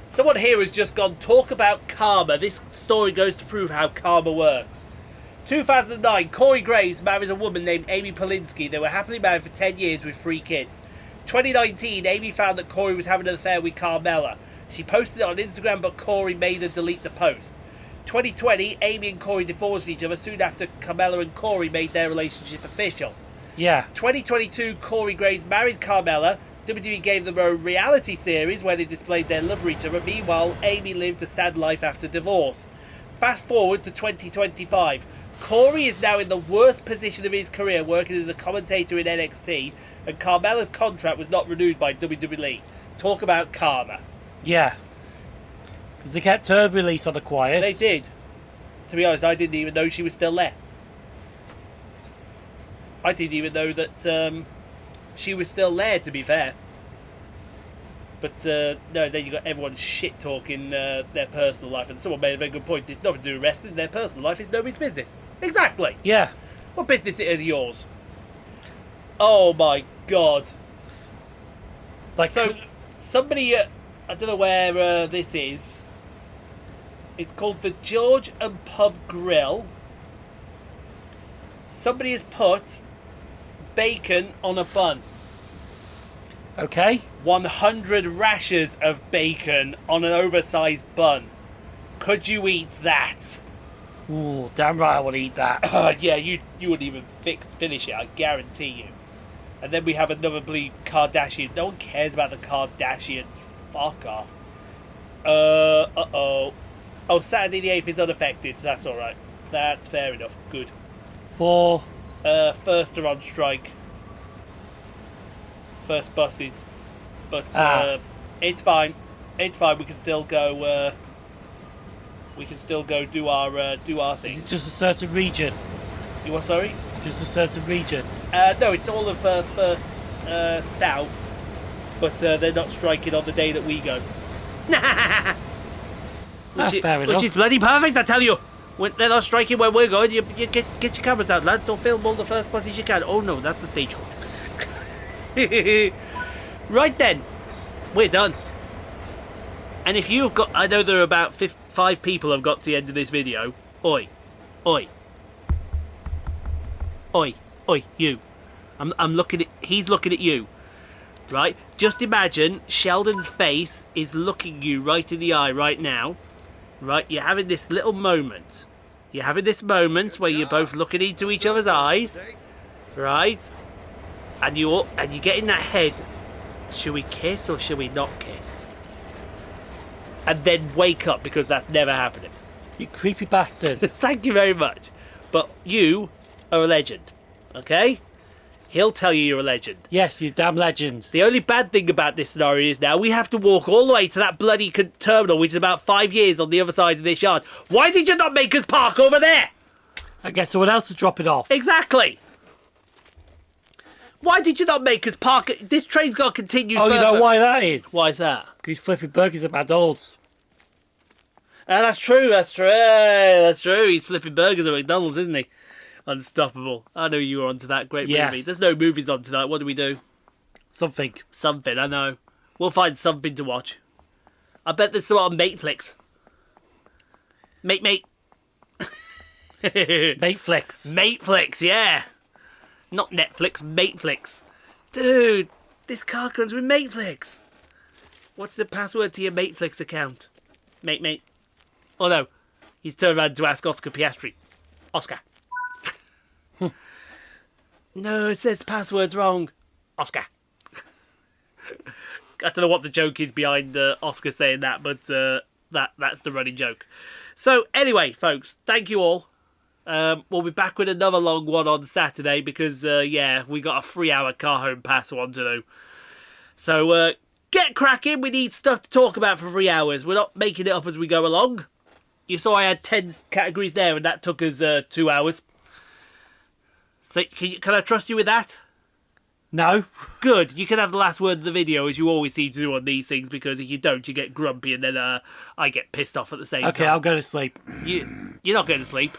Someone here has just gone, talk about karma. This story goes to prove how karma works. 2009, Corey Graves marries a woman named Amy Polinsky. They were happily married for 10 years with 3 kids. 2019, Amy found that Corey was having an affair with Carmela. She posted it on Instagram, but Corey made her delete the post. 2020, Amy and Corey divorced each other soon after Carmela and Corey made their relationship official. Yeah. 2022, Corey Graves married Carmela. WWE gave them a reality series where they displayed their love for each other. Meanwhile, Amy lived a sad life after divorce. Fast forward to 2025. Corey is now in the worst position of his career, working as a commentator in NXT, and Carmela's contract was not renewed by WWE. Talk about karma. Yeah. Because they kept her release on the quiet. They did. To be honest, I didn't even know she was still there. I didn't even know that she was still there, to be fair. But no, then you got everyone shit talking their personal life, and someone made a very good point. It's nothing to do with wrestling. Their personal life is nobody's business. Exactly. Yeah. What business is yours? Oh my god. Like, So somebody, I don't know where this is. It's called the George and Pub Grill. Somebody has put bacon on a bun. okay. 100 rashers of bacon on an oversized bun. Could you eat that? Ooh, damn right I want to eat that. Yeah, you wouldn't even finish it, I guarantee you. And then we have another bleed Kardashian. No one cares about the Kardashians. Fuck off. Uh-oh. Oh, Saturday the 8th is unaffected, so that's alright. That's fair enough. Good. For... First are on strike. First buses. But it's fine. It's fine. We can still go. We can still go do our thing. Is it just a certain region? You what? Sorry. Just a certain region. No, it's all of first south, but they're not striking on the day that we go. Fair enough. Which is bloody perfect, I tell you. When they're not striking when we're going, you get your cameras out, lads. So film all the first buses you can. Oh no, that's the stage one. Right then, we're done. And if you've got, I know there are about 5 people have got to the end of this video. Oi, oi, oi, oi, you. I'm looking at. He's looking at you. Right. Just imagine Sheldon's face is looking you right in the eye right now. Right. You're having this little moment. You're having this moment where you're both looking into each other's eyes. Right. And you get in that head. Should we kiss or should we not kiss? And then wake up because that's never happening. You creepy bastard. Thank you very much. But you are a legend. Okay? He'll tell you you're a legend. Yes, you damn legend. The only bad thing about this scenario is now we have to walk all the way to that bloody terminal, which is about 5 years on the other side of this yard. Why did you not make us park over there? I guess someone else to drop it off. Exactly. Why did you not make us park? This train's got to continue further. You know why that is? Why is that? Because he's flipping burgers at McDonald's. That's true, that's true. That's true. He's flipping burgers at McDonald's, isn't he? Unstoppable. I know you were onto that great movie. There's no movies on tonight. What do we do? Something. Something, I know. We'll find something to watch. I bet there's some on Mateflix. Mate. Mateflix. Mateflix, yeah. Not Netflix, Mateflix. Dude, this car comes with Mateflix. What's the password to your Mateflix account? Mate. Oh no, he's turned around to ask Oscar Piastri. Oscar. No, it says the password's wrong. Oscar. I don't know what the joke is behind Oscar saying that, but that's the running joke. So anyway, folks, thank you all. We'll be back with another long one on Saturday because, we got a 3-hour car home pass one to do. So get cracking. We need stuff to talk about for 3 hours. We're not making it up as we go along. You saw I had 10 categories there, and that took us 2 hours. So can I trust you with that? No. Good. You can have the last word of the video, as you always seem to do on these things, because if you don't, you get grumpy, and then I get pissed off at the same time. Okay, I'll go to sleep. You're not going to sleep.